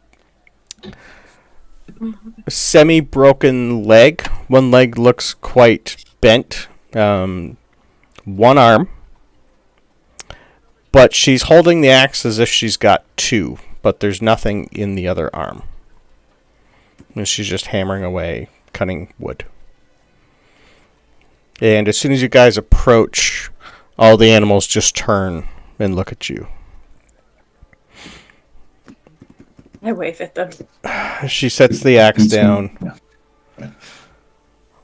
semi-broken leg. One leg looks quite bent. One arm. But she's holding the axe as if she's got two. But there's nothing in the other arm. And she's just hammering away, cutting wood. And as soon as you guys approach, all the animals just turn and look at you. I wave at them. She sets the axe down,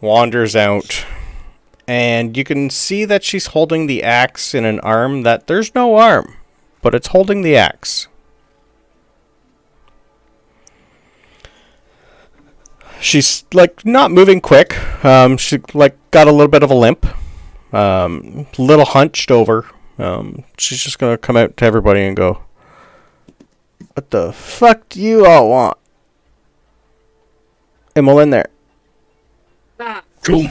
wanders out, and you can see that she's holding the axe in an arm that there's no arm, but it's holding the axe. She's like not moving quick. She like got a little bit of a limp. Little hunched over. She's just gonna come out to everybody and go, "What the fuck do you all want?" And we'll end there. Cool.